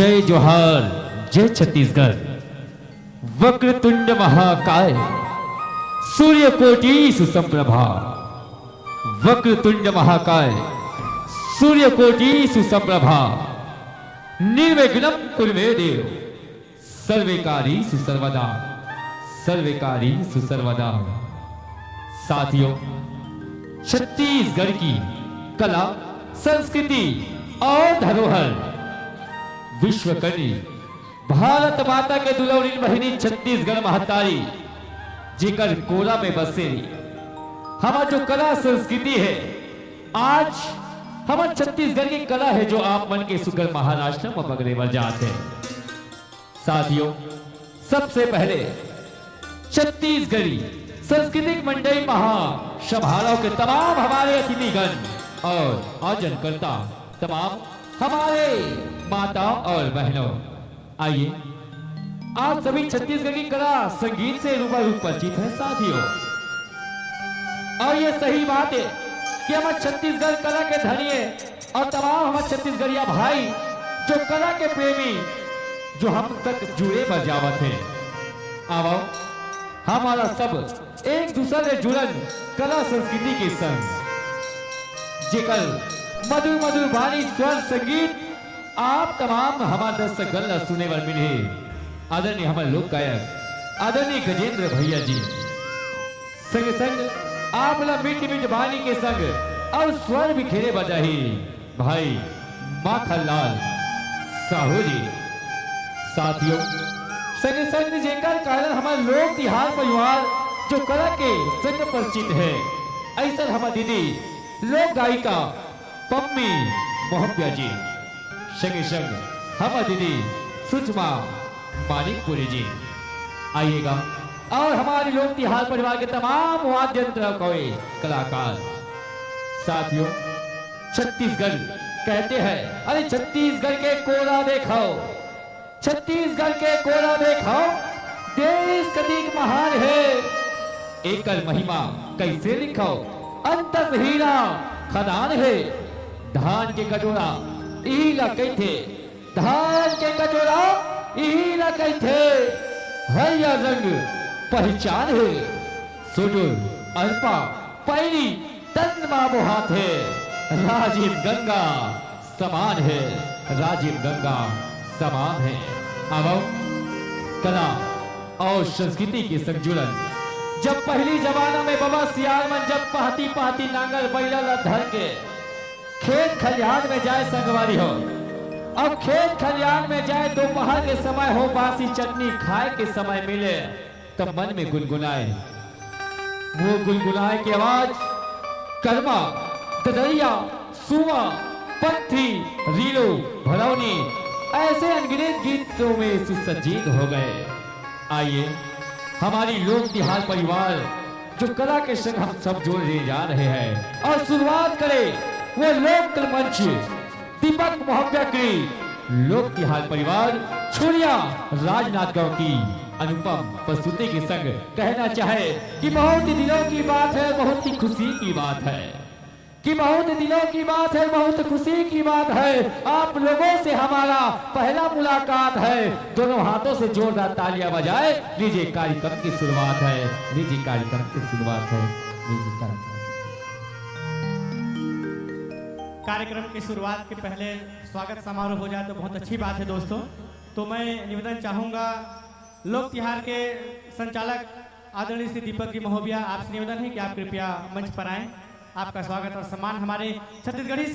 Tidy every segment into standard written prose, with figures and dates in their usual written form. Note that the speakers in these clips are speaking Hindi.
जय जोहार, जय छत्तीसगढ़। वक्रतुंड महाकाय, सूर्यकोटि सुसंप्रभा। वक्रतुंड महाकाय, सूर्यकोटि सुसंप्रभा। निर्विघ्नं कुरु मे देव, सर्वकारी सुसर्वदा, सर्वकारी सुसर्वदा। साथियों, छत्तीसगढ़ की कला, संस्कृति और धरोहर विश्वकर्मी भारत माता के दुलौरी बहिनी छत्तीसगढ़ महतारी जेकर कोला में बसे हमार जो कला संस्कृति है। आज हमार छत्तीसगढ़ की कला है जो आप मन के सुगर महाराष्ट्र में बगले बर जाते हैं। साथियों, सबसे पहले छत्तीसगढ़ी सांस्कृतिक मंडली महासभाओं के तमाम हमारे अतिथिगण और आयोजनकर्ता, तमाम हमारे माता और बहनों, आइए आप सभी छत्तीसगढ़ की कला संगीत से रूबरू परिचित हैं। साथियों, और ये सही बात है कि हमारे छत्तीसगढ़ कला के धनी है और तमाम हमारे छत्तीसगढ़िया भाई जो कला के प्रेमी जो हम तक जुड़े बजावत हैं। आओ हमारा सब एक दूसरे से जुड़न कला संस्कृति के संग जेकर मधुर मधुर वाणी स्वर संगीत आप तमाम हमारे दर्शक गल सुने बर मिले। आदरणीय हमारे लोक गायक आदरणीय गजेंद्र भैया जी संग संग आप मीठी मीठ वाणी के संग और स्वर भी खेले बजाही भाई माखनलाल साहू जी। साथियों, संग संग जेकर कारण हमारे लोक तिहार परिवार जो कला के संग परिचित है, ऐसा हमारी दीदी लोक गायिका पम्मी मोहब्बिया जी, संग संग हमारी दीदी सुषमा मानिकपुरी जी। आइएगा और हमारी लोक तिहार परिवार के तमाम वाद्य यंत्र कोई कलाकार। साथियों, छत्तीसगढ़ कहते हैं, अरे छत्तीसगढ़ के कोला देखो, छत्तीसगढ़ के कोला देखो, देश कदीक महान है। एकल महिमा कैसे लिखो, अंतस हीरा खदान है। धान के कटोरा ईला कहते, धान के कटोरा ईला कहते। हरिया रंग पहचान है, सुडुर अल्पा पैरी तन बाबो हाथ है। राजीव गंगा समान है, राजीव गंगा समान है। अब कला और संस्कृति की संजुलन जब पहली जमाना में बाबा सियारमन जब पहती पहती नांगल बैला धर के खेत खलिहान में जाए संगवारी हो, अब खेत खलिहान में जाए दोपहर के समय हो, बासी चटनी खाए के समय मिले, तब मन में गुनगुनाए, वो गुनगुनाए की आवाज कर्मा ददरिया सुआ पंथी रीलो भरौनी ऐसे अनगिनत गीतों में सुसज्जित हो गए। आइए हमारी लोक तिहार परिवार जो कला के संग हम सब जोड़े जा रहे हैं और शुरुआत करें वो लोक मंच दीपक मोहब्बिया की लोक तिहार परिवार छुरिया राजनांदगांव की अनुपम प्रस्तुति के संग कहना चाहे कि बहुत ही दिलों की बात है, बहुत ही खुशी की बात है, कि बहुत दिलों की बात है, बहुत खुशी की बात है। आप लोगों से हमारा पहला मुलाकात है, दोनों हाथों से जोरदार तालियां बजाए। लीजिए कार्यक्रम की शुरुआत है, लीजिए कार्यक्रम की शुरुआत है, लीजिए कार्यक्रम की शुरुआत के पहले स्वागत समारोह हो जाए तो बहुत अच्छी बात है दोस्तों। तो मैं निवेदन चाहूँगा लोक तिहार के संचालक आदरणीय श्री दीपक जी महोबिया, आपसे निवेदन है कि आप कृपया मंच पर आएँ। आपका स्वागत और सम्मान हमारे छत्तीसगढ़ी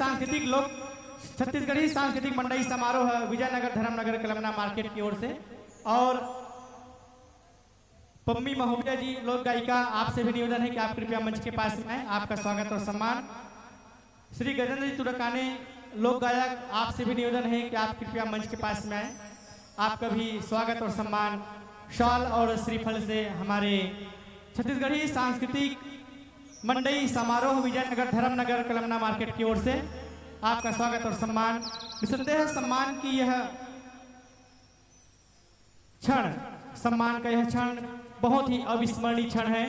सांस्कृतिक मंडली समारोह विजयनगर धर्मनगर कलमना मार्केट की ओर से, और पम्मी महोबिया जी लोक गायिका, आपसे भी निवेदन है कि आप कृपया मंच के पास में आए। आपका स्वागत और सम्मान। श्री गजेंद्र जी तुड़काने लोक गायक, आपसे भी निवेदन है कि आप कृपया मंच के पास में आए। आपका भी स्वागत और सम्मान शॉल और श्रीफल से हमारे छत्तीसगढ़ी सांस्कृतिक मंडली समारोह विजयनगर धर्मनगर कलमना मार्केट की ओर से आपका स्वागत और सम्मान। निसंदेह सम्मान की यह क्षण, सम्मान का यह क्षण बहुत ही अविस्मरणीय क्षण है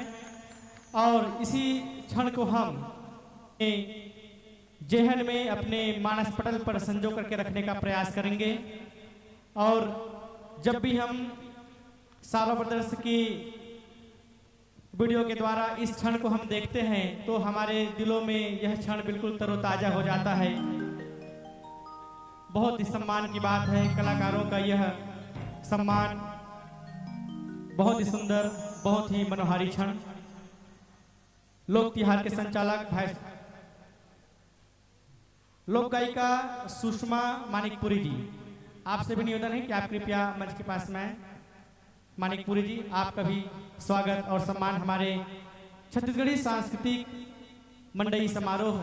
और इसी क्षण को हम जेहन में अपने मानस पटल पर संजो करके रखने का प्रयास करेंगे। और जब भी हम सारा ब्रदर्स की वीडियो के द्वारा इस क्षण को हम देखते हैं तो हमारे दिलों में यह क्षण बिल्कुल तरोताजा हो जाता है। बहुत ही सम्मान की बात है, कलाकारों का यह सम्मान बहुत ही सुंदर, बहुत ही मनोहारी क्षण। लोक तिहार के संचालक भाई लोक गायिका सुषमा मानिकपुरी जी, आपसे भी निवेदन है कि आप कृपया मंच के पास में आए। मानिकपुरी जी, आपका भी स्वागत और सम्मान हमारे छत्तीसगढ़ी सांस्कृतिक मंडई समारोह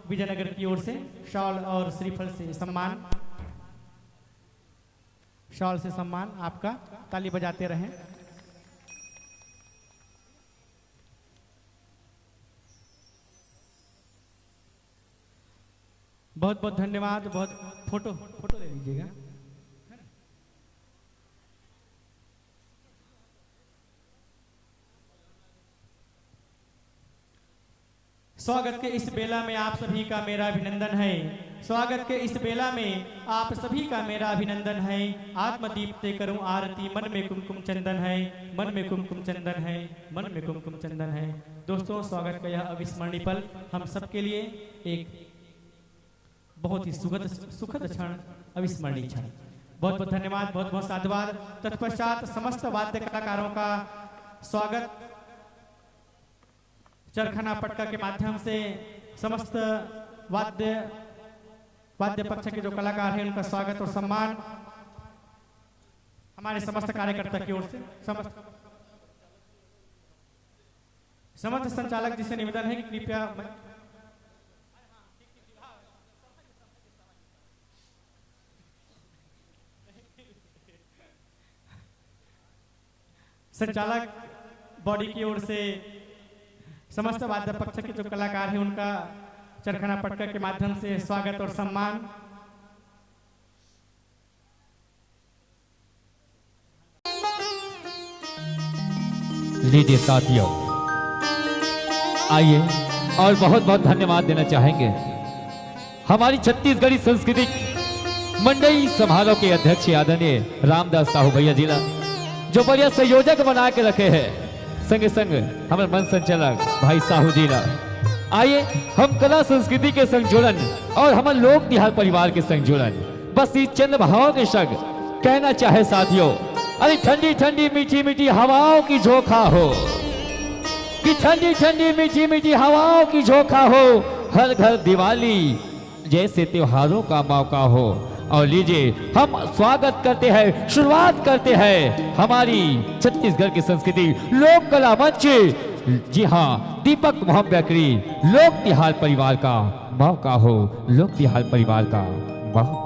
विजयनगर की ओर से शॉल और श्रीफल से सम्मान, शॉल से सम्मान आपका, ताली बजाते रहें। बहुत बहुत धन्यवाद। बहुत फोटो फोटो ले लीजिएगा। स्वागत के इस बेला में आप सभी का मेरा अभिनंदन है। स्वागत के इस बेला में आप सभी का मेरा अभिनंदन है। आत्मदीप्ते करूं आरती, मन में कुमकुम चंदन है, मन में कुमकुम चंदन है, मन में कुमकुम चंदन है। दोस्तों, स्वागत का यह अविस्मरणीय पल हम सबके लिए एक बहुत ही सुखद क्षण, अविस्मरणीय क्षण। बहुत बहुत धन्यवाद, बहुत बहुत साधुवाद। तत्पश्चात समस्त वाद्य कलाकारों का स्वागत चरखना पटका के माध्यम से, समस्त वाद्य पक्ष के जो कलाकार हैं उनका स्वागत और सम्मान हमारे समस्त कार्यकर्ता की ओर से। समस्त संचालक जी से निवेदन है कि कृपया संचालक बॉडी की ओर से समस्त वाद्य पक्ष के जो कलाकार हैं उनका चरखना पटका के माध्यम से स्वागत और सम्मान। लीजिए साथियों, आइए और बहुत बहुत धन्यवाद देना चाहेंगे हमारी छत्तीसगढ़ी सांस्कृतिक मंडई समारोह के अध्यक्ष आदरणीय रामदास साहू भैया जिला, जो बढ़िया संयोजक बना के रखे हैं, संगे संग हमारे मन संचालक भाई साहू जी ना। आइए हम कला संस्कृति के संग जुड़न और हमारे लोक तिहार परिवार के संग जुड़न, बस इस चंद भावों के संग कहना चाहे साथियों, अरे ठंडी ठंडी मीठी मीठी हवाओं की झोंका हो, कि ठंडी ठंडी मीठी मीठी हवाओं की झोंका हो, हर घर दिवाली जैसे त्योहारों का मौका हो। और लीजिए हम स्वागत करते हैं, शुरुआत करते हैं हमारी छत्तीसगढ़ की संस्कृति लोक कला मंच, जी हाँ, दीपक मोहम्मदकरी लोक तिहार परिवार का मौका हो, लोक तिहार परिवार का मौका।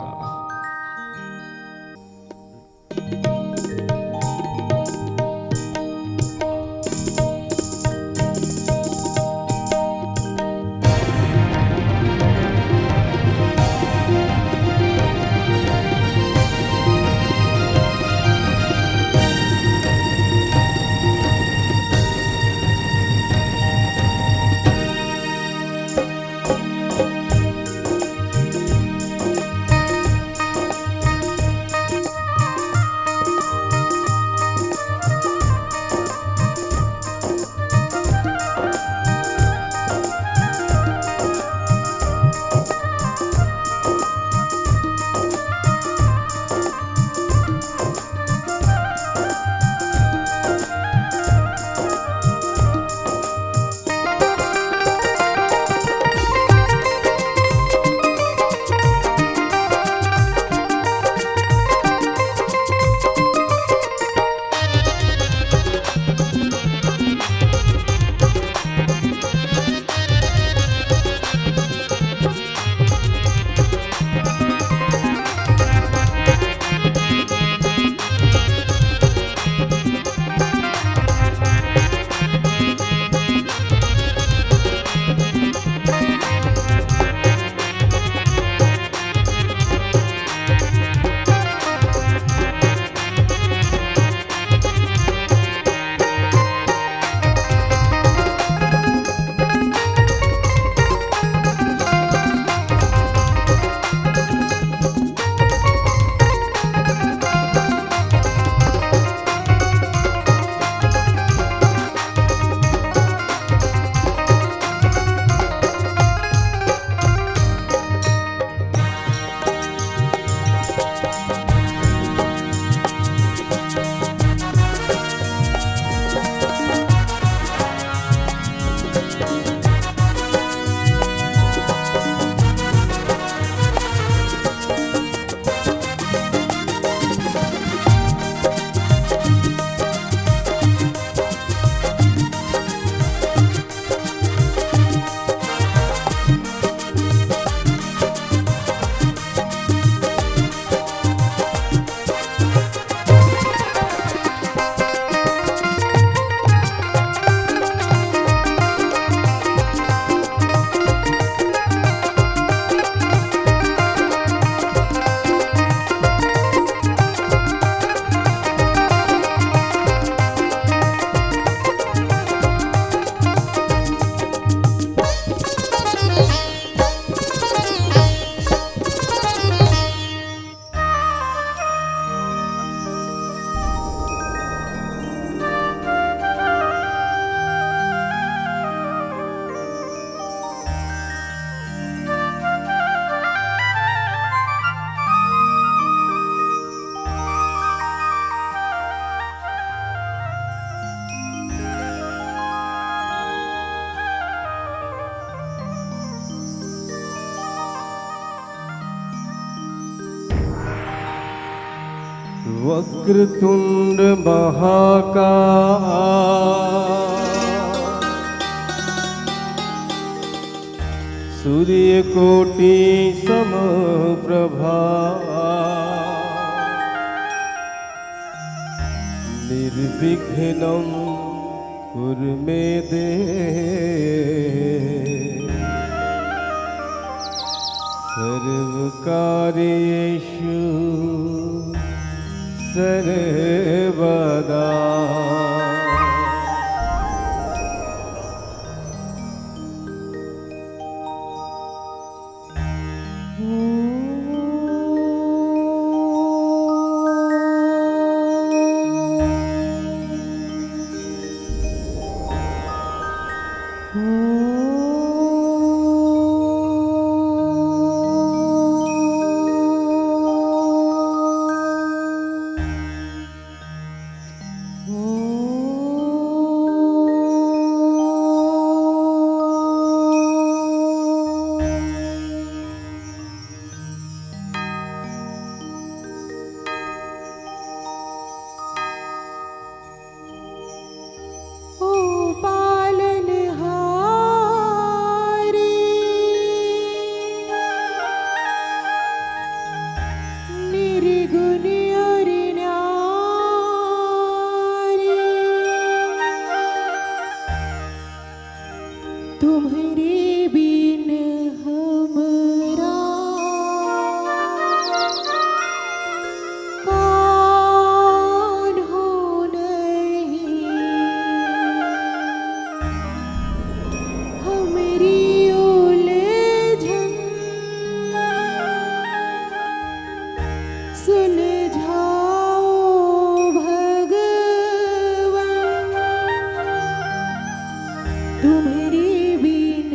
वक्रतुंड महाकाय सूर्यकोटि समप्रभा निर्विघ्नं कुरु मे देव सर्वकार्येषु सर्वदा। तुम्हारे बिन हमरा कौन हो नहीं, हमारी उलझन सुलझाओ भगवान, तुम्हारे बिन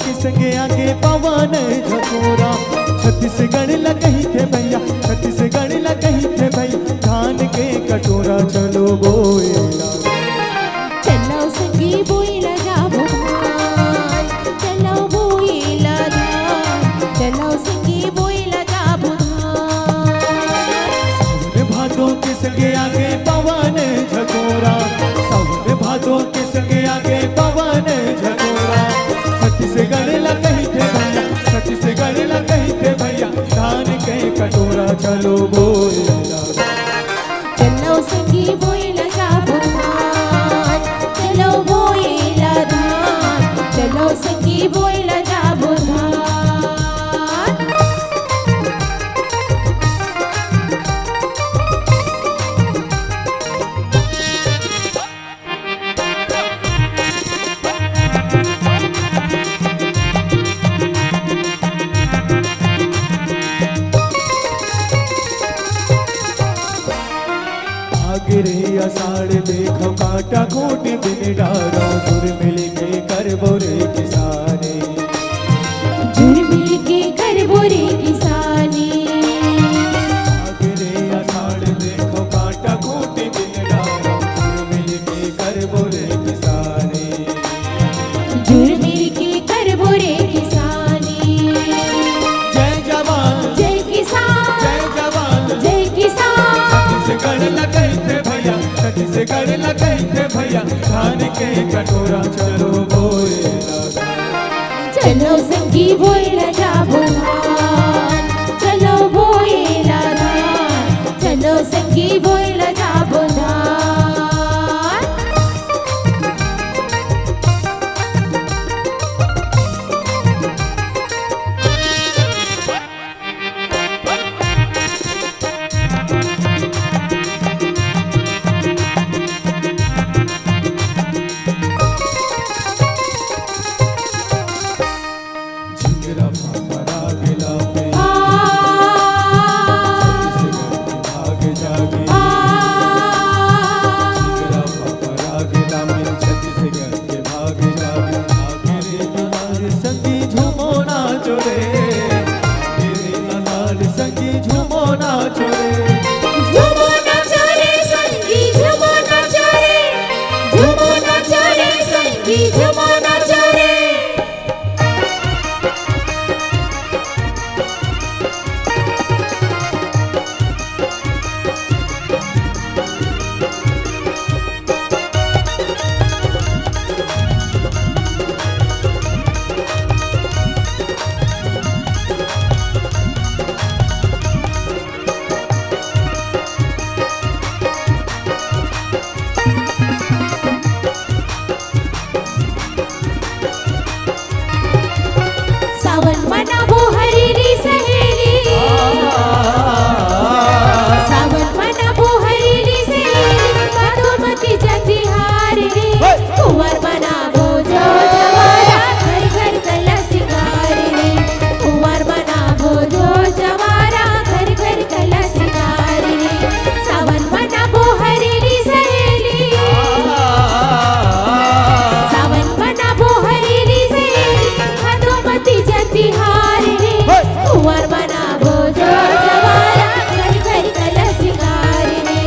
के संगे आगे पवन झकोरा छत्तीसगढ़ लगही थे भैया छत्तीसगढ़ लगही थे भैया धान के कटोरा चलो बोएला चलो संगी बोइला जाबो धान चलो बोइला धान चलो संगी बोइला जाबो धान सावन भादों के संगे आगे पवन झकोरा सावन भादों के संगे आगे पवन झकोरा छत्तीसगढ़ लगही थे भैया छत्तीसगढ़ लगही थे भैया धान के कटोरा चलो बोएला चलो संगी बोइला जाबो धान चलो बोइला धान चलो संगी बोइला जाबो धान आगे रे आषाढ़ देखो कांटा खूंटी बिन डारो सुर मिल के कर बोरे किसाने जुड़ मिल के कर बोरे किसानी आगे रे आषाढ़ देखो कांटा खूंटी बिन डारो सुर मिल के कर बोरे किसाने जुड़ मिल के कर बोरे किसानी जय जवान जय किसान जय जवान जय किसान छत्तीसगढ़ लगई थे भैया छत्तीसगढ़ लगई थे भैया धान के कटोरा चलो बोएला चलो संगी बोइला जाबो धान चलो बोइला धान चलो संगी बोइला जाबो धान झिंगरा फाफरा गिला पे आ भाग जागे झिंगरा फाफरा गिला में छत्तीसगढ़ के भाग जागे आगे रे अनार संगी झूमो नाचो रे आगे रे अनार संगी झूमो नाचो रे झूमो नाचो रे संगी झूमो नाचो रे झूमो नाचो रे संगी झूमो नाचो रे सावन मनाबो हरीली सहेली सावन मनाबो हरीली सहेली मधुमती जति हार रे कुंवर मनाबो जो जवारा घर घर कला सिंगार रे कुंवर मनाबो जो जवारा घर घर कला सिंगार रे सावन मनाबो हरीली सहेली सावन मनाबो हरीली सहेली मधुमती जति हार रे कुंवर मनाबो जो जवारा घर घर कला सिंगार रे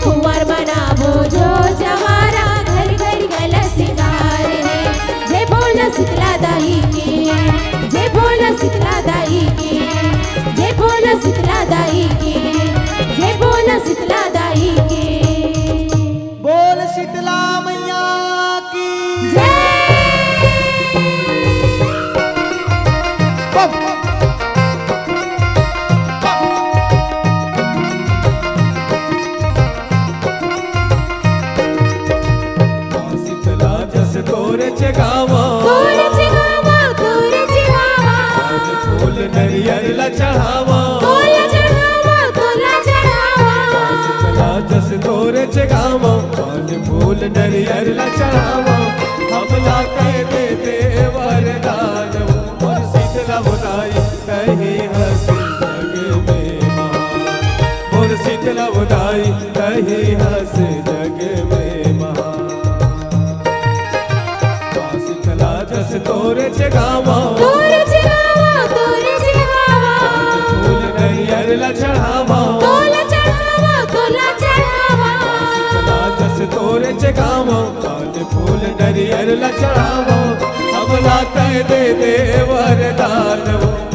कुंवर मनाबो जो जवारा घर घर कला सिंगार रे जय बोला शीतला दाई के जय बोला शीतला दाई के जय बोला शीतला दाई के जय बोला शीतला दाई के बोल शीतला मैया की जय शीतला जस तोरे चगावा तोरे चिगावा फूल नरियर ला चढ़ावा तोला चढ़ावा तोला चढ़ावा शीतला जस तोरे चगावा फूल नरियर ला चढ़ावा हमला कह देते वरदान और शीतला बुलाई कहीं हंसी जग में महान और शीतला बुलाई कहीं हंस जग में महान शीतला जस तोरे जगावा तोरे जगावा तोरे जगावा फूल नरियर ला चढ़ावा तोला चढ़ावा तोला चढ़ावा शीतला जस तोरे जगावा काल फूल नरियर ला चढ़ावा हमला कह दे वरदान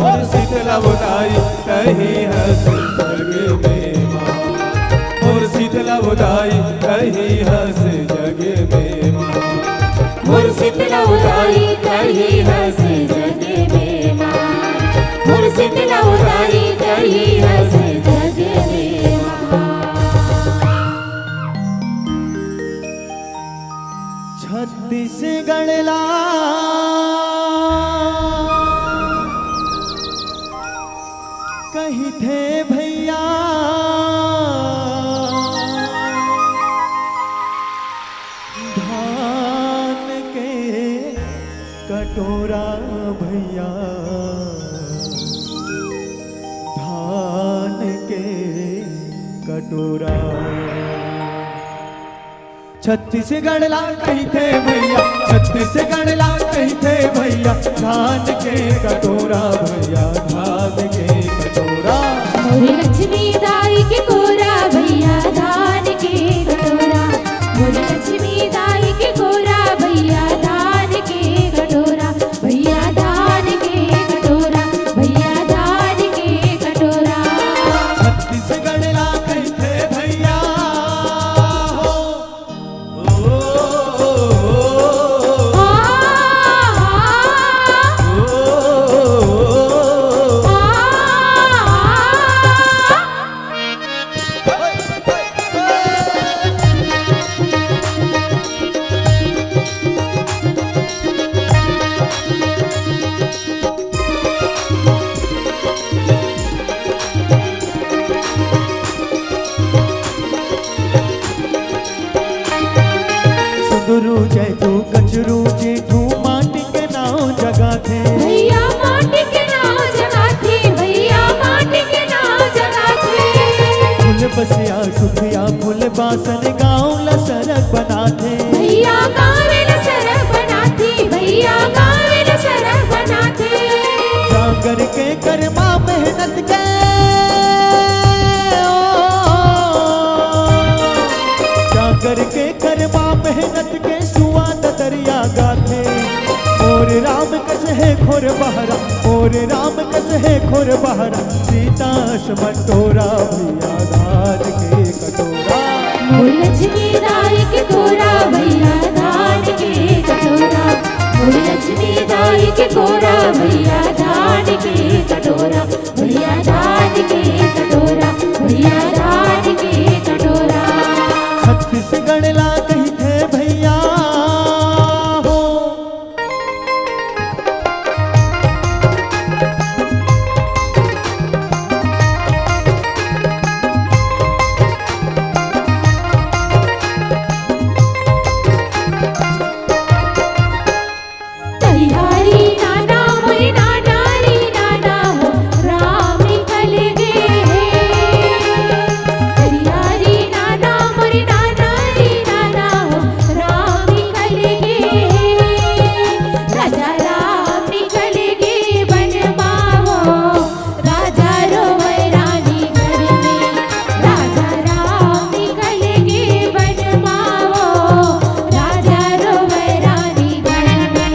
और शीतला बुलाई कहीं हंस जगे में माँ और शीतला बुलाई कहीं हंस जगे में माँ मोर शीतला उदाई कही हंस जगे में माँ मोर शीतला उदाई कही हंस जगे में माँ छत्तीसगढ़ ला कहीं थे भैया धान के कटोरा भैया धान के कटोरा छत्तीसगढ़ ला कहीं थे भैया छत्तीसगढ़ ला कहीं थे भैया धान के कटोरा भैया धान के कटोरा मोरी लक्ष्मी दाई के कोरा भैया धान के कटोरा मोरी लक्ष्मी दाई के कोरा भैया धान के कटोरा भैया धान के कटोरा भैया धान के कटोरा छत्तीसगढ़ ला कहीं थे भैया हो आ सुंदरू जैतू कचरू जेठू माटी के नाव जगा थे भैया माटी के नाव जगाते भैया माटी के नाव जगाते फूल बसिया सुखिया फूल बासन गाँव ला सड़क बनाते भैया गावेल सरक बनाती भैया गावेल सरक बनाते जागर के कर्मा मेहनत के जागर के कर्मा मेहनत के सुआद दरिया गाथे और राम कस है खोर बहरा और राम कस है खोर बहरा सीता मटोरा भैया धान के कटोरा मोरी लक्ष्मी दाई के कोरा भैया धान के कटोरा मोरी लक्ष्मी दाई के कोरा भैया धान के कटोरा भैया धान के कटोरा भैया धान के कटोरा छत्तीसगढ़ ला कहीं थे भैया हो हरिहरी नाना मोरी नाना री नाना हो राम निकल गे हरिहरी नाना मोरी नाना री नाना हो राम निकल गे राजा राम निकल गे बन मावो राजा रोवे रानी घर में राजा राम निकल गे बन मावो राजा रोवे रानी घर में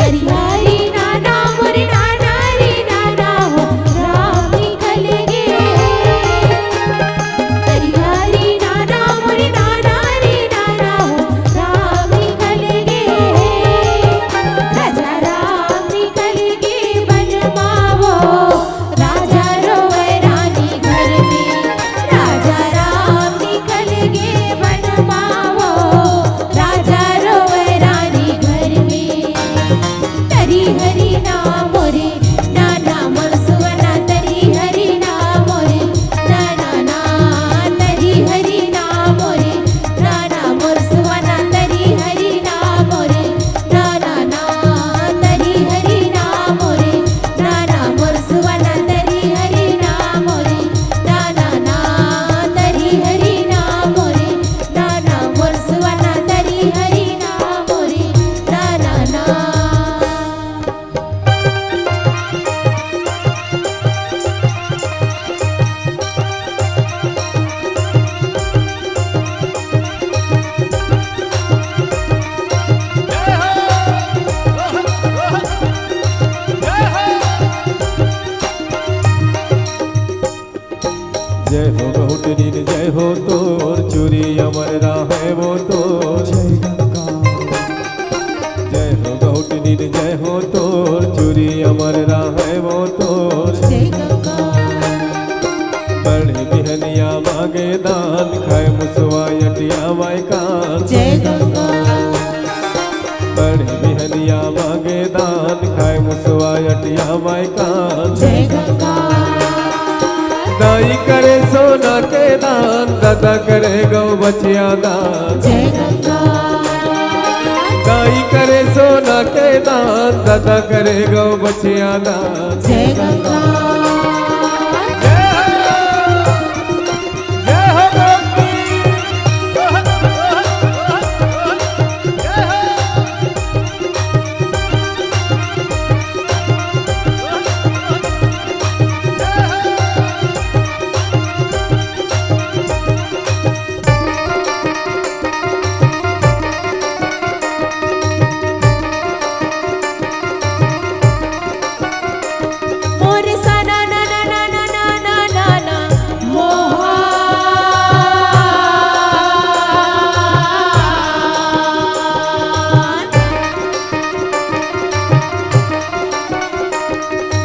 हरिहरी नाना मोरी नाना री नाना हो राम निकल गे हरिहरी नाना मोरी नाना री नाना हो राम निकल गे राजा राम निकल गे बन मावो राजा रोवे रानी घर में राजा राम निकल गे बन मावो राजा रोवे रानी घर में तरी हरी नाम मोरे नाना मनसुवना तरी हरी नाम मोरे नाना ना तरी हरी नाम मोरे नाना मनसुवना तरी हरी नाम मोरे नाना ना तरी हरी नाम मोरे नाना मनसुवना तरी हरी नाम मोरे नाना ना तरी हरी नाम मोरे नाना मनसुवना तरी हरी नाम मोरे नाना ना गौतरी जय हो तोर चूरी अमर राहे वो तोर जय गंगा जय हो गौतरी जय हो तोर चूरी अमर राहे वो तोर जय गंगा बड़े बिहनिया मांगे दान खाए मुसवा यटिया माई कान जय गंगा बड़े बिहनिया मांगे दान खाए मुसवा यटिया माई कान जय गंगा दाई करे सोना के दान दादा करे गौ बचिया दान जय गंगा दाई करे सोना के दान दादा करे गौ बचिया दान जय गंगा मोरे सना ना ना ना ना ना ना ना ना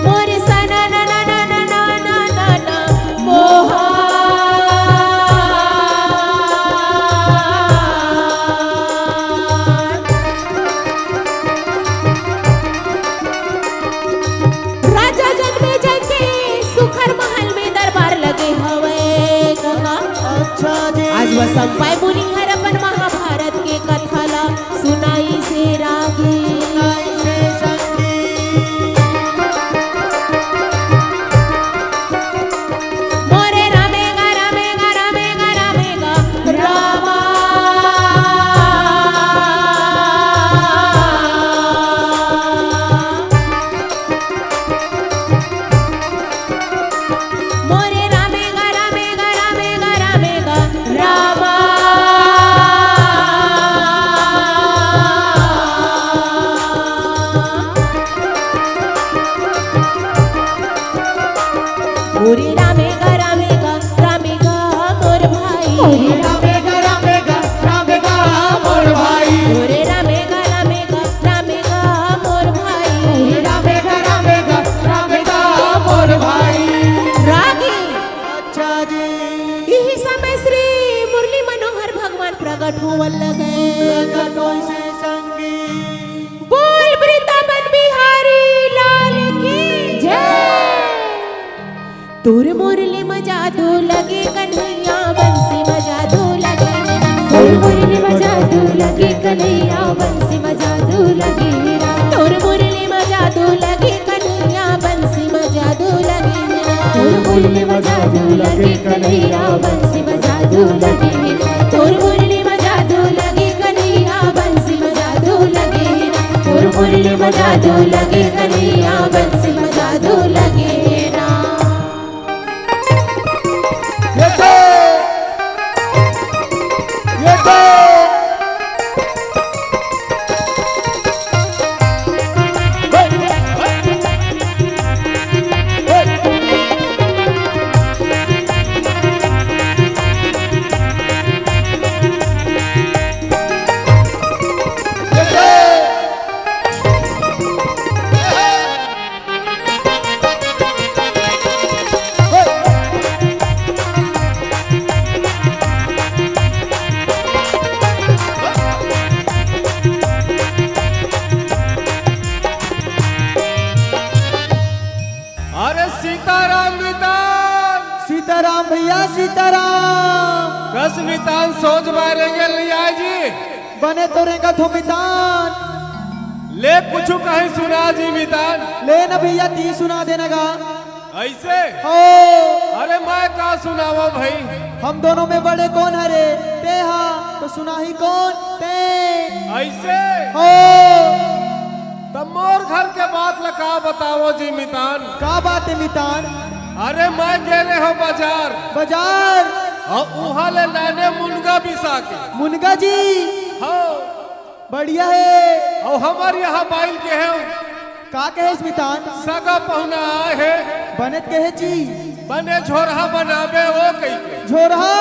मोरे सना ना ना ना ना ना ना ना ना राजा जन्मे जगे सुखर महल में दरबार लगे हवे कहा अच्छा जी आज वह संपाय मुनि हर अपन महाभारत के कथा ला सुनाई से रागे से संगी मोरे रामेगा रामेगा रामेगा रामेगा रामा मोरे रामेगा रामेगा रामेगा रामेगा रामा मोरे रामेगा रामेगा रामेगा मोर भाई रामेगा रामेगा रामेगा मोर भाई मोरे रामेगा रामेगा रामेगा मोर भाई रामेगा रामेगा रामेगा मोर भाई रागे अच्छा जी यही समय श्री मुरली मनोहर भगवान प्रकट होवन लगे कौन से संगी बोल वृंदावन बिहारी लाल की जय तोर मुरली मजा दो लगे कन्हैया बंसी मजा दो लगे तोर मुरली मजा दो लगे कन्हैया बंसी मजा दो लगे तोर मुरली मजा दो लगे कन्हैया बंसी मजा दो लगे तोर मुरली मजा दो लगे कन्हैया बंसी मजा दो लगे तोर मुरली मजा दो लगे कन्हैया बंसी मजा दो लगे तोर मुरली मजा दो लगे कन्हैया बंसी मजा दो लगे अरे सीताराम मितान सीताराम भैया सीताराम कस मितान सोच मारे गेल लिया जी बने तोरे का थो मितान ले कुछ कहीं सुना जी मितान ले न भैया ती सुना देना गा ऐसे हो अरे मैं का सुनावा भाई हम दोनों में बड़े कौन हरे ते हा तो सुना ही कौन ते ऐसे हो तब मोर घर के बात लगा बताओ जी मितान का बात है मितान अरे मैं गेले हो बाजार बाजार और उहा ले लाने मुनगा बिसा के मुनगा जी हो बढ़िया है और हमारे यहाँ बाइल के हैं का कहे मितान सगा पहुना आए है बनत कहे जी बने झोरहा बनावे वो कहीं झोरहा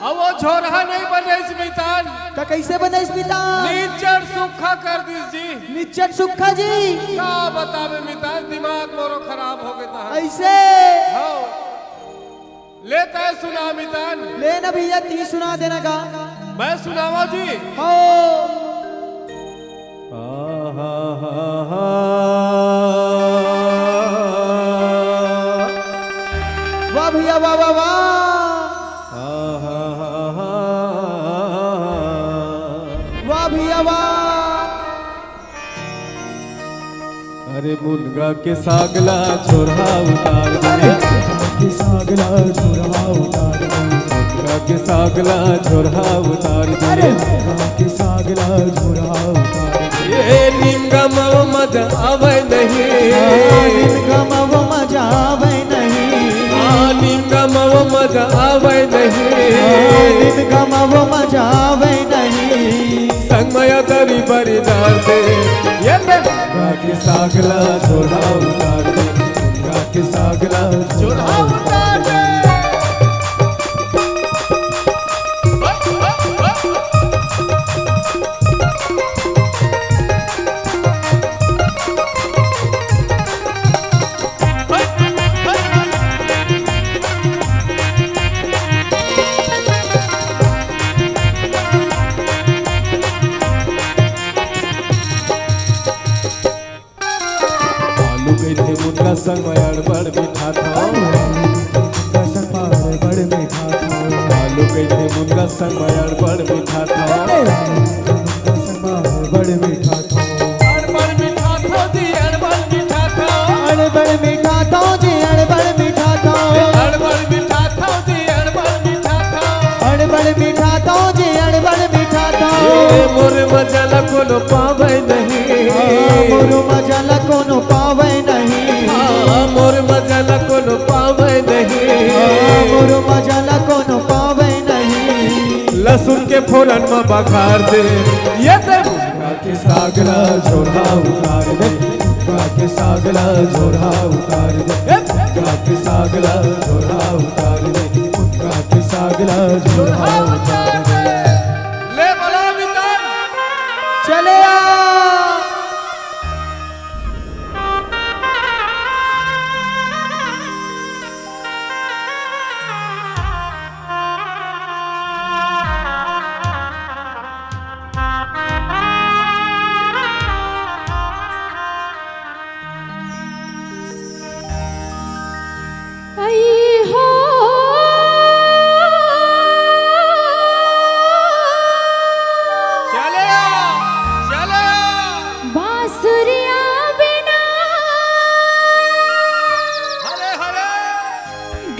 अब वो झोरहा नहीं बने स्मितान तो कैसे बने स्मितान? नीचर सूखा कर दीस जी। निच्चट सुखा जी क्या बतावे मितान दिमाग मोरो खराब हो गया ऐसे हो लेता है सुना मितान लेना भैया ती सुना देना का मैं सुनावा जी हो वाह भैया वाह वाह वाह वाह भैया वाह। अरे मुनगा के सागला छोरा उतार दे के सागला झोरहा उतार दे मुनगा के सागला छोरा उतार अरे दे के सागला झोरहा उतार दे ये निंगम मद आवे नहीं गमव मजा आवे नहीं निंगम मद आवे नहीं गमव मजा आवे नहीं संगमय दरी बरिदार दे ये मुनगा के सागला छोरा उतार दे मुनगा के सागला छोरा उतार दे आलू गई थे मुनगा संग में अड़बड़ मीठा था कसम पार बड़ मीठा था आलू गई थे मुनगा संग में अड़बड़ मीठा था कसम पार बड़ मीठा था अड़बड़ मीठा था जी अड़बड़ मीठा था अड़बड़ मीठा था जी अड़बड़ मीठा था अड़बड़ मीठा था जी अड़बड़ मीठा था अड़बड़ मीठा था जी अड़बड़ मीठा था ये मोर मजल कोनो पावे नहीं मोरू मजल कोनो पावे नहीं मोर मजल कोनो पावे नहीं मोरू मजल कोनो पावे नहीं लहसुन के फोरन में बघार दे ये ते मुनगा के सागला झोरा उतार दे मुनगा के सागला झोरा उतार दे मुनगा के सागला झोरा उतार दे मुनगा के सागला झोरा उतार दे ले बोला मितान चले आ आई हो चले चले बांसुरिया बिना हरे हरे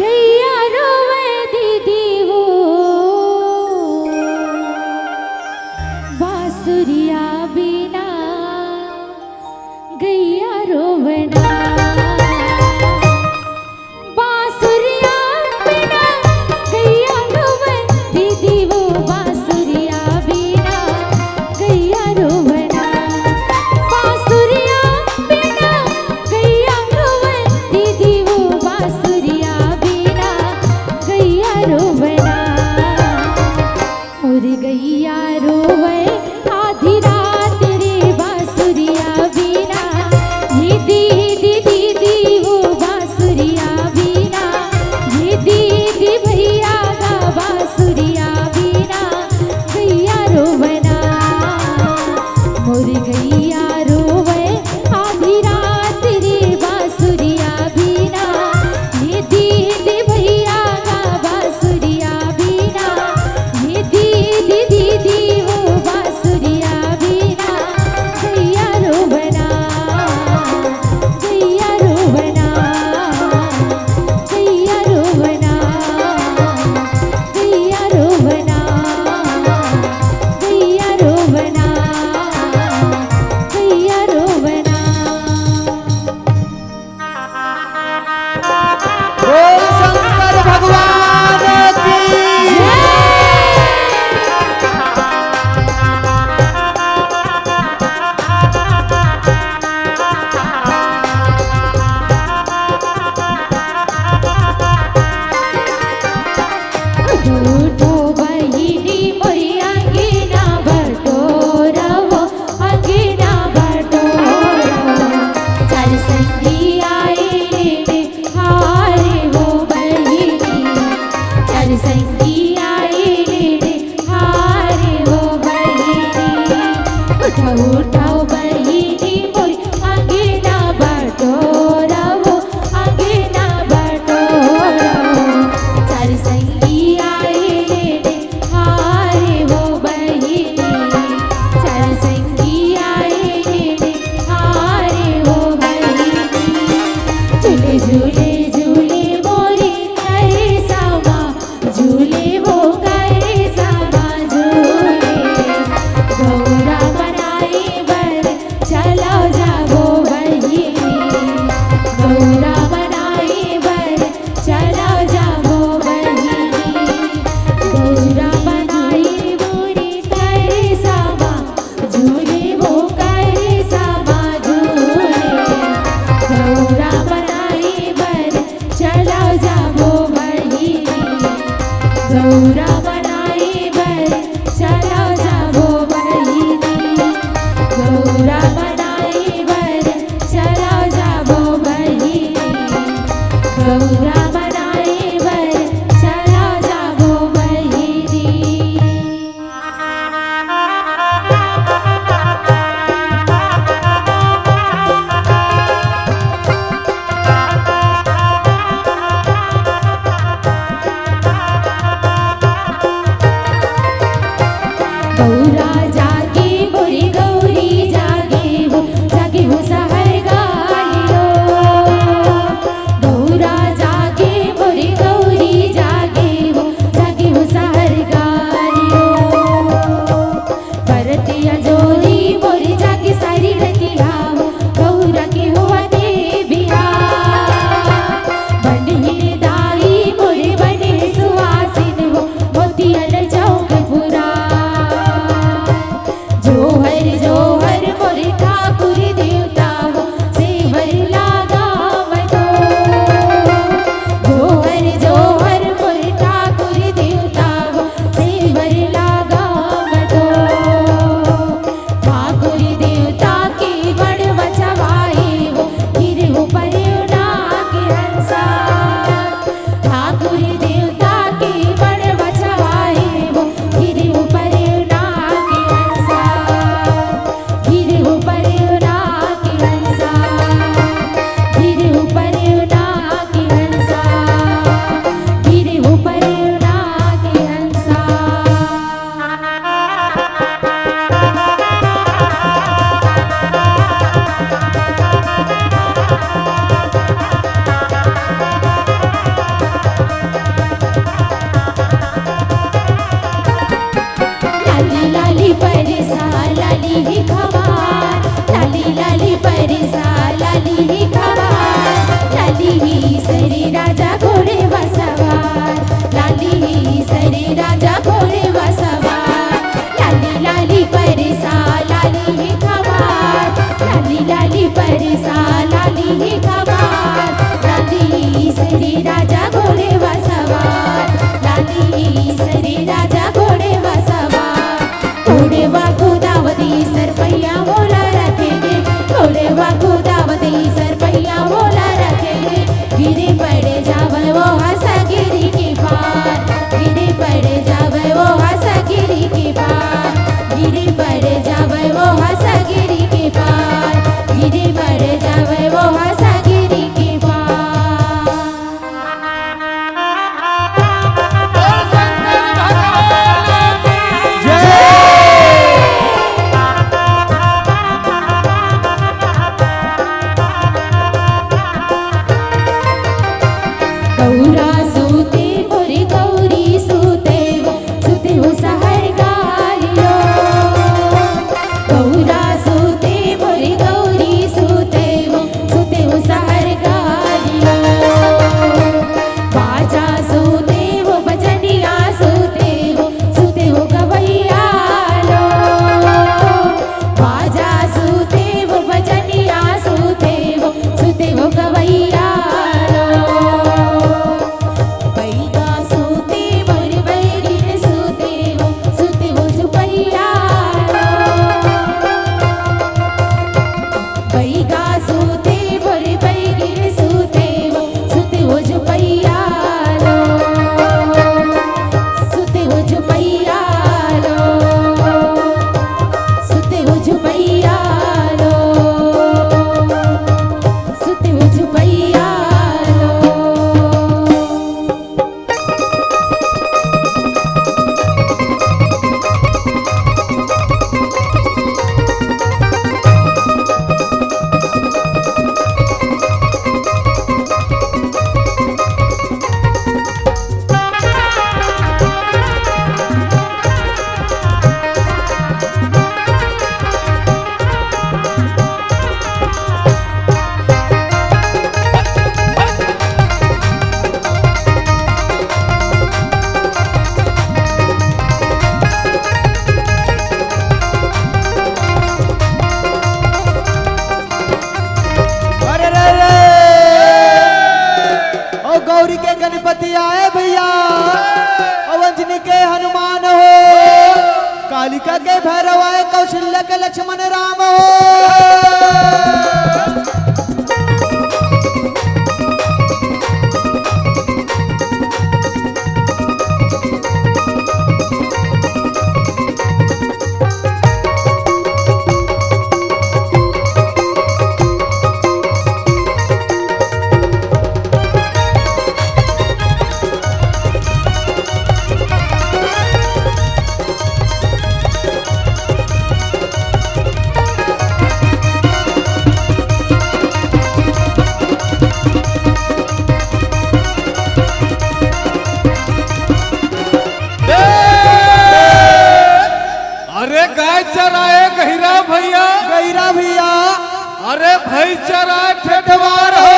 गैया रोवे दीदी वो बांसुरिया बिना गैया रोवना बांसुरिया बिना गैया रोवे दीदी वो बांसुरिया बिना गैया रोवना बांसुरिया बिना गैया रोवे दीदी वो बांसुरिया बिना गैया रोवना मोर गैया रोवे आधी रात रे बांसुरिया बिना दीदी चार संगी आए लेने हारे हो बहिनी चार संगी आए लेने हारे हो बहिनी उठाओ उठाओ बहिनी मोरी आगे ना बटोरा हो आगे ना बटोरा हो चार संगी आए लेने हारे हो बहिनी चार संगी आए लेने हारे हो बहिनी झूले झूले झूले मोरे करे सामा झूले वो करे सामा झूले गौरा बनाए बर चलो जाओ बहिनी गौरा बनाए बर चलो जाओ बहिनी गौरा बनाए मोरे करे सामा झूले वो करे सामा झूले गौरा बनाए बर चलो जाओ बहिनी गौरा बनाए बर चलो जाओ बहिनी गौरा बनाए बर चलो जाओ बहिनी गौरा बनाए बर चलो जाओ बहिनी गौरा जागे मोरी गौरी जागे हो सहर गालियो गौरा जागे मोरी गौरी जागे हो सहर गालियो भरतिया जोरी मोरी जागे सारी रतिया गौरा के हुआ दे बिहार बने दाई मोरे बने सुहासिन हो मोतियल चौक पुरा जोहर जोहर मोरे ठाकुर देवता हो सेवर लगावतो जोहर जोहर मोरे ठाकुर देवता हो सेवर लगावतो ठाकुर देवता के बड़ बचवाए हो गिर हो परियोना के हंसा ठाकुर देवता के बड़ बचवाए हो गिर हो परियोना के हंसा गिर हो परियोना के हंसा गिर हो परियोना के हंसा गिर हो परियोना के हंसा लाली लाली परसा लाली ही खवार लाली लाली परसा लाली ही खवार लाली ही सरी राजा घोड़े वसवार लाली ही सरी राजा घोड़े वसवार लाली लाली परसा लाली ही खवार लाली लाली परसा लाली ही खवार लाली ही सरी राजा घोड़े वसवार लाली ही सरी राजा घोड़े वसवार घोड़े वा गोदावती सरपैया मोला रखेंगे घोड़े वा गोदावती सरपैया मोला रखेंगे गिरे पड़े जावे वो हंसा गिरी के पार गिरे पड़े जावे वो हंसा गिरी के पार गिरे पड़े जावे वो हंसा गिरी के पार गिरे पड़े जावे वो हंसा गिरी के पार गौरी के गणपति आए भैया, अवंजनी के हनुमान हो, कालिका के भैरव आए, कौशल्य के लक्ष्मण राम हो। गाय चराए गहिरा भैया, गैरा भैया, अरे भाई चराए ठेठवार हो,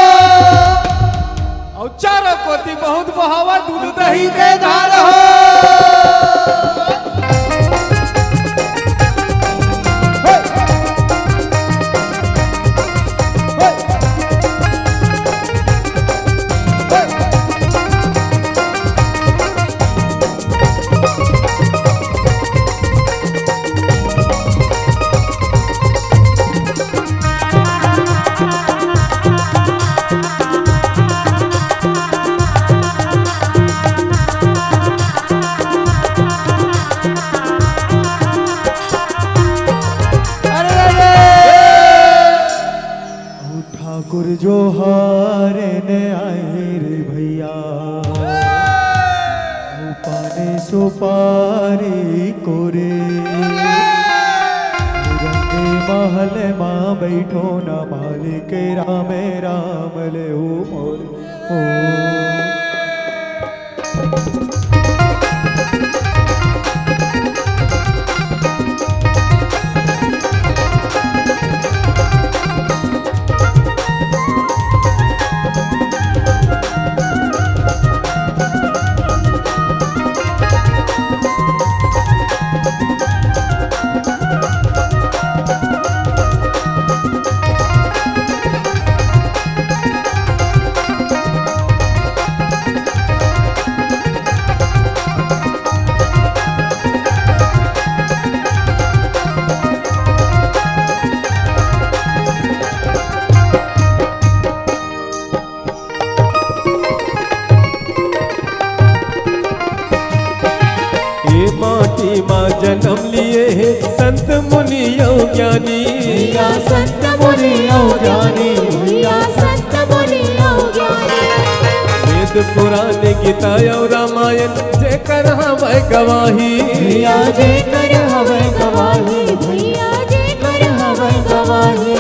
और चारों कोती बहुत बहावा दूध दही के धार हो। ठाकुर जो हारे ने आए रे भैया, पाने सुपारी कोरे, रंगे महल माँ बैठो न मालिक राम राम ले मोर ओ। माटी माँ जन्म लिए है संत मुनि ज्ञानी, भैया संत मुनि ज्ञानी, भैया संत मुनि ज्ञानी। वेद पुराण गीता और रामायण जेकर हवै गवाही, भैया जेकर हवै गवाही, भैया जेकर हवै गवाही।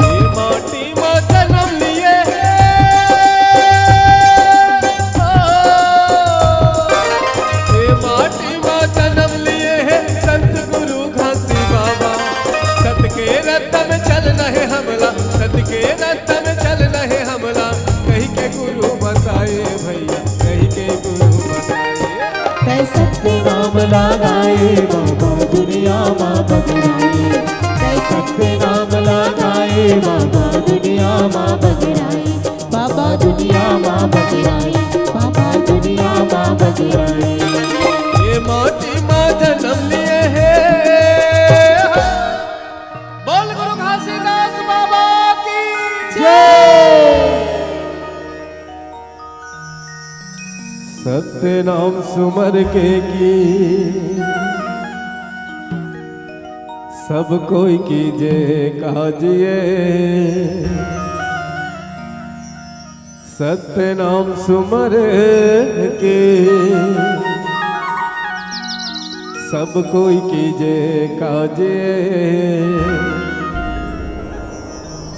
ये माटी माँ जन्म लिए ये माटी जन्म लिए है संत गुरु घासी बाबा, सत के रथ में चलना है हमला, सत के रथ में चलना है हमला, कहीं के गुरु बताए भैया, कहीं के गुरु बताए। सत्य नाम लगाए बाबा दुनिया माँ बदलाए, सत्य नाम लगाए बाबा दुनिया माँ बदलाए, बाबा दुनिया माँ बदलाए, बाबा दुनिया माँ बदलाए। ये माटी माँ जन्म लिए है, बोल गुरु घासीदास बाबा की जय। सत्य नाम सुमर के की सब कोई कीजे काजिए, सत्य नाम सुमर के सब कोई कीजे काजे,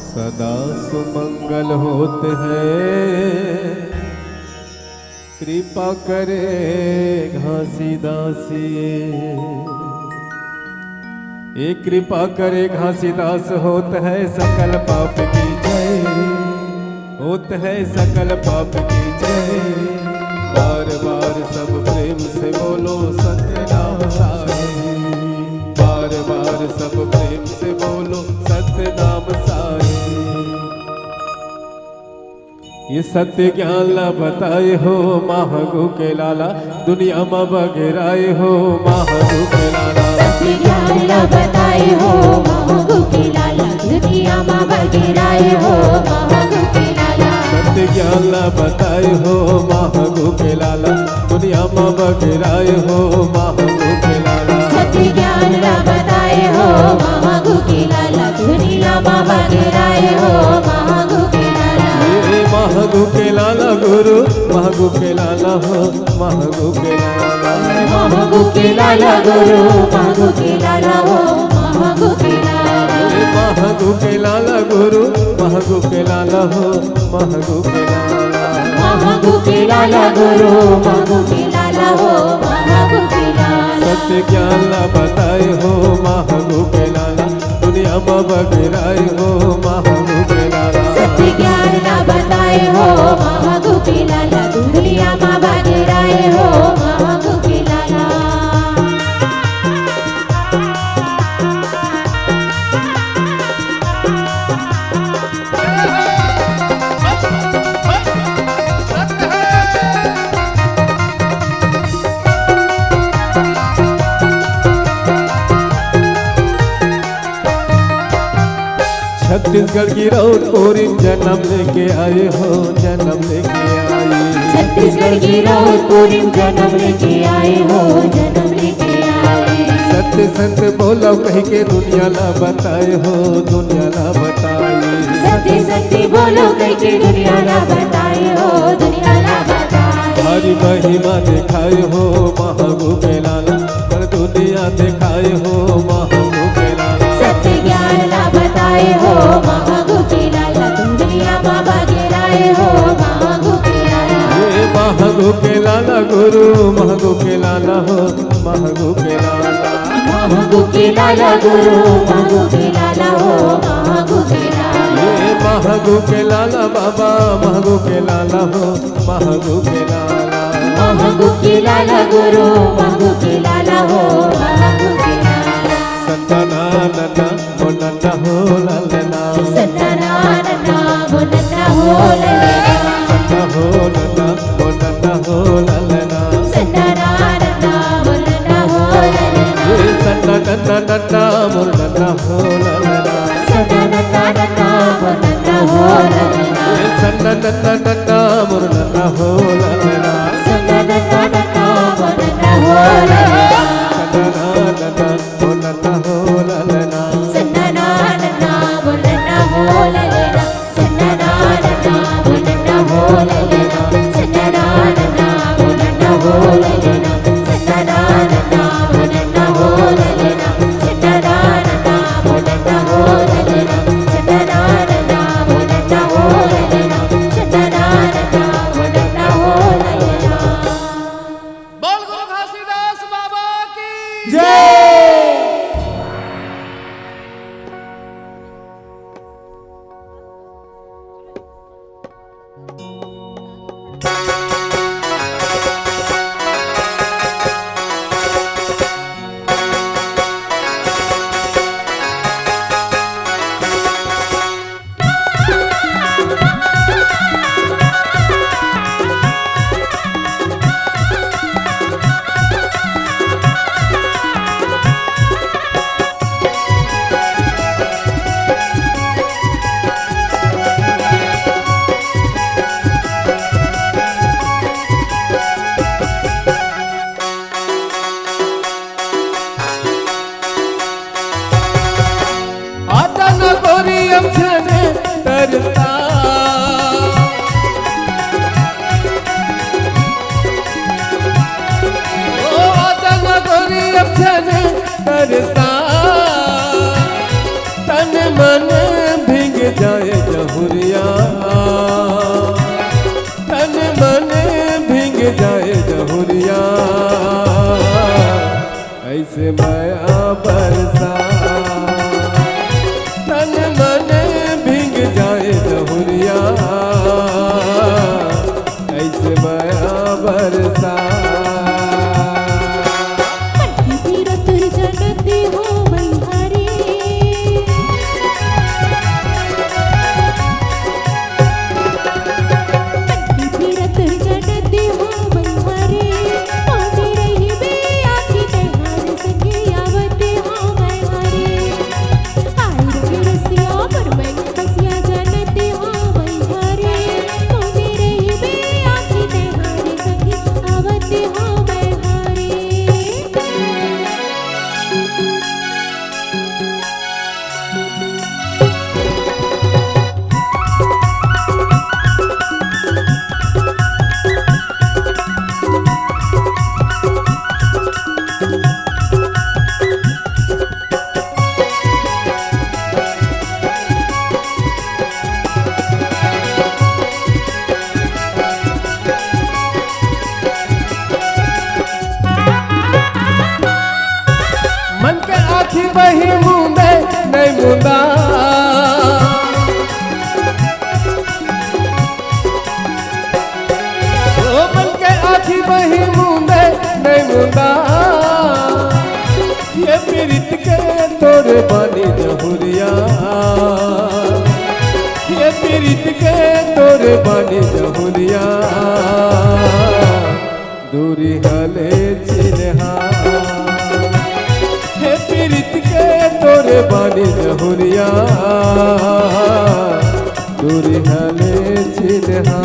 सदा सुमंगल होते हैं, कृपा करे घासीदासी। एक कृपा करे घासीदास होत है सकल पाप की जय, होत है सकल पाप की जय। बार बार सब प्रेम से बोलो सत्य नाम साहे, बार बार सब प्रेम से बोलो सत्य नाम साहे। ये सत्य ज्ञान ला बताए हो महागु के लाला दुनिया में बगेराए हो महागु के लाला सत्य ज्ञान ला बताए हो महागु के लाला दुनिया में बगेराए हो महागु के लाला सत्य ज्ञान ला बताए हो महागु के लाला दुनिया में बगेराए हो महागु के लाला सत्य ज्ञान ला बताए हो महागु के लाला दुनिया में बगेराए हो महागु के लाला महागु के लाला गुरु महागु के लाला हो महागु के लाला महागु के लाला गुरु महागु के लाला हो महागु के लाला महागु के लाला गुरु महागु के लाला हो महागु के लाला महागु के लाला गुरु महागु के लाला हो महागु के लाला सत्य ज्ञान ला बताए हो महागु के लाला दुनिया में बगेराए हो महागु के लाला सत्य ज्ञान ला बताए हो महागु के लाला दुनिया में बगेराए हो महागु के लाला छत्तीसगढ़ की रौतपुरी जन्म लेके आए हो जन्म लेके आए छत्तीसगढ़ की रौतपुरी जन्म लेके आए हो जन्म लेके आए सत्य संत बोलो कह के दुनिया ला बताए हो दुनिया ला बताए सत्य सत्य बोलो कह के दुनिया ला बताए हो दुनिया ला बताए हरी महिमा दिखाए हो महागु के लाला पर दुनिया दिखाए हो महागु के लाला सत्य ज्ञान ला बताए हो महागु के लाला दुनिया में बगेराए हो महागु के लाला ये महागु के लाला गुरु महागु के लाला हो महागु के लाला महागु के लाला गुरु महागु के लाला हो महागु के लाला ये महागु के लाला बाबा महागु के लाला हो महागु के लाला महागु के लाला गुरु महागु के लाला हो महागु के लाला संतना नन्ना ओ नन्ना हो ललना सत्यनारायण बोलना हो ललेना नन्ना हो नन्ना ओ नन्ना हो ललना सत्यनारायण बोलना हो ललेना ये सन्ना नन्ना नन्ना मोर नन्ना हो ललना सत्यनारायण बोलना हो ललेना ये सन्ना नन्ना नन्ना मोर नन्ना हो ललना सत्यनारायण बोलना हो ललेना सन्ना नन्ना ओ नन्ना हो ललना सत्यनारायण बोलना हो ललेना सत्यनारायण बोलना हो ललेना सत्यनारायण बोलना हो ललेना सत्यनारायण बोलना हो ललेना सत्यनारायण बोलना हो ललेना सत्यनारायण बोलना हो ललेना सत्यनारायण बोलना हो ललेना बोल गुरु घासीदास बाबा की जय आता न गोरी अमछने तरसा ओ आता न गोरी अमछने तरसा तन मन भीग जाए जहुरिया तन मन भीग जाए जहुरिया ऐसे माया बरसा तन मन भीग जाए जहुरिया ऐसे माया बरसा तीरथ जनती हो बलिहारी नहीं मुंदा ओ मन के आखी बही मुंदे नहीं मुंदा ये पीरित के तोरे बानी जहुरिया ये पीरित के तोरे बानी जहुरिया दूरी हले चिन्हा हे पीरित के तोरे बानी जहुरिया दूरी हले चिन्हा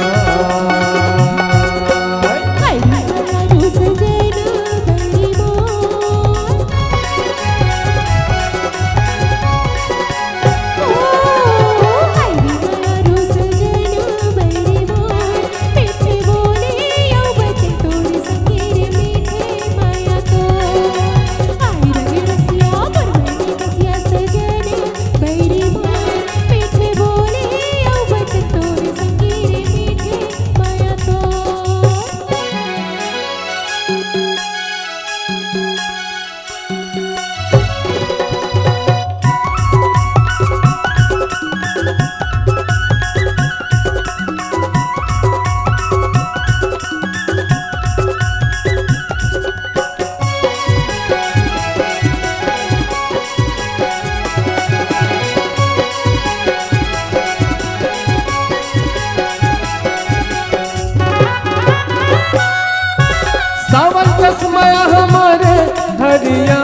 सावन कसमया हमारे हरिया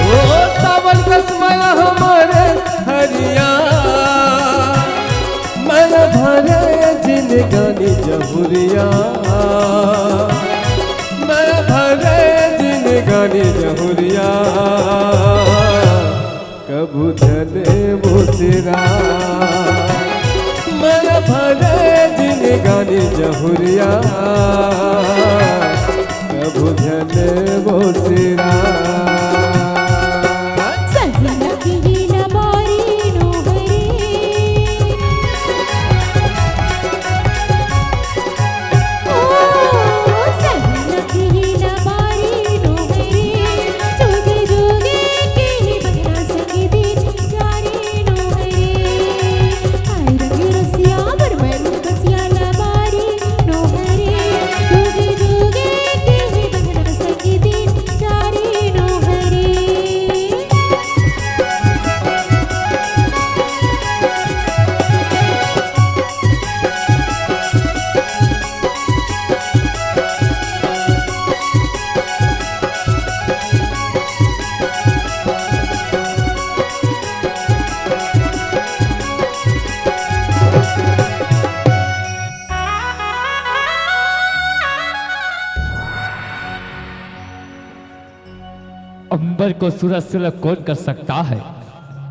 ओ सावन कसमया हमारे हरिया मन भरे जिंदगानी जहुरिया मन भरे जिंदगानी जहुरिया कबू धने मुसिरा मन भरे जिंदगानी जहुरिया कबू धने मुसिरा अंबर को सूरज से अलग कौन कर सकता है?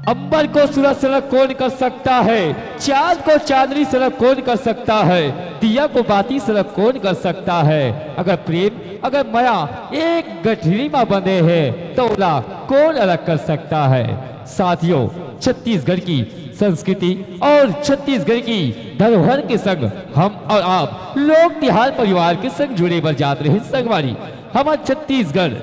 अंबर को सूरज से अलग कौन कर सकता है? चांद को चांदनी से अलग कौन कर सकता है? दिया को बाती से अलग कौन कर सकता है? अगर प्रेम अगर माया एक गठरी में बंधे हैं तो उला कौन अलग कर सकता है? साथियों, छत्तीसगढ़ की संस्कृति और छत्तीसगढ़ की धरोहर के संग हम और आप लोग तिहार परिवार के संग जुड़े बर जाते रहे संगवारी। हमारा छत्तीसगढ़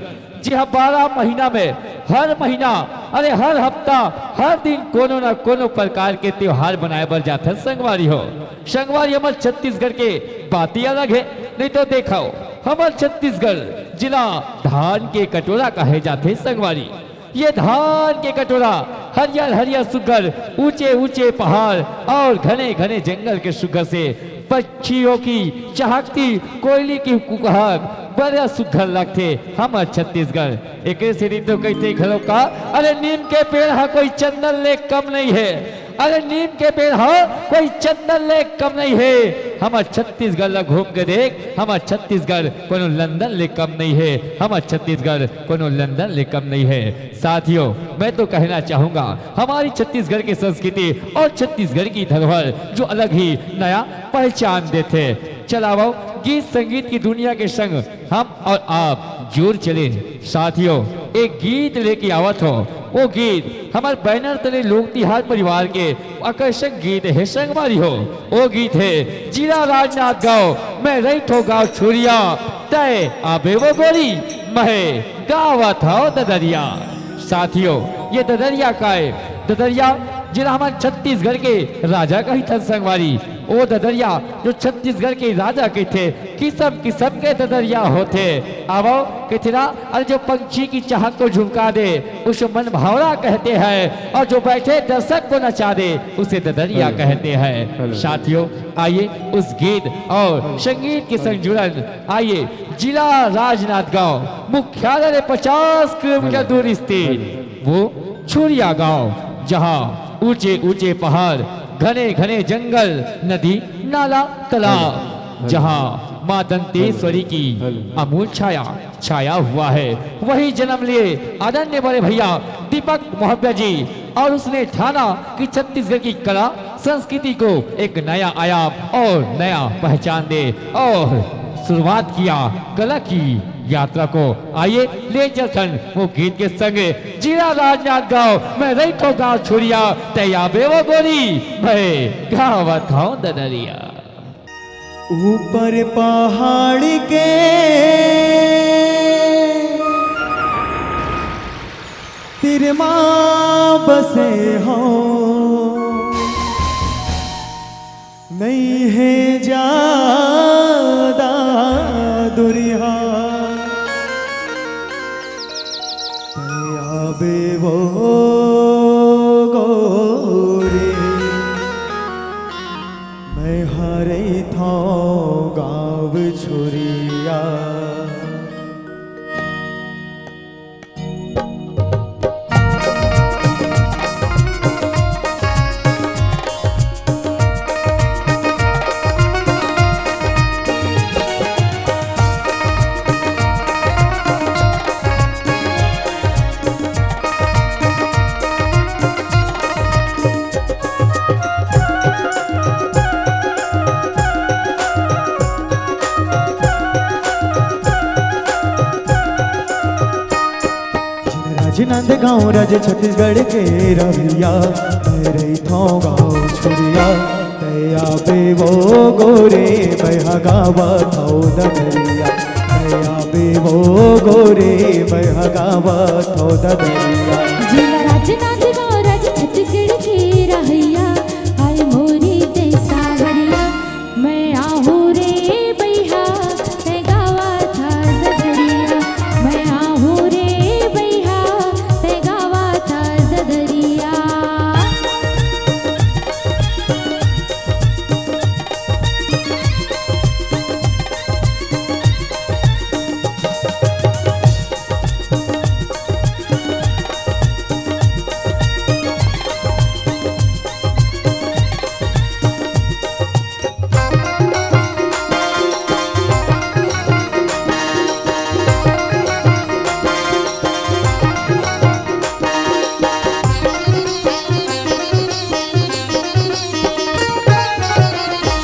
जी हाँ 12 महीना में हर महीना अरे हर हफ्ता हर दिन कोनो न कोनो प्रकार के त्योहार बनाए बर जाते संगवारी हो। संगवारी हमारे छत्तीसगढ़ के बात ही अलग है। नहीं तो देखो हमारे छत्तीसगढ़ जिला धान के कटोरा कहे जाते संगवारी। ये धान के कटोरा हरियर हरियर सुगर ऊंचे ऊंचे पहाड़ और घने घने जंगल के सुगर से पक्षियों की चहकती कोयली की कुकहक बड़ा सुघर लगते हमार छत्तीसगढ़। एक सीढ़ी तो कहते घरों का अरे नीम के पेड़ हा कोई चंदन ले कम नहीं है। अरे नीम के पेड़ हा कोई चंदन ले कम नहीं है। हमार छत्तीसगढ़ ला घूम के देख, हमार छत्तीसगढ़ कोनो लंदन ले कम नहीं है। हमार छत्तीसगढ़ कोनो लंदन ले कम नहीं है। साथियों, मैं तो कहना चाहूंगा हमारी छत्तीसगढ़ की संस्कृति और छत्तीसगढ़ की धरोहर जो अलग ही नया पहचान देते। चलाओ गीत संगीत की दुनिया के संग हम और आप जुड़ चले। साथियों, एक गीत लेके आवत हो, वो गीत हमारे बैनर तले लोक तिहार परिवार के आकर्षक गीत है संगवारी हो। वो गीत है जिला राजनांदगांव मैं रही गाँव छुरिया तय आबे वो गोरी महे गावत हो ददरिया। साथियों ये ददरिया का है, ददरिया जिला हमारे छत्तीसगढ़ के राजा का ही था संगवारी। वो ददरिया जो छत्तीसगढ़ के राजा के थे, किस्म के ददरिया होते। आवो कितना और जो पंछी की चाहत को झुमका दे उसे मन भावना कहते हैं, और जो बैठे दर्शक को नचा दे उसे ददरिया कहते हैं। साथियों आइए उस गीत और संगीत के संग जुड़न, आइए जिला राजनांदगांव मुख्यालय 50 किलोमीटर दूर स्थित वो छुरिया गांव, जहां ऊंचे ऊंचे पहाड़, घने घने जंगल, नदी नाला तालाब, जहां मां दंतेश्वरी की अमूल छाया हुआ है, वही जन्म लिए आदरणीय बड़े भैया दीपक मोहब्बत जी। और उसने ठाना कि छत्तीसगढ़ की कला संस्कृति को एक नया आयाम और नया पहचान दे, और शुरुआत किया कला की यात्रा को। आइए ले चलते वो गीत के संग जिला राजनांदगांव में रही गाँव छुरिया तैया बेवो गोरी मैं गावत हूँ ददरिया। ऊपर पहाड़ के तिरमा बसे हो, नहीं है ज्यादा दुरिया आबे वो गोरी मैं हरे था गाँव छुरिया। राजनांदगांव राज्य छत्तीसगढ़ के रहिया रही थो गाँव छुरिया तैया बे वो गोरे बहा गावा थो ददरिया तैया बे वो गोरे बहा गावा थो ददरिया। जिला राजनांदगांव राज्य छत्तीसगढ़ के रहिया आए मोरी ते सावरिया मैं आहू रे बैहा ते गावा था ददरिया मैं आहू रे बैहा ते गावा था ददरिया।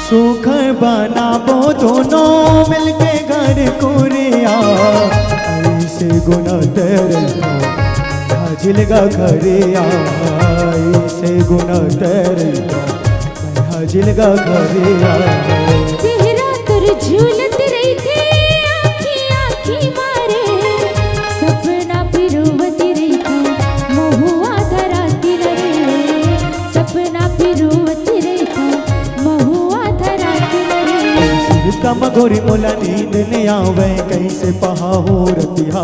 सुख बनाबो दोनों मिलके घर कुरिया ऐसे गुना तेरे हाजिलगा खरिया ऐसे गुना तेरे हाजिलगा खरिया। चेहरा तुर झूलत रही थे आँखी आँखी मारे सपना पिरुवती रही थी महुआ धराती रे सपना पिरुवती रही थी महुआ धराती रे। कम गोरी मोला नींद ने आवे कैसे पहाहो रतिहा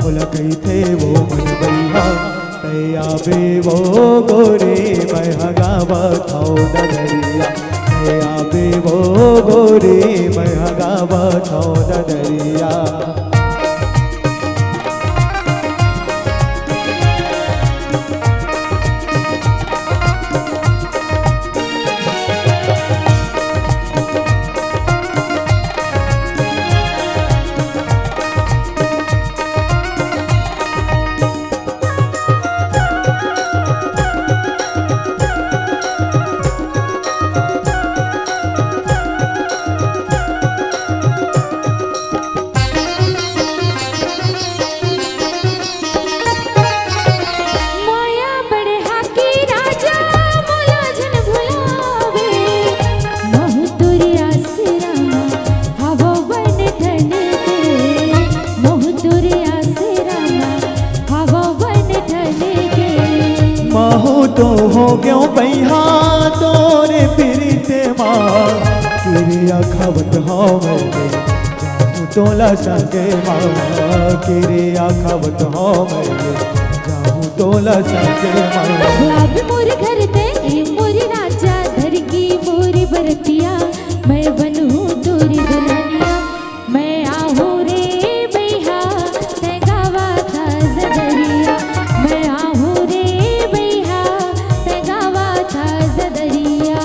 बोला कही थे वो मन बैहा तैया बे वो गोरे मैं गावा थाओ ददरिया तैया बे वो गोरे मैं गावा थाओ ददरिया। हूँ तो हो गयो बैहा तोरे पीरिते माँ किरिया खावत हो मैं जाऊँ तोला संगे माँ किरिया खावत हो मैं जाऊँ तोला संगे माँ अब मोरे घर ते मोरे राजा धर की मोरी बरतिया मैं बनूं तोरी दुल्हनिया मैं आहूँ रे बैहा ते गावा था ज़दरिया मैं आहूँ रे बैहा ते गावा था ज़दरिया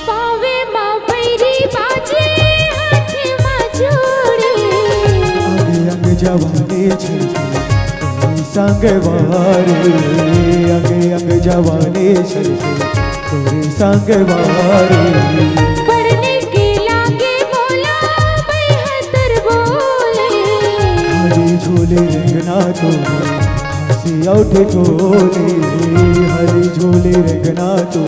पावे माँ बैरी बाजे हाथे माँ जोड़े अंग अंग जवानी छे कोई संग वारे अंग अंग जवानी छे कोई संग वारे पढ़ने के लागे बोला बेहतर बोले हरी झोले रंगना तो हंसी उठे ठोले हरी झोले रंगना तो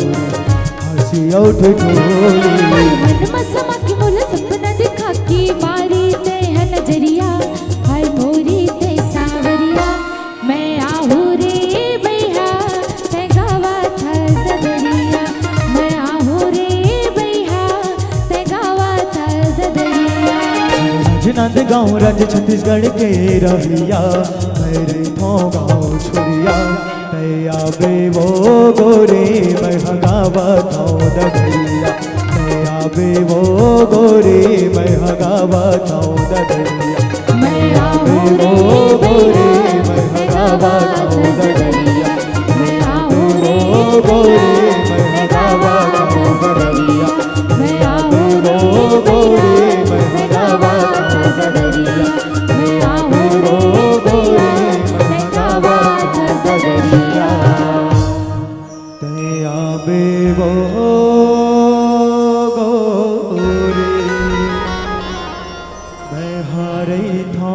हंसी उठे ठोले मन मसमा की मोला सपना दिखा की मारी ते है नजरिया हाय मोरी ते सावरिया मैं आहूँ रे बैहा ते गावा था ज़दरिया मैं आहूँ रे बैहा ते गावा था ज़दरिया राजनांद गाँव राज्य छत्तीसगढ़ के रहिया मेरे थो गाँव छोड़िया तैया बे वो गोरे मैं हगावा था दरिया तैया बे वो गोरे मैं हगावा था दरिया मैं आहूँ बे रे वो गोरे बैहा मैं ते हगावा गावा था था दरिया ज़दरिया मैं आहूँ बे रे वो गोरे बैहा मैं ते हगावा गावा था था दरिया ज़दरिया मैं आहूँ बे रे वो गोरे बैहा मैं ते हगावा गावा था था दरिया ज़दरिया मैं आहूँ रे बैहा ते गावा था ज़दरिया तैया बे वो गोरे मैं हारे था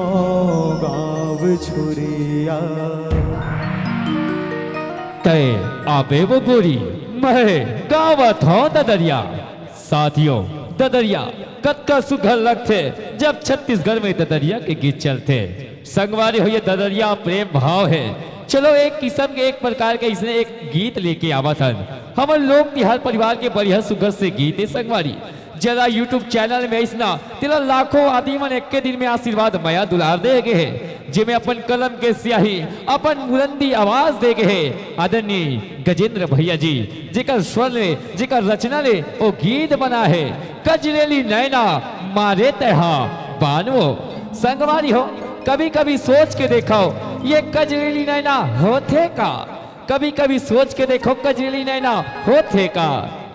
गाँव छुरिया तय आबे वो गोरी मैं गावत हूँ ददरिया। साथियों, ददरिया कत्का सुघर लगते जब छत्तीसगढ़ में ददरिया के गीत चलते। संगवारी हो ये ददरिया प्रेम भाव है। चलो एक किस्म के एक प्रकार के इसने एक गीत लेके आवा था। हमारे लोग तिहार परिवार के बढ़िया सुघर से गीत है संगवारी। जरा यूट्यूब चैनल में इसना तेरा लाखों आदमी एक के दिन में आशीर्वाद माया दुलार दे गए है, जिमें अपन कलम के स्याही अपन बुलंदी आवाज दे गए है आदरणीय गजेंद्र भैया जी, जेकर स्वर ने जेकर रचना ने वो गीत बना है कजरेली नैना मारे तहा बानो। संगवारी हो, कभी कभी सोच के देखो ये कजरेली नैना होते का, कभी कभी सोच के देखो कजरेली नैना होते का,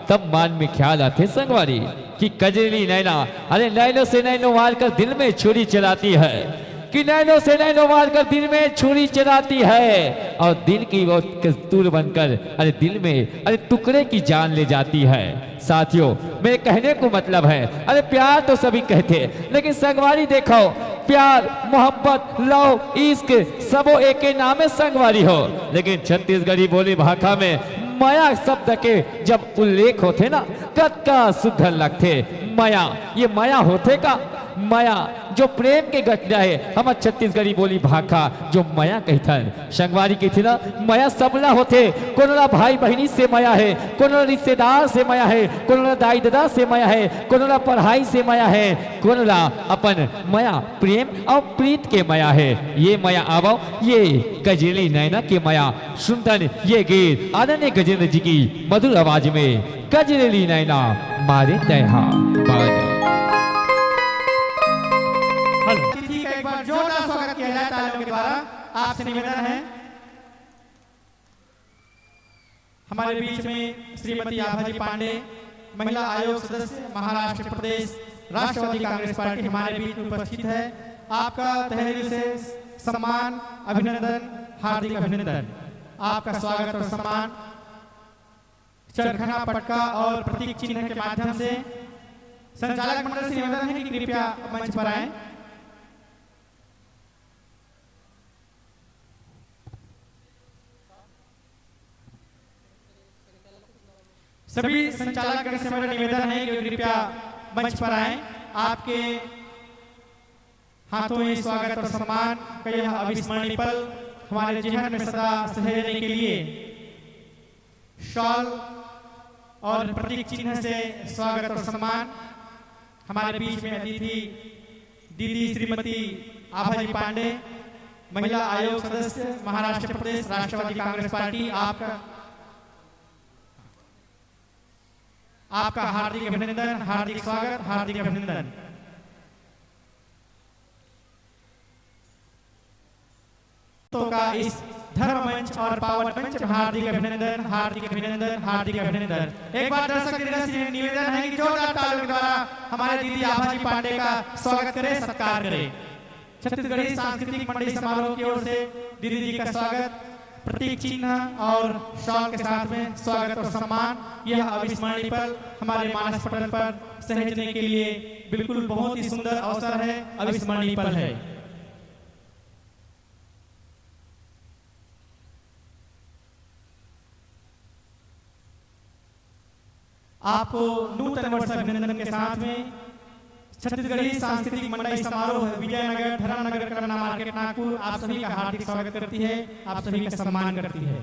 तब मान में ख्याल आते संगवारी कि कजरेली नैना, अरे नैनो से नैनो मार कर दिल में छुरी चलाती है, कि नैनो से नैनो मार कर दिल में छुरी चलाती है और दिल की वो कस्तूर बनकर अरे दिल में अरे टुकड़े की जान ले जाती है। साथियों, मेरे कहने को मतलब है अरे प्यार तो सभी कहते हैं, लेकिन संगवारी देखो प्यार मोहब्बत लव इश्क सबो एक के नामे संगवारी हो, लेकिन छत्तीसगढ़ी बोली भाषा में माया शब्द के जब उल्लेख होते ना कत्का सुघर लगते। माया, ये माया होते का माया जो प्रेम के घटना है हम छत्तीसगढ़ी बोली भाषा जो माया कहथन। संगवारी कहती ना माया सबला होते, कोनोला भाई बहनी से माया है, कोनोला रिश्तेदार से माया है, कोनोला दाई दादा से माया है, कोनोला पढ़ाई से माया है, कोनोला अपन माया प्रेम और प्रीत के माया है। ये माया आवो ये कजरेली नैना के माया सुनतन ये गीत आदरणीय गजेंद्र जी की मधुर आवाज में कजरेली नैना मारे तहा बानो। तिथि का एक बार जोरदार स्वागत किया जाए तालियों के द्वारा। आपसे निवेदन है हमारे बीच में श्रीमती आभा जी पांडे, महिला आयोग सदस्य महाराष्ट्र प्रदेश राष्ट्रवादी कांग्रेस पार्टी हमारे बीच में उपस्थित है। आपका तहे दिल से सम्मान, अभिनंदन, हार्दिक अभिनंदन। आपका स्वागत और सम्मान चरखना, पटका और प्रतीक चिन्ह के माध्यम से संचालक मंडल से निवेदन है कि कृपया मंच पर आएं। सभी संचालक गण से मेरा निवेदन है कि कृपया मंच पर आएं। आपके हाथों में स्वागत और सम्मान का यह अविस्मरणीय पल हमारे जीवन में सदा सहेजने के लिए शॉल और प्रतीक चिन्ह से स्वागत और सम्मान हमारे बीच में अतिथि दीदी श्रीमती आभा जी पांडे, महिला आयोग सदस्य, महाराष्ट्र प्रदेश राष्ट्रवादी कांग्रेस पार्टी, आपका हार्दिक अभिनंदन, हार्दिक स्वागत, हार्दिक अभिनंदन। तो का इस धर्म मंच और पावन मंच हार्दिक अभिनंदन, हार्दिक अभिनंदन, हार्दिक अभिनंदन। एक बार दर्शक से निवेदन है कि जोरदार तालियों के द्वारा हमारे दीदी आभा जी पांडे का स्वागत करें, सत्कार करें। छत्तीसगढ़ी सांस्कृतिक मंडली समारोह की ओर से दीदी जी का स्वागत, प्रतीक चिन्ह और शॉल के साथ में स्वागत और सम्मान। यह अविस्मरणीय पल हमारे मानस पटल पर सहेजने के लिए बिल्कुल बहुत ही सुंदर अवसर है, अविस्मरणीय पल है। आपको नूतन वर्ष अभिनंदन के साथ में छत्तीसगढ़ी सांस्कृतिक मंडली समारोह विजयनगर धर्मनगर करना मार्केट नागपुर आप सभी का हार्दिक स्वागत करती है, आप सभी का सम्मान करती है।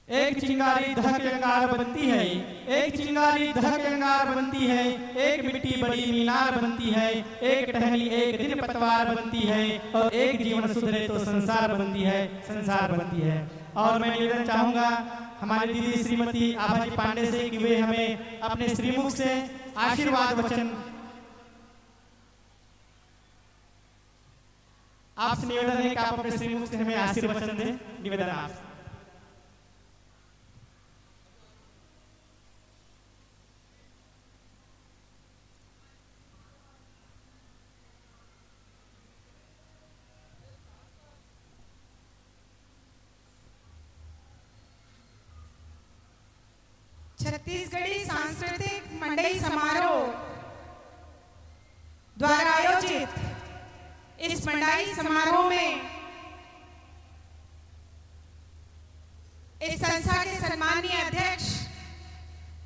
एक चिंगारी धक अंगार बनती है, एक चिंगारी धक अंगार बनती है, एक मिट्टी बड़ी मीनार बनती है, एक टहनी एक दिन पतवार बनती है, और एक जीवन सुधरे तो संसार बनती है, संसार बनती है। और मैं निवेदन चाहूंगा हमारी दीदी श्रीमती आभा जी पांडे से कि वे हमें अपने श्रीमुख से आशीर्वाद वचन, आपसे निवेदन है कि आप अपने श्रीमुख से हमें आशीर्वाद वचन दें। निवेदन आप। छत्तीसगढ़ी सांस्कृतिक मंडली समारोह द्वारा आयोजित इस मंडली समारोह में इस संस्था के सम्मानीय अध्यक्ष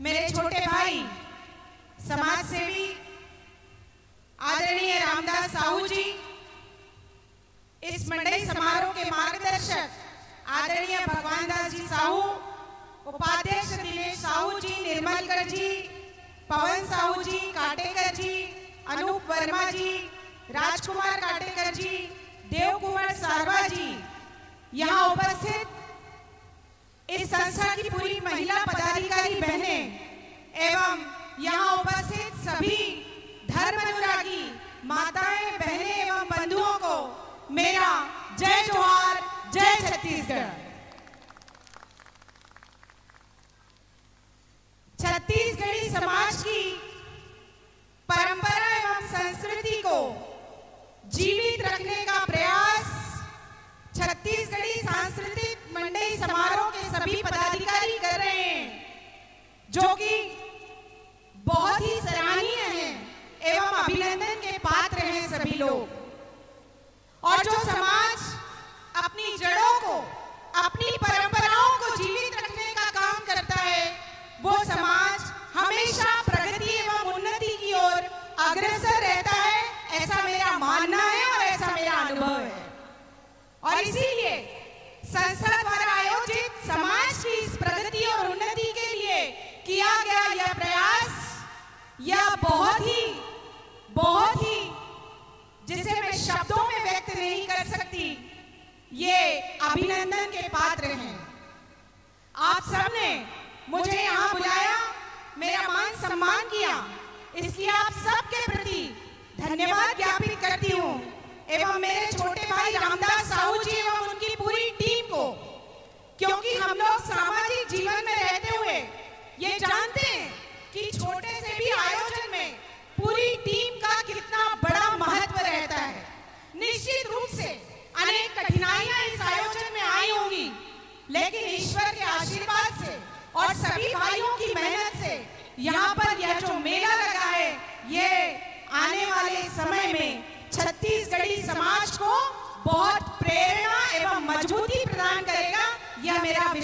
मेरे छोटे भाई समाज सेवी आदरणीय रामदास साहू जी, इस मंडली समारोह के मार्गदर्शक आदरणीय भगवान दास जी साहू, उपाध्यक्ष दिनेश साहू जी, निर्मलकर जी, पवन साहू जी, काटेकर जी, अनूप वर्मा जी, राजकुमार काटेकर जी, देव कुमार सारवा जी, यहाँ उपस्थित इस संस्था की पूरी महिला पदाधिकारी बहनें एवं यहाँ उपस्थित सभी धर्म अनुरागी माताएं, बहनें एवं बंधुओं को मेरा जय जोहार, जय छत्तीसगढ़। छत्तीसगढ़ी समाज की परंपरा एवं संस्कृति को जीवित रखने का प्रयास छत्तीसगढ़ी सांस्कृतिक मंडली समारोह के सभी पदाधिकारी कर रहे हैं, जो कि बहुत ही सराहनीय है एवं अभिनंदन के पात्र हैं सभी लोग। और जो समाज अपनी जड़ों को, अपनी परंपराओं को जीवित रखने का काम करता है, वो समाज हमेशा प्रगति एवं उन्नति की ओर अग्रसर रहता है, ऐसा मेरा मानना है और ऐसा मेरा अनुभव है। और इसीलिए संस्था द्वारा आयोजित समाज की इस प्रगति और उन्नति के लिए किया गया यह प्रयास, यह बहुत ही जिसे मैं शब्दों में व्यक्त नहीं कर सकती, ये अभिनंदन के पात्र हैं। आप सबने मुझे यहाँ बुलाया, मेरा मान सम्मान किया, इसलिए आप सबके प्रति धन्यवाद ज्ञापित करती हूँ एवं मेरे छोटे भाई रामदास साहू जी एवं उनकी पूरी टीम को, क्योंकि हम लोग सामाजिक जीवन में रहते हुए ये जानते हैं कि छोटे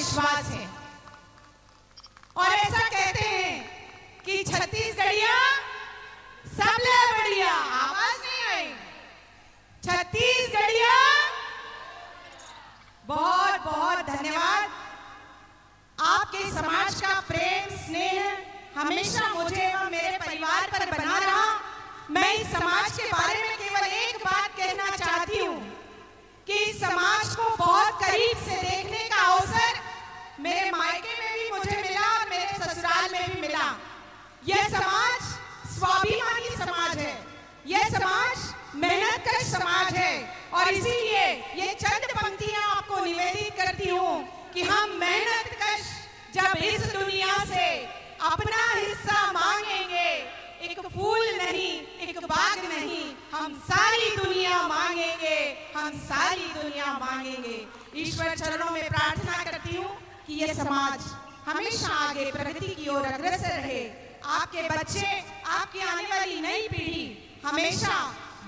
विश्वास है। और ऐसा कहते हैं कि छत्तीसगढ़िया सबले बढ़िया, आवाज नहीं आई, छत्तीसगढ़िया। बहुत बहुत धन्यवाद। आपके समाज का प्रेम स्नेह हमेशा मुझे एवं मेरे परिवार पर बना रहा। मैं इस समाज के बारे में केवल एक बात कहना चाहती हूँ कि इस समाज को बहुत करीब से देखने का अवसर मेरे मायके में भी मुझे मिला और मेरे ससुराल में भी मिला। यह समाज स्वाभिमानी समाज है, यह समाज मेहनतकश समाज है और इसीलिए ये चंद पंक्तियां आपको निवेदित करती हूँ कि हम मेहनतकश जब इस दुनिया से अपना हिस्सा मांगेंगे, एक फूल नहीं, एक बाग नहीं, हम सारी दुनिया मांगेंगे, हम सारी दुनिया मांगेंगे। ईश्वर चरणों में प्रार्थना करती हूँ कि ये समाज हमेशा आगे प्रगति की ओर अग्रसर रहे। आपके बच्चे, आपकी आने वाली नई पीढ़ी हमेशा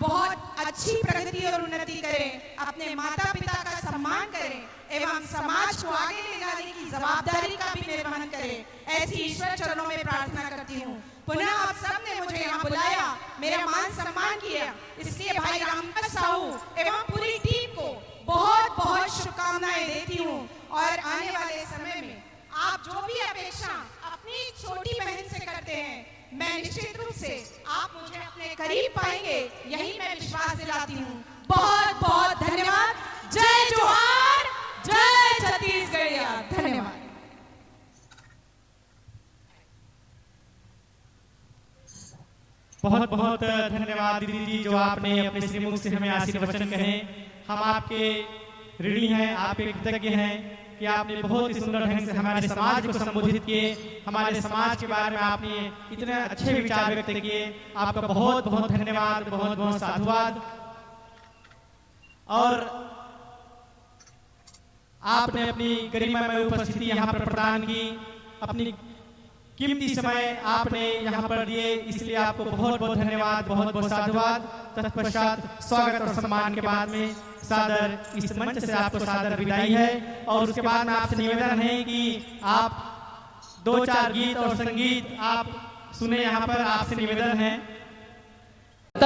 बहुत अच्छी प्रगति और उन्नति करें, अपने माता पिता का सम्मान करें एवं समाज को आगे ले जाने की जवाबदारी का भी निर्वहन करें। ऐसी ईश्वर चरणों में प्रार्थना करती हूँ। पुनः आप सबने मुझे यहाँ बुलाया, मेरा मान सम्मान किया, इसलिए भाई रामदास साहू एवं पूरी टीम को बहुत बहुत शुभकामनाएं देती हूँ। और आने वाले समय में आप जो भी अपेक्षा अपनी छोटी बहन से करते हैं, मैं निश्चित रूप से आप मुझे अपने करीब पाएंगे, यही मैं विश्वास दिलाती हूँ। बहुत बहुत धन्यवाद। जय जोहार, जय छत्तीसगढ़िया। धन्यवाद। बहुत बहुत धन्यवाद दीदी जी, जो आपने अपने श्रीमुख से हमें आशीर्वचन कहे। हम आपके ऋणी हैं, आपके कृतज्ञ हैं कि आपने बहुत ही सुंदर ढंग से हमारे समाज को संबोधित किए, हमारे समाज के बारे में आपने इतने अच्छे विचार व्यक्त किए। आपका बहुत बहुत धन्यवाद, बहुत बहुत साधुवाद। और आपने अपनी गरिमामय उपस्थिति यहाँ पर प्रदान की, अपनी कीमती समय आपने यहाँ पर दिए, इसलिए आपको बहुत बहुत धन्यवाद, बहुत बहुत साधुवाद। तत्पश्चात स्वागत और सम्मान के बाद में सादर इस मंच से आपको सादर विदाई है। और उसके बाद में आपसे निवेदन है कि आप 2-4 गीत और संगीत आप सुने। यहाँ पर आपसे निवेदन है।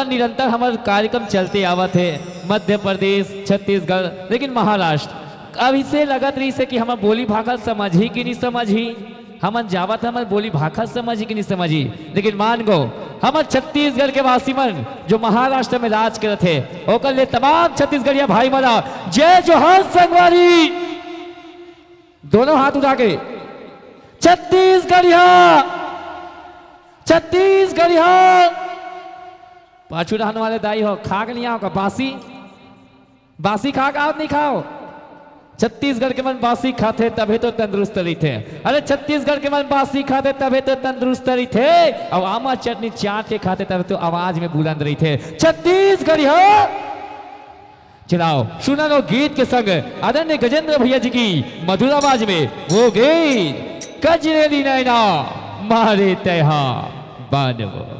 निरंतर हमारे कार्यक्रम चलते आवत है, मध्य प्रदेश, छत्तीसगढ़, लेकिन महाराष्ट्र अभी से लगत रही से कि हम बोली भाषा समझी कि नहीं समझी, हम जावत हमारे बोली भाषा समझी कि नहीं समझी। लेकिन मान गो हमारे छत्तीसगढ़ के वासी मन जो महाराष्ट्र में राज करते थे, ओकर लिए तमाम छत्तीसगढ़िया भाई मना जय जोहार संगवारी, दोनों हाथ उठा के छत्तीसगढ़िया, छत्तीसगढ़िया। पाछू रहने वाले दाई हो, खा के नहीं आओ का बासी, बासी खा के आओ नहीं खाओ। छत्तीसगढ़ के मन बासी खाते तभी तो तंदुरुस्त रही थे। अरे छत्तीसगढ़ के मन बासी खाते तभी तो तंदुरुस्त रही थे, और आमा चटनी चाट के खाते तभी तो आवाज में बुलंद रही थे। छत्तीसगढ़ हो चलाओ सुना लो गीत के संग आदरणीय गजेंद्र भैया जी की मधुर आवाज में वो गीत कजरेली नैना मारे तहा बानवो।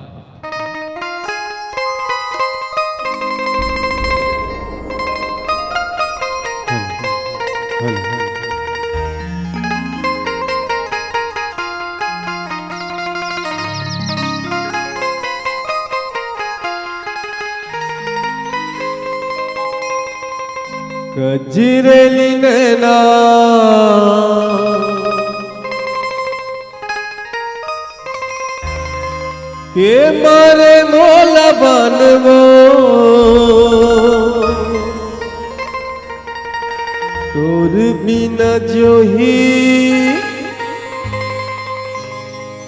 कजरेली नैना के मारे मोला बनवो, तोर बिना जो ही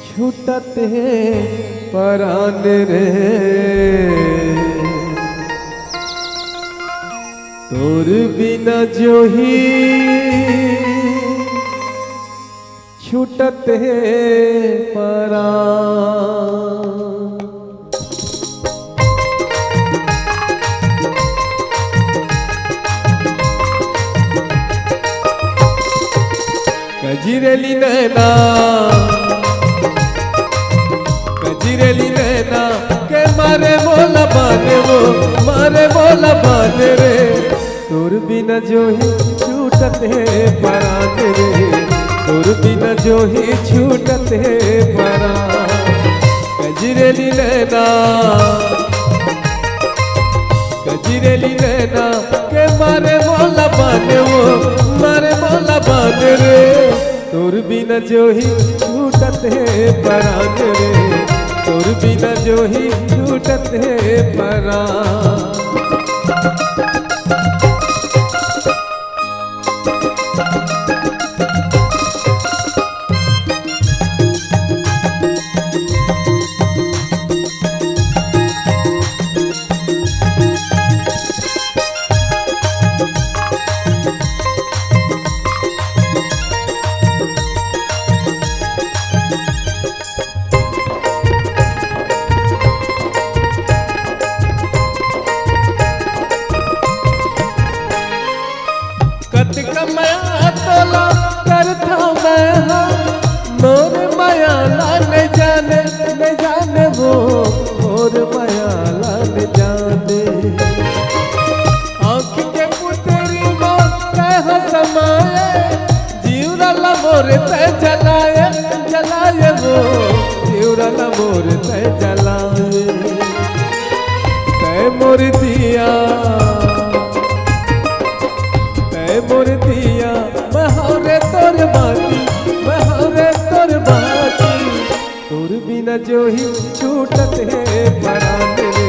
छूटत है परान रे, तोर बिना जो ही छूटत है परान। कजरेली नैना, कजरेली नैना के मारे मोला बाने वो, मारे मोला बाने रे, तोर बिना जो ही छूट छूटत है परान रे तोर बिना जो ही छूटत है परान गजरेली नैना गजरेली नैना के मारे मोला बाने वो मारे मोला बाने रे तोर बिना जो ही छूटत है परान रे तोर बिना जो ही छूटत है परान माया तोला करता मैं मोर माया न जाने वो मोर माया न जाने आँख के पुतरी मोर कह समाए जीवरा मोर ते जलाए वो जीवरा मोर ते जलाए ते मोर दिया मोर दिया बहारे तोर बाती तोर बिना जो ही छूटत है परान रे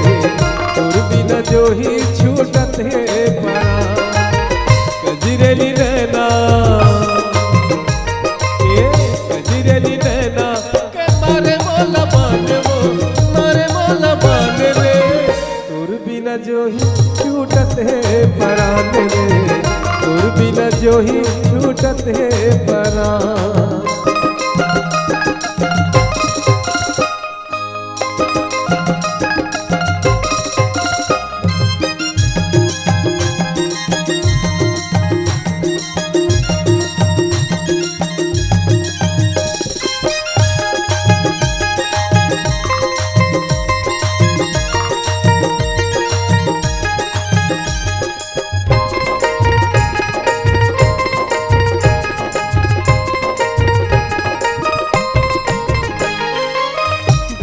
तोर बिना जो ही छूटत है परान गजरेली नैना ये गजरेली नैना के मारे मोला बाने वो मारे मोला बाने रे तोर बिना जो ही छूटत है परान रे तोर बिना जो ही छूटत है परान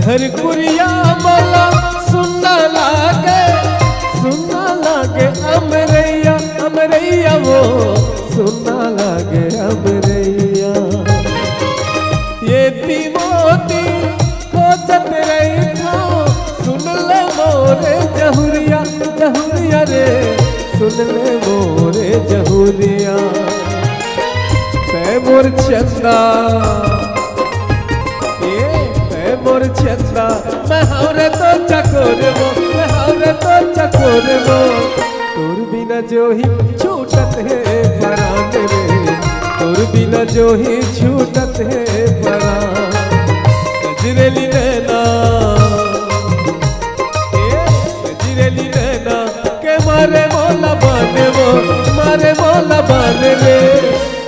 घर कुरिया बोला सुनना लागे अमरैया वो सुनना लागे अमरैया ये मोती खोजत रही था सुन ले मोरे जहुरिया रे सुन ले मोरे जहुरिया तै मोर चंदा मोर चंदा मैं हौरे तो चकोर वो तोर बिना जो ही छूटत है परान रे तोर बिना जो ही छूटत है परान गजरेली नैना गजरेली नैना के मारे मोला बाने रे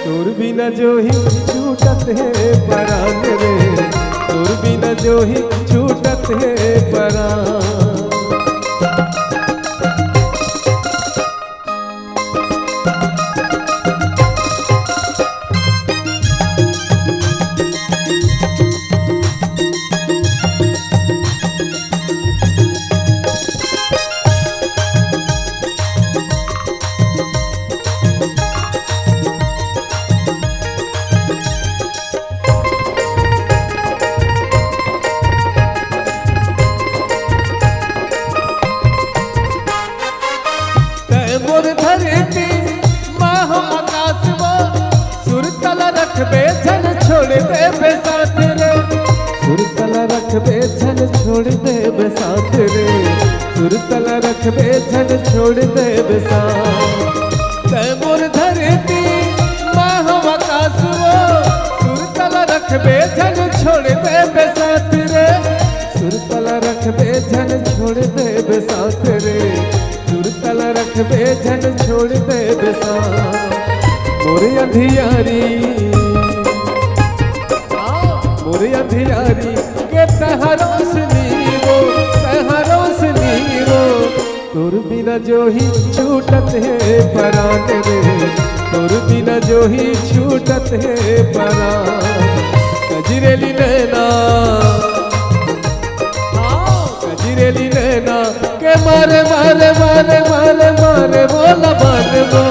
तोर बिना जो ही छूटत है परान रे तोर बिना जो ही छूटत है परान बेचन छोड़ दे बेसाथ रे सुरतला रख बेचन छोड़ दे बेसाथ रे सुरतला रख बेचन छोड़ दे बेसाथ तैमूर धरती माह आकाश वो सुरतला रख बेचन छोड़ दे बेसाथ रे सुरतला रख बेचन छोड़ दे बेसाथ रे सुरतला रख बेचन छोड़ दे बेसाथ मोरे अंधियारी के तहरों से नीवो तोर बिना जो ही छूटत है परान रे, तोर बिना जो ही छूटत है परान। कजरेली नैना कजरेली नैना के मारे मारे मारे मारे मारे बोला बान वो,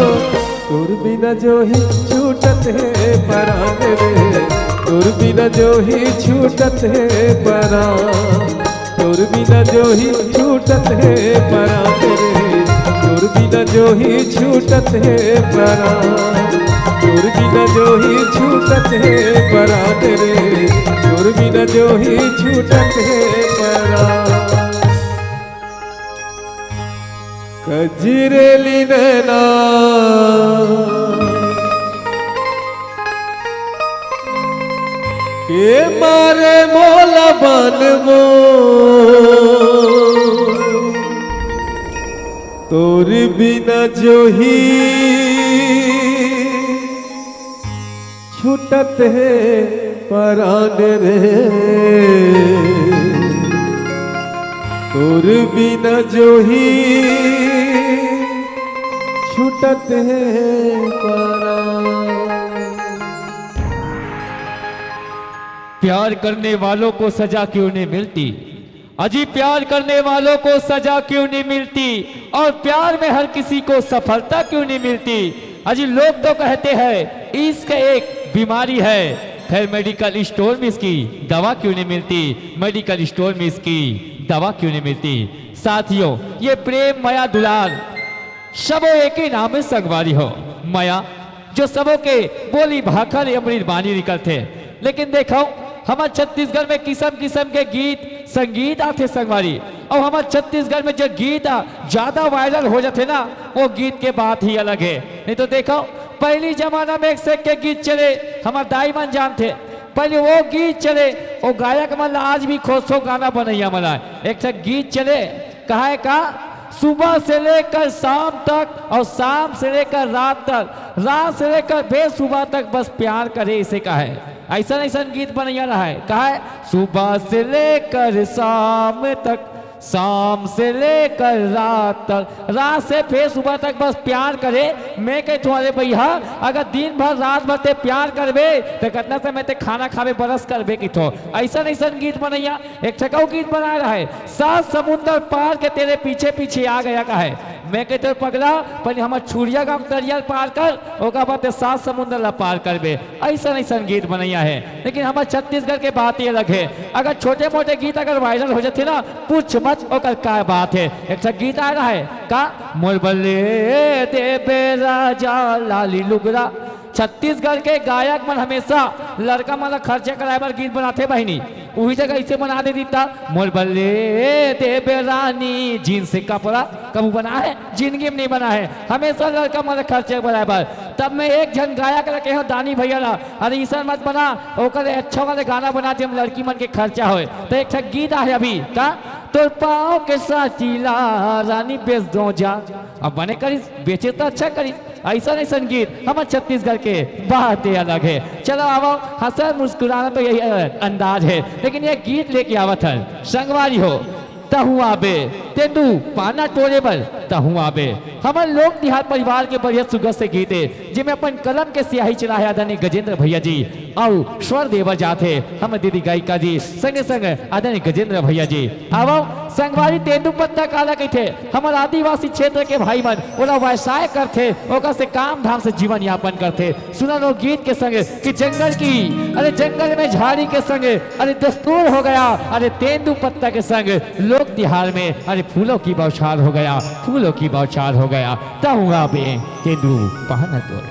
तोर बिना जो ही छूटत है परान रे, तोर बिना जो ही छूटत है परान। तोर बिना जो ही छूटत है परान रे, तोर बिना जो ही छूटत है परान। तोर बिना जो ही छूटत है परान रे, तोर बिना जो ही छूटत है परान। कजरेली नैना के मारे मोला बनबो, तोर बिना जो ही छूटत है परान रे, तोर बिना जो ही छूटत है परान। प्यार करने वालों को सजा क्यों नहीं मिलती, अजी प्यार करने वालों को सजा क्यों नहीं मिलती, और प्यार में हर किसी को सफलता क्यों नहीं मिलती। अजी लोग तो कहते हैं इश्क एक बीमारी है, फिर मेडिकल स्टोर में इसकी दवा क्यों नहीं मिलती, मेडिकल स्टोर में इसकी दवा क्यों नहीं मिलती। साथियों, ये प्रेम माया दुलार सबो एक ही नाम में संगवारी हो। माया जो सबों के बोली भाखर अमृत बानी निकलते, लेकिन देखो हमारे छत्तीसगढ़ में किस्म किस्म के गीत संगीत आते संगवारी, और हमारे छत्तीसगढ़ में जो गीत ज्यादा वायरल हो जाते ना, वो गीत के बात ही अलग है। नहीं तो देखो पहली जमाना में एक से के गीत चले, हमारे दाई मन जानते पहले वो गीत चले, वो गायक मन आज भी खोसो गाना बनैया मला एक से गीत चले, कहा का सुबह से लेकर शाम तक और शाम से लेकर रात तक, रात से लेकर बेसुबह तक बस प्यार करे, इसे कहा है। ऐसा ऐसा गीत बनैया रहा है, कहा है सुबह से लेकर शाम तक, शाम से लेकर रात तक, रात से फिर सुबह तक बस प्यार करे। मैं कह तुम्हारे भैया अगर दिन भर रात भर ते प्यार करबे तो कितना समय ते खाना खावे बरस करबे कि तो ऐसा ऐसा गीत बनैया। एक छकाऊ गीत बना रहा है, 7 समुंदर पार के तेरे पीछे पीछे आ गया का है। मैं कहते पगला पहले हमार छुड़िया गांव तरियल पार कर, ओका बाद 7 समुंदर ला पार करबे, ऐसा ऐसा गीत बनैया है। लेकिन हमारे छत्तीसगढ़ के बात ही अलग है, अगर छोटे मोटे गीत अगर वायरल हो जाते ना, पूछ मत ओकर का बात है। एक गीत आ रहा है का मोर बल्ले देबे राजा लाली लुगरा। छत्तीसगढ़ के गायक मन हमेशा लड़का मन खर्चे कराए पर गीत बनाते बहनी, वही जगह ऐसे बना दे देता मोर बल्ले देबे रानी जीन्स से कपड़ा, कब बना है जिंदगी में नहीं बना है, हमेशा लड़का मन खर्चे कराए पर। तब मैं एक जन गायक रखे हो दानी भैया ला, अरे ईसा मत बना ओकर अच्छा वाले गाना बना दे, हम लड़की मन के खर्चा हो। तो एक गीत है अभी का तोर पाँव के साचीला रानी बेच दो जा, अब बने करी बेचे तो अच्छा करी। ऐसा नहीं संगीत हमारे छत्तीसगढ़ के बातें अलग है। चलो आओ हंसर मुस्कुराना तो यही अंदाज है, लेकिन ये गीत लेके आवत है संगवारी हो तहु आबे तेंदू पाना टोरे बल तहु आबे। हमारे लोक तिहार परिवार के बढ़िया सुगत से गीत है जिसमें अपन कलम के स्याही चला है आदरणीय गजेंद्र भैया जी और स्वर देवर जाते हम दीदी गायिका जी संगे संग आदरणीय गजेंद्र भैया जी। आओ संगवारी तेंदू पत्ता काला के थे हमारे आदिवासी क्षेत्र के भाई मन ओला व्यवसाय करते, ओका से काम धाम से जीवन यापन करते। सुना लो गीत के संगे कि जंगल की अरे जंगल में झाड़ी के संगे अरे दस्तूर हो गया, अरे तेंदू पत्ता के संग लोक तिहार में अरे फूलों की बौछार हो गया, फूलों की बौछार हो गया। तहुआ बे तेंदू पहना तो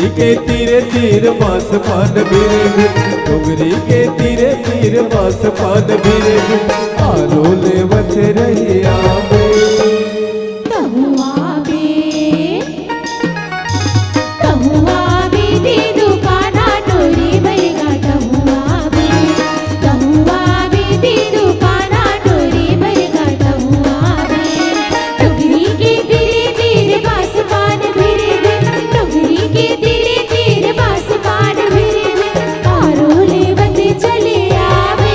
डोगरी के तीरे तीर बांस पान बिरे बिन डोगरी के तीरे तीर बांस पान बिरे बिन आलो लेवत रही आवे तहुआ बे दे दुकाना डोरी भरगा तहुआ बे दे दुकाना डोरी भरगा तहुआ बे डोगरी के तेरे तीर बास पान भिरे बे डोगरी के तेरे तीर बास पान भिरे बे आरो लेवत चले आवे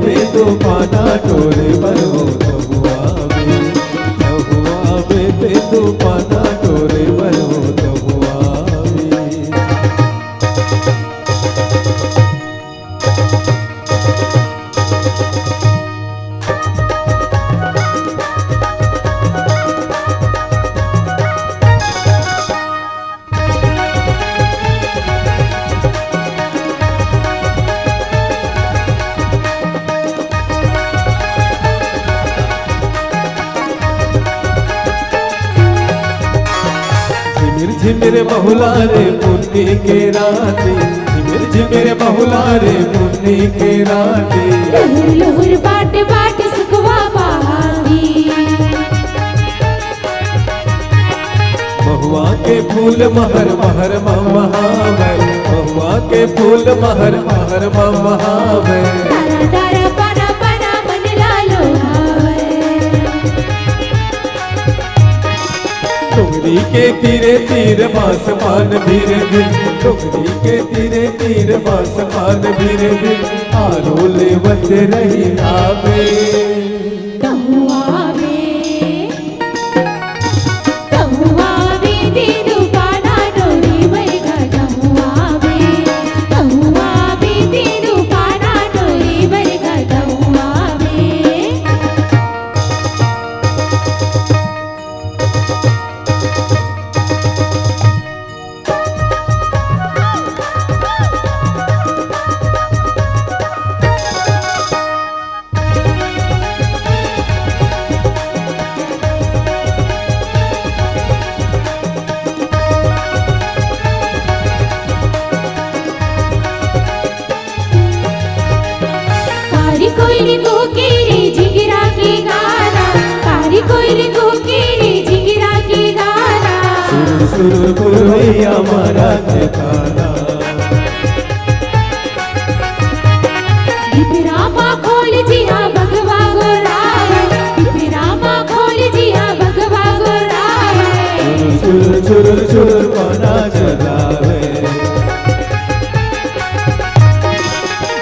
पे तो पाना टोरे बरवो तहुआ पे तो पाना टोरे बरवो तहुआ झिमिर बहुला रे पुन्नी के राती झिमिर बहुला रे पुन्नी के राती लहुर लहुर बाट बाट सुखवा बहागी महुआ के फूल महर महर महावे महुआ के फूल महर महर महावे तारा तारा पाना पाना मन लालो हावे डोगरी के तीरे तीर बांस पान भीरे बिन डोगरी के तीरे तीर बांस पान भीरे बिन आलो लेवत रही आवे तहुआ बे दे दुकाना डोरी भरगा तहुआ बे दे दुकाना डोरी भरगा तहुआ बे कारी कोयली को रे जिगिरा के गाना कारी कोयली को रे जिगिरा के गाना सुर पुरवैया मारा के ताना इपरामा खोल जिया भगवा गोरावे इपरामा खोल जिया भगवा गोरावे चुर चुर चुर पाना चलावे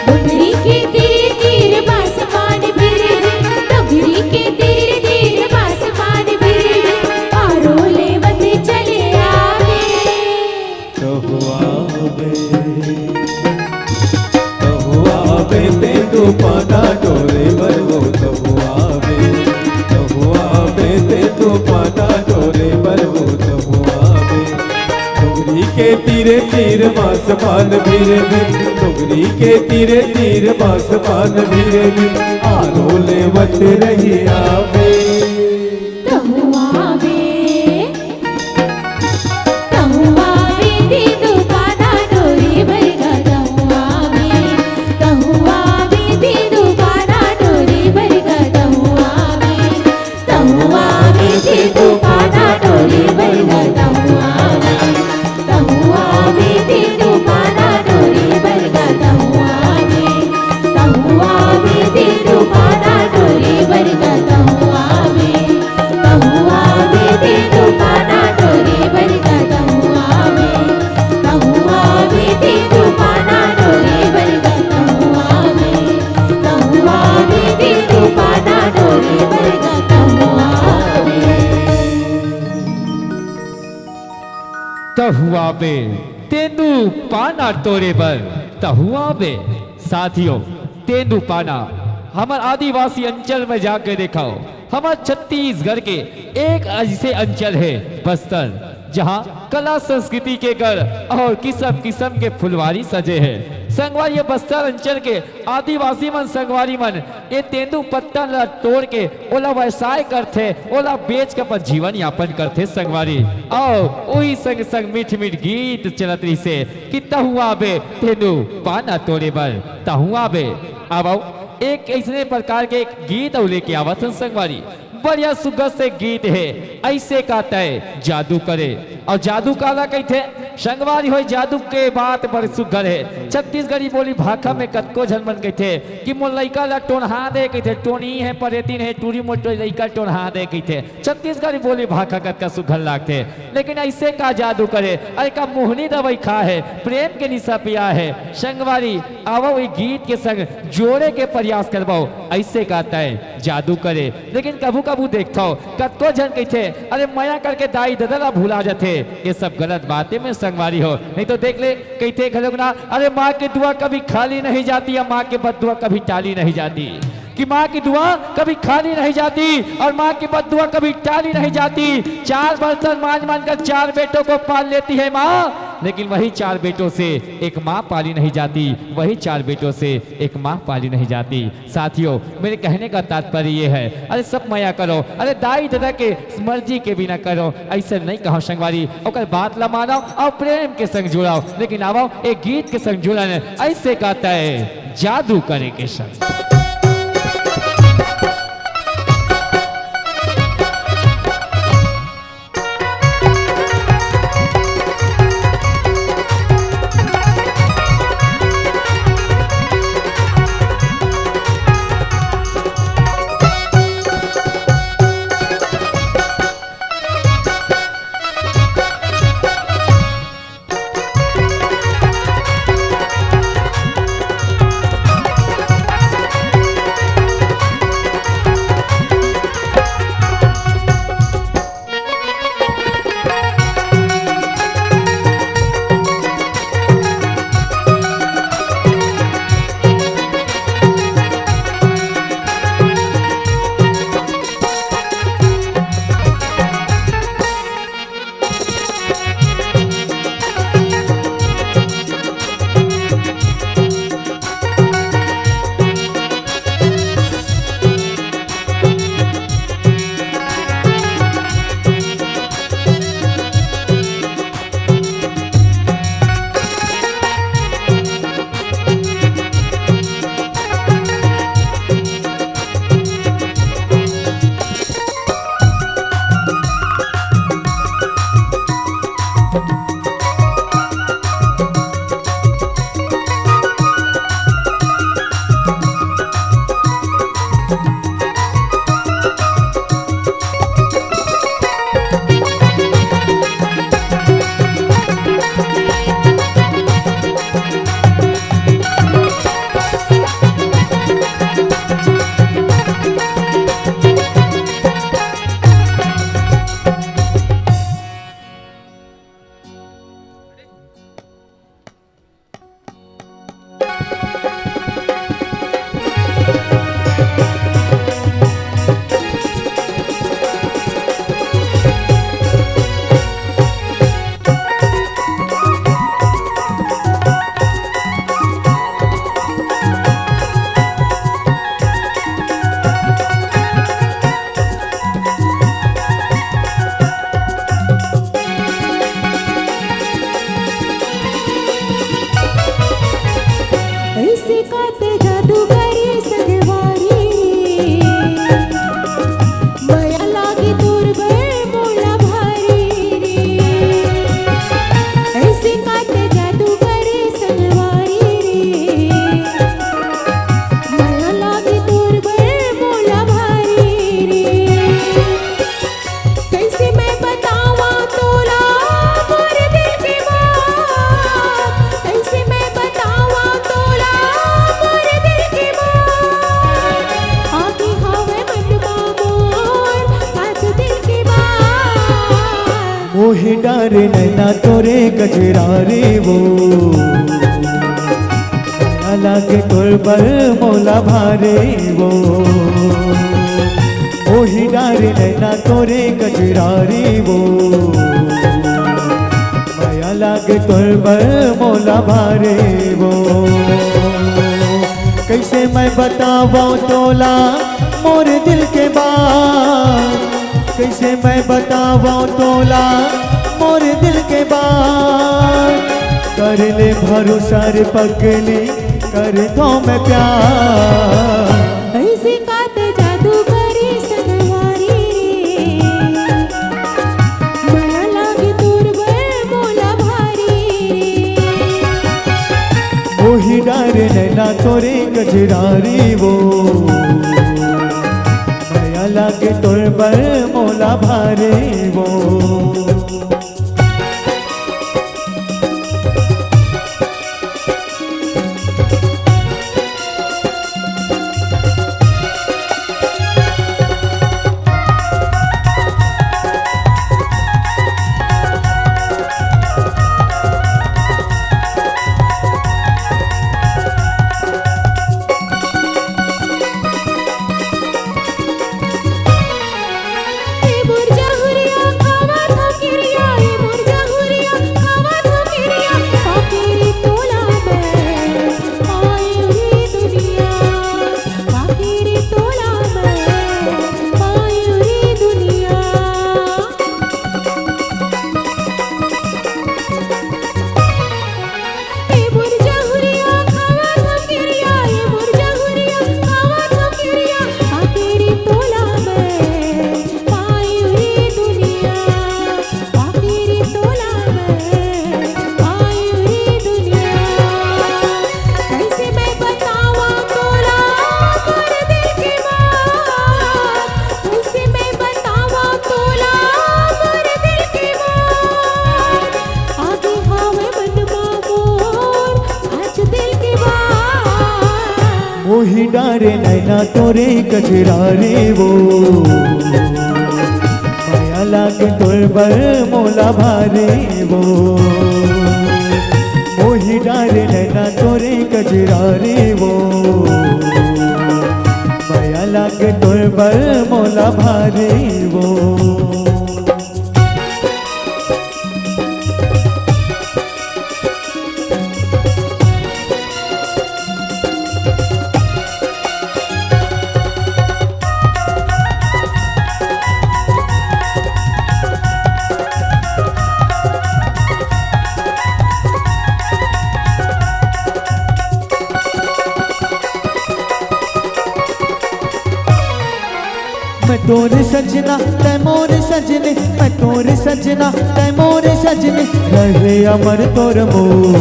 डोगरी के तीर तीर बास पान भिरे बे डोगरी के तीर तीर बास पान भिरे बे आरो लेवत चले आवे तहुआ पे तो पाना टोरे बरवो तहुआ पे तो पाना टोरे बरवो तहुआ डोगरी के तीरे तीर बांस पान भीरे बिन डोगरी के तीरे तीर बांस पान भीरे बिन आलो लेवत रही आवे तहुआ बे दे दुकाना डोरी भरगा तहुआ बे दे दुकाना डोरी भरगा तहुआ बे दे दुकाना डोरी भरगा तहुआ बे दे दुकाना डोरी भरगा तहुआ बे दे दुकाना डोरी भरगा तहुआ बे दे दुकाना डोरी भरगा तहुआ बे दे दुकाना डोरी भरगा तहुआ बे दे दुकाना डोरी भरगा तहुआ बे तेंदू पाना टोरे बर तहुआ बे साथियों तेंदू पाना हमारे आदिवासी अंचल में जाकर देखाओ हमारे छत्तीसगढ़ के एक ऐसे अंचल है बस्तर जहाँ कला संस्कृति के गढ़ और किस्म किस्म के फुलवारी सजे हैं संगवारी ये बस्तर अंचल के आदिवासी मन संगवारी मन ये तेंदू पत्ता ला तोड़ के ओला व्यवसाय करते, ओला बेच के अपन जीवन यापन करते संगवारी। आओ वही संग संग मीठ मीठ गीत चलत रही से कि तहुआ बे तेंदू पाना तोड़े बर तहुआ बे। अब एक ऐसे प्रकार के एक गीत और लेके आवत संगवारी, बढ़िया सुगत से गीत है। ऐसे कहता है जादू करे, और जादू काला कहते संगवारी हो जादू के बात बड़ सुगर है। छत्तीसगढ़ी बोली भाखा में कतको झनमन कहते कि मोर लइका ला टोनहा दे कहते, टोनी है परेतीन है टूरी मोटो लइका टोनहा दे कहते। छत्तीसगढ़ी बोली भाखा कतका सुघर लागते, लेकिन ऐसे का जादू करे, अरे का मोहनी दवाई खा है, प्रेम के निशा पिया है। संगवारी आवो ये गीत के संग जोड़े के प्रयास करवाओ। ऐसे कहता है जादू करे, लेकिन कभू कभू देखता हो कतको झन कहते अरे मया करके दाई ददला भूला जाते। ये सब गलत बातें में संगवारी हो, नहीं तो देख ले कहते घलोग ना अरे माँ की दुआ कभी खाली नहीं जाती, या माँ की बददुआ कभी टाली नहीं जाती। कि माँ की दुआ कभी खाली नहीं जाती और माँ की बददुआ कभी टाली नहीं जाती। 4 बर्तन मान मान कर 4 बेटों को पाल लेती है माँ, लेकिन वही 4 बेटों से एक माँ पाली नहीं जाती, वही 4 बेटों से एक माँ पाली नहीं जाती। साथियों मेरे कहने का तात्पर्य ये है, अरे सब माया करो, अरे दाई दादा के मर्जी के बिना करो, ऐसे नहीं कहो संगवारी। और बात ला मानो और प्रेम के संग जुड़ाओ, लेकिन आओ एक गीत के संग जुड़ाने। ऐसे कहता है जादू करे के संग। मोहे डार नैना तोरे गजरा रे वो लागे तोर पर मोला भारे वो मोहे डार नैना तोरे गजरा रे वो माया लागे तोर बर मोला भारे वो। कैसे मैं बताऊं तोला मोर दिल के बात, कैसे मैं बताऊं तोला मोर दिल के बात। कर ले भरोसा रे पगली कर दो मैं प्यार। ऐसे कात जादू करे सनवारी रे, माया लागे तोर बर मोला भारी रे। मोही डारे नैना तोरे गजरारी वो, माया लागे तोर बर मोला भारी वो। मोही डारे नैना तोरे गजरारे वो, माया लागे तोर बर मोला भारे वो। मोही डारे नैना तोरे गजरारे वो, माया लागे तोर बर मोला भारे वो। मैं तोरे सजना तै मोर सजने, मैं तोरे सजना तै मोर सजने। रहे अमर तोर मोर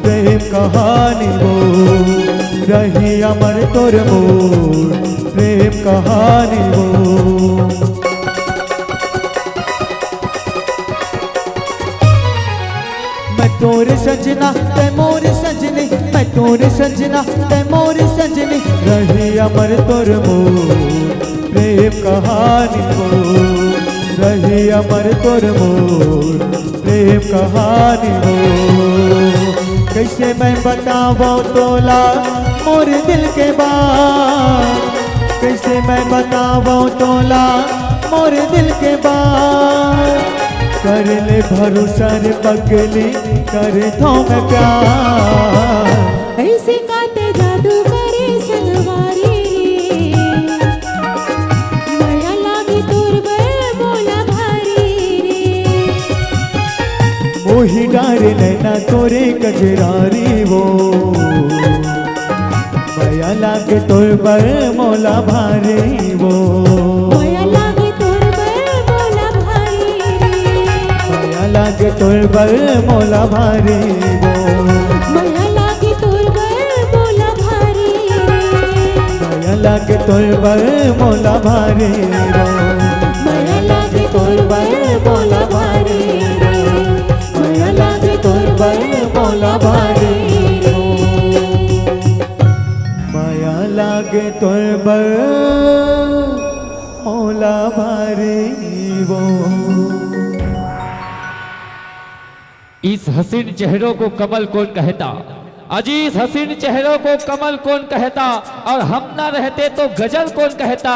प्रेम कहानी वो, रहे अमर तोर मोर प्रेम कहानी वो। मैं तोरे सजना तै मोर सजने, मैं तोरे सजना तै मोर सजने। रहे अमर तोर मोर प्रेम कहानी वो, रही अमर तोर मोर प्रेम कहानी वो। कैसे मैं बताऊं तोला मोर दिल के बात, कैसे मैं बताऊं तोला मोर दिल के बात। कर ले भरोसा रे पगली कर दो मैं प्यार। ऐसे काते जादू करे सनवारी रे, माया लागे तोर बर मोला भारी रे। मोही डारे नैना तोरे गजरारी वो, माया लागे तोर बर मोला भारी वो। माया लागे तोर बर मोला भारी रे, माया लागे तोर बर मोला भारी वो। माया लागे तोर बर मोला भारी रे, माया लागे तोर बर मोला भारी वो। माया लागे तोर बर मोला भारी रे, माया लागे तोर बर मोला भारी वो। माया लागे तोर बर मोला भारी वो। इस हसीन चेहरों को कमल कौन कहता, अजीज हसीन चेहरों को कमल कौन कहता। और हम ना रहते तो गजल कौन कहता।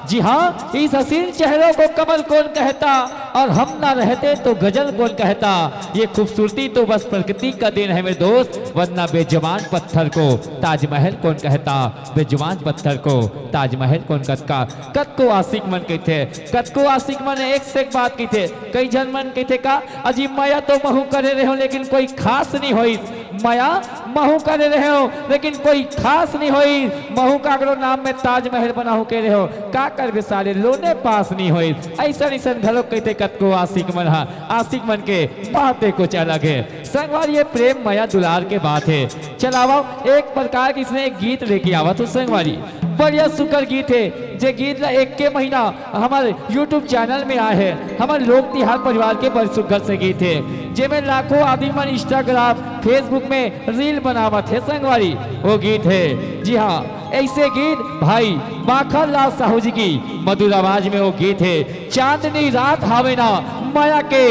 जी हाँ, इस हसीन चेहरों को कमल कौन कहता, और हम ना रहते तो गजल कौन कहता। ये खूबसूरती तो बस प्रकृति का देन है मेरे दोस्त, वरना बेजुबान पत्थर को ताजमहल कौन कहता। बेजुबान पत्थर को ताजमहल कौन कहता। कत को आशिक मन कहते, कत को आशिक मन एक से एक बात कहते। कई जन मन कहते का अजीब माया तो महू करे रहे हो लेकिन कोई खास नहीं होई। माया महू करे रहे हो लेकिन कोई खास नहीं होई। महू कागरो नाम में ताजमहल बना हो के रहे हो, का कर के साले लोने पास नहीं होई। ऐसा ऐसा घरों कहते कत को आशिक मन हा, आशिक मन के बातें कुछ अलग है। संगवार ये प्रेम माया दुलार के बात है। चलावा एक प्रकार की इसने एक गीत लेके आवा तो संगवारी बढ़िया सुकर गीत है। जे गीत ला एक के महीना हमारे YouTube चैनल में आए है। हमारे लोक तिहार परिवार के बड़ सुकर से गीत है, जेमें लाखों आदमी मन इंस्टाग्राम फेसबुक में रील बनावत है संगवारी, वो गीत है। जी हाँ, ऐसे गीत भाई माखन लाल साहू जी की मधुर आवाज में वो गीत है। चांदनी रात हावे ना माया के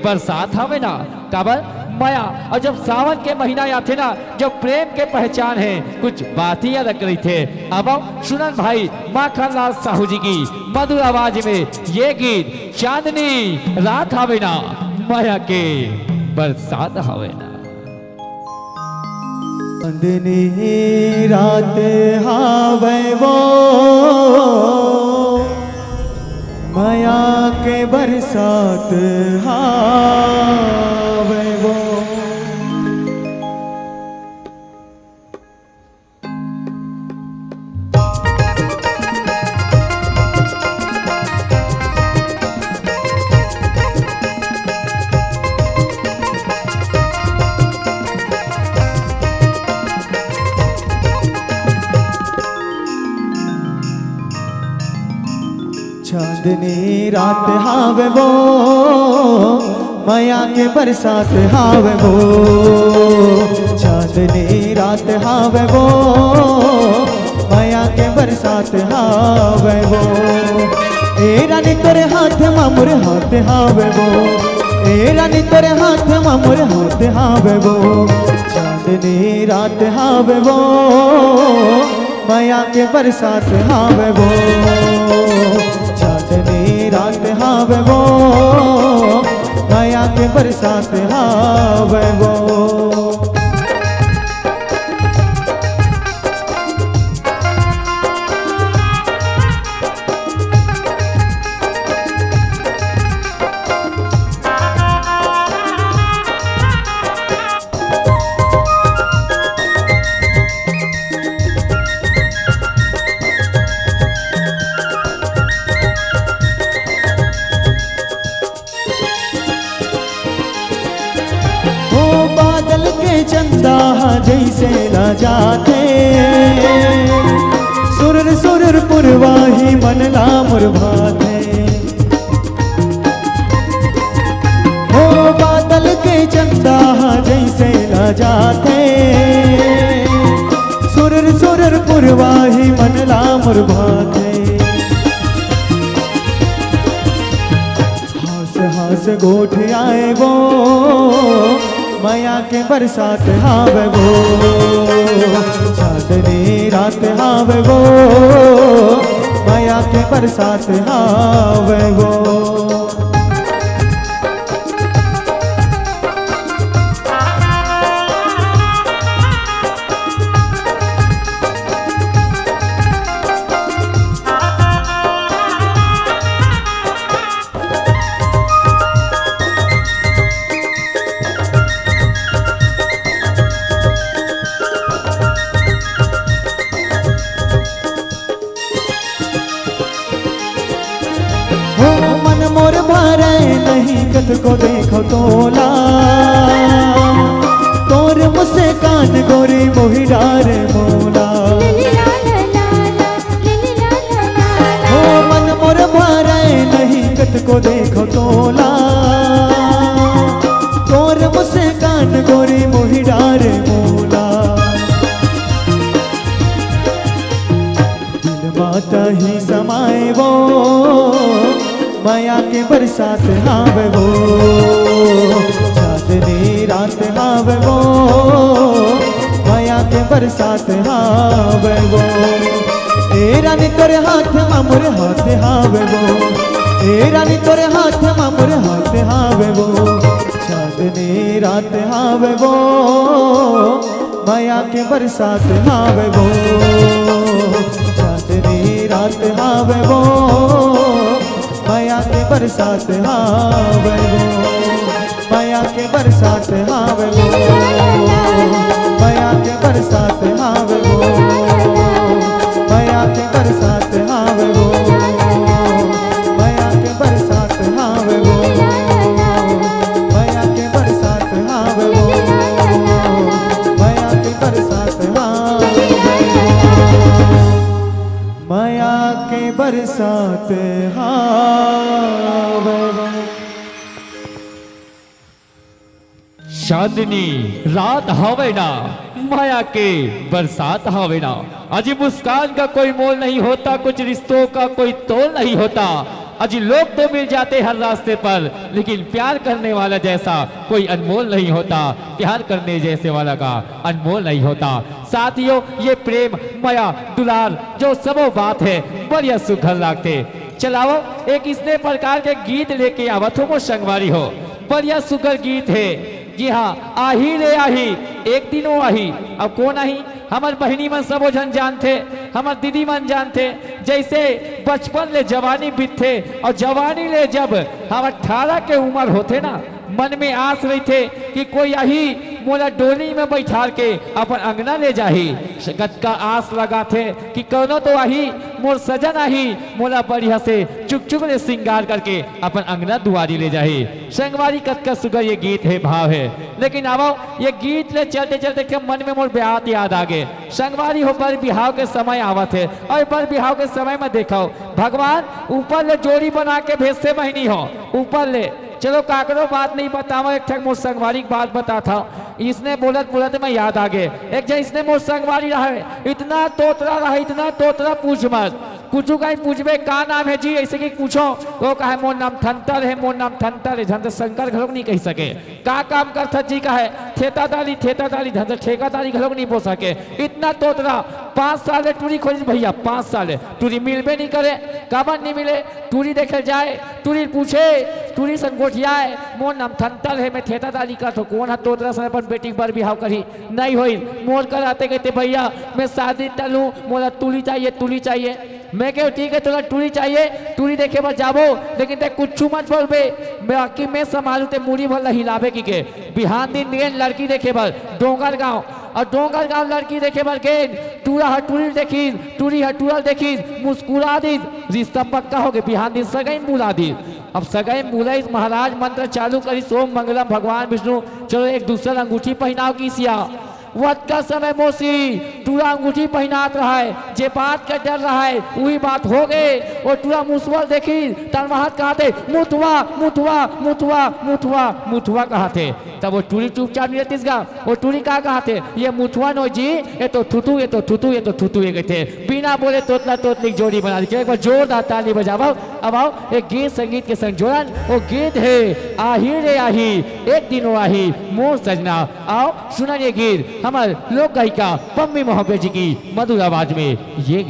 बरसात हावे ना, काबर माया। और जब सावन के महीना आते ना, जब प्रेम के पहचान है, कुछ बात ही अलग रही थे। अब सुनन भाई माखन लाल साहू जी की मधुर आवाज में ये गीत, चांदनी रात हावे ना माया के बरसात हावे ना। चांदनी रात हावे वो माया के बरसात हावे वो। चांदनी रात हावे वो माया के बरसात हावे वो। चांदनी रात हावे वो माया के बरसात हावे वो। ए रानी तोरे हाथ मामुर हाथ हावे वो। ए रानी तोरे हाथ मामुर हाथ हावे वो। चांदनी रात हावे वो माया के बरसात हावे वो। चांदनी रात हावे वो माया के बरसात हावे वो। चंदा जैसे ला जाते सुरर सुरर पुरवाही मन ला मुरभाते। हो बादल के चंदा जैसे ला जाते सुरर सुरर पुरवाही मन ला मुरभाते। हास हास गोठ आए वो माया के बरसात हावे वो। चांदनी रात हावे वो माया के बरसात हावे वो। मोर भरे नहीं कत को देखो तोला तोर मुझसे कान गोरी मोही डारे मोला। हो मन मोर भरे नहीं कत को देखो तोला तोर मुझसे कान गोरी मोही डारे मोला। दिल माता ही समाए वो माया के बरसात हावे वो। चांदनी रात हावे वो माया के बरसात हावे वो। ए रानी तोरे हाथ मामुरे हाथ हावे वो, ए रानी तोरे हाथ मामुरे हाथ हावे वो, चांदनी रात हावे वो, माया के बरसात हावे वो, चांदनी रात हावे वो, माया के बरसात हावे वो, माया के बरसात हावे वो, माया के बरसात हावे वो, माया के बरसात हावे वो, माया के बरसात हावे वो, माया के बरसात हावे वो, माया के बरसात हावे वो, माया के बरसात हावे वो। चांदनी रात हवे ना, माया के बरसात हवे ना। अजी मुस्कान का कोई मोल नहीं होता, कुछ रिश्तों का कोई तोल नहीं होता। अजी लोग तो मिल जाते हर रास्ते पर, लेकिन प्यार करने वाला जैसा कोई अनमोल नहीं होता, प्यार करने जैसे वाला का अनमोल नहीं होता। साथियों, ये प्रेम माया दुलार जो सबो बात है बढ़िया सुघर लागते। चलाओ एक इसने प्रकार के गीत लेके आवत हो, संगवारी हो, बढ़िया सुघर गीत है। जी हाँ, आही रे आही एक दिन वो आही। अब कौन आही? हमार बहनी मन सबो जन जानते, हमार दीदी मन जानते। जैसे बचपन ले जवानी बीतते और जवानी ले जब हम 18 के उम्र होते ना, मन में आस रही थे कि कोई यही मोला डोली में बैठा के अपन अंगना ले जाही। शकत का आस लगा थे कि कौनो तो आही मोर सजन आही, मोला बढ़िया से चुक चुक ले श्रृंगार करके अपन अंगना दुआरी ले जाही। संगवारी कत का सुगर ये गीत है, भाव है। लेकिन आओ ये गीत ले चलते चलते के मन में मोर ब्याह याद आ गए। संगवारी हो बर बिहाव के समय आवत है, और बर बिहाव के समय में देखो भगवान ऊपर ले जोड़ी बना के भेजते महीनी हो ऊपर ले। चलो काकरो बात नहीं बताओ, एक ठक मोर संगवारी की बात बता था। इसने बोलत बोलत में याद आ गए। एक जन इसने मोर संगवारी रहे, इतना तोतरा रहे, इतना तोतरा पूछ मत। कुछ कहीं पूछबे का नाम है जी, ऐसे कि पूछो वो कहे मोर नाम थंतर है, मोर नाम थंतर है। झंझट शंकर घलोक नहीं कह सके। का काम करता जी का है ठेकादारी, ठेकादारी झंझट ठेकादारी घलोक नहीं बोल सके। इतना तोतरा 5 साल टूरी खोज भैया, 5 साल टूरी मिलबे नहीं करे। काबर नहीं मिले? टूरी देखे जाए, टूरी पूछे, टूरी संगोठियाए मोर नाम थंतर है, मैं ठेकादारी का तो कौन है तोतरा से अपन बेटी पर बिहाव करी नहीं होई। मोर कराते कहते भैया मैं शादी टलूं, मोला टूरी चाहिए, टूरी चाहिए। मैं कहो ठीक है तुला टूरी चाहिए, टूरी देखे बस जाबो, लेकिन ते कुछ मत बोलबे, बाकी मैं संभालू ते मुड़ी भर हिलाबे की के। बिहान दिन नियन लड़की देखे बस डोंगर गाँव, और डोंगर गाँव लड़की देखे बल के टूरा हटूरी देखी, टूरी हटूरल देखी, मुस्कुरा दी, रिश्ता पक्का हो गए। बिहान दिन सगई बुला दी। अब सगई बुलाई महाराज मंत्र चालू करी, सोम मंगलम भगवान विष्णु। चलो एक दूसरा अंगूठी पहनाओ की सिया। वत का समय मोसी टूरा अंगूठी पहनात रहा है, जे बात का डर रहा है वही बात हो गए। और टूरा मुसवल देखी तनवाहत कहते मुथुआ मुथुआ मुथुआ मुथुआ मुथुआ कहते। तब वो टूरी चुपचाप नहीं रहती, वो टूरी कहा कहते ये मुथुआ नो जी, ये तो थुतू, ये तो थुतू, ये तो थुतू ये कहते। बिना बोले तोतला तोतली जोड़ी बना दी। एक बार जोरदार ताली बजाओ। अब आओ एक गीत संगीत के संग जोड़न, वो गीत है आही रे आही एक दिन वो आही मोर सजना। आओ सुना ये गीत हमारे लोक गायिका पम्मी मोहब्बत जी की मधुर आवाज में। ये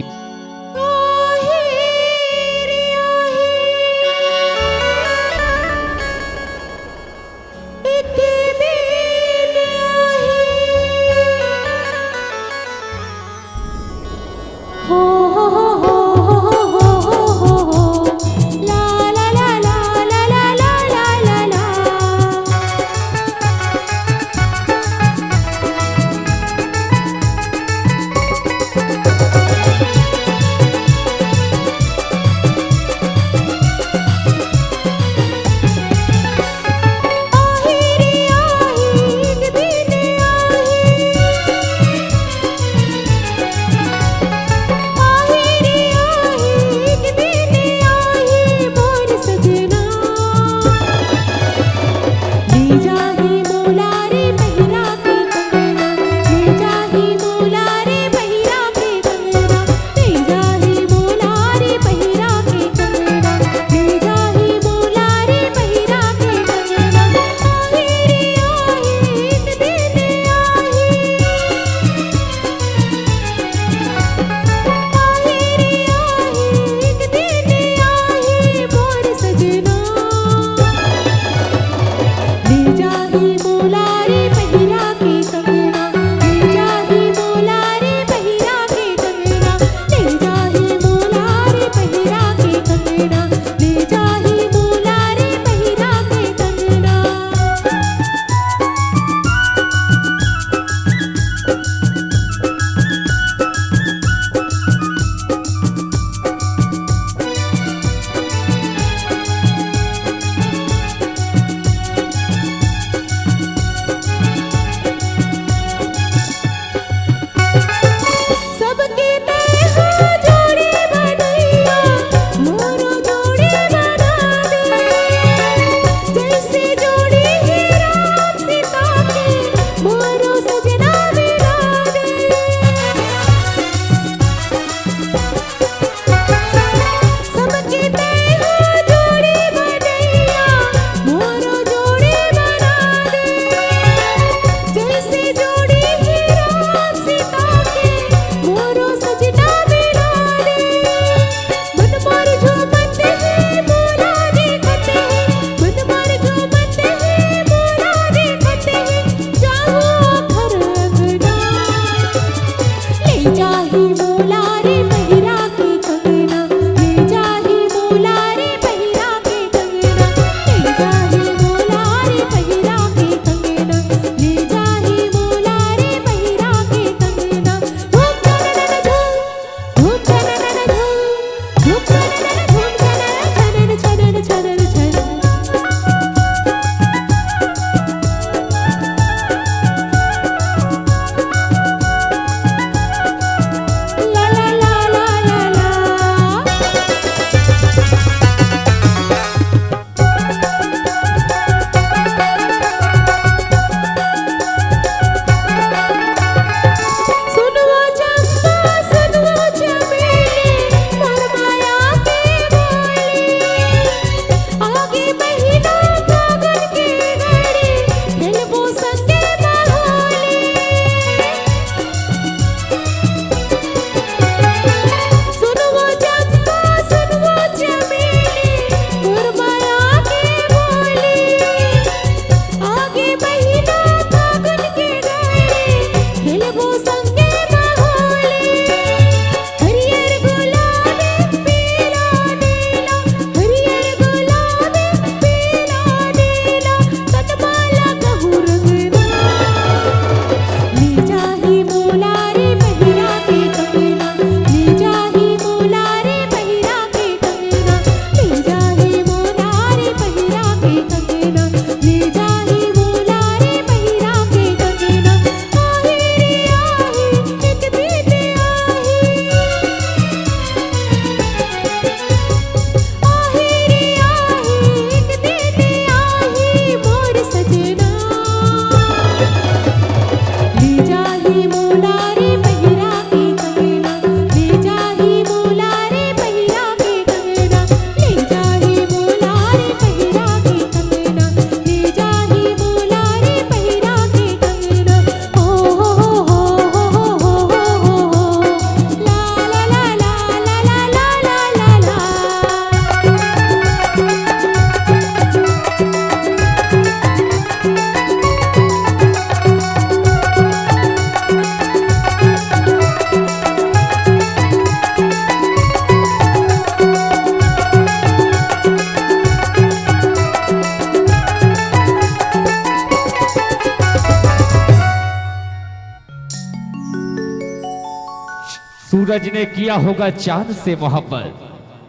सूरज ने किया होगा चांद से मोहब्बत,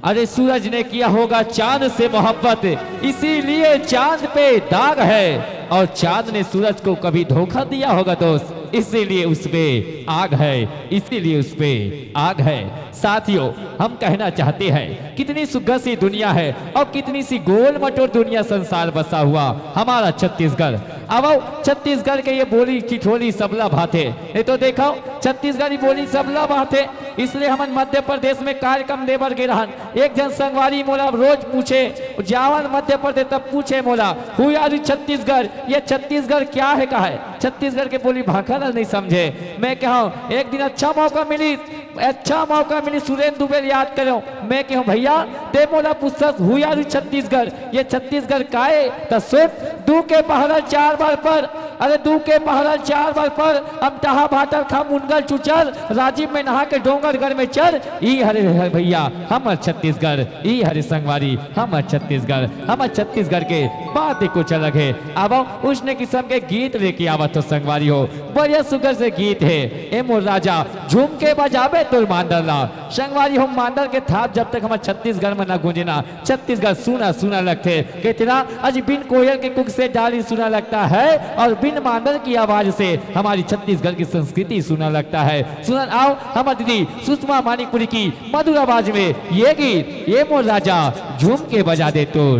अरे सूरज ने किया होगा चांद से मोहब्बत, इसीलिए चांद पे दाग है। और चांद ने सूरज को कभी धोखा दिया होगा दोस्त, इसीलिए उस पे आग है, इसीलिए उस पे आग है। साथियों, हम कहना चाहते हैं कितनी सुघर सी दुनिया है और कितनी सी गोल मटोर दुनिया संसार बसा हुआ हमारा छत्तीसगढ़। अब छत्तीसगढ़ के ये बोली ठिठोली सबला भाते, ये तो देखो छत्तीसगढ़ी बोली सबला भाते, इसलिए हम मध्य प्रदेश में कार्यक्रम देवर गे रहन। एक जन संगवारी मोला रोज पूछे, जावन मध्य प्रदेश तब पूछे मोला हुई आज छत्तीसगढ़, ये छत्तीसगढ़ क्या है कहा है, छत्तीसगढ़ के बोली भाखा नहीं समझे। मैं कहूँ एक दिन अच्छा मौका मिली सुरेंद्र दुबे याद करो, मैं कहूँ भैया दे मोला पुस्तक हुई आज छत्तीसगढ़, ये छत्तीसगढ़ का है तो सुन, दू के पहरा 4 बार पर, अरे दू के पहरा 4 बार पर, अब टहा भाटर खा मुनगल चुचल, राजीव में नहा के डोंगरगढ़ में चल, ई हरे भैया हमर छत्तीसगढ़, ई हरे संगवारी हमर छत्तीसगढ़, हमर छत्तीसगढ़ के बात कुछ अलग है। अब उसने किस्म के गीत लेके आवत तो संगवारी हो, बढ़िया सुगर से गीत है। ए मोर राजा झूम के बजाबे तो मांडर ला, संगवारी हो मांडर के थाप जब तक हमारे छत्तीसगढ़ में ना गूंजना, छत्तीसगढ़ सुना सुना लगते, कितना आज बिन कोयल के कुक से डाली सुना लगता है और बिन मांडर की आवाज से हमारी छत्तीसगढ़ की संस्कृति सुना लगता है। सुना आओ हमारी दीदी सुषमा मानिकपुरी की मधुर आवाज में ये गीत, ये मोर राजा झूम के बजा दे तो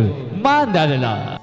मांडर ला।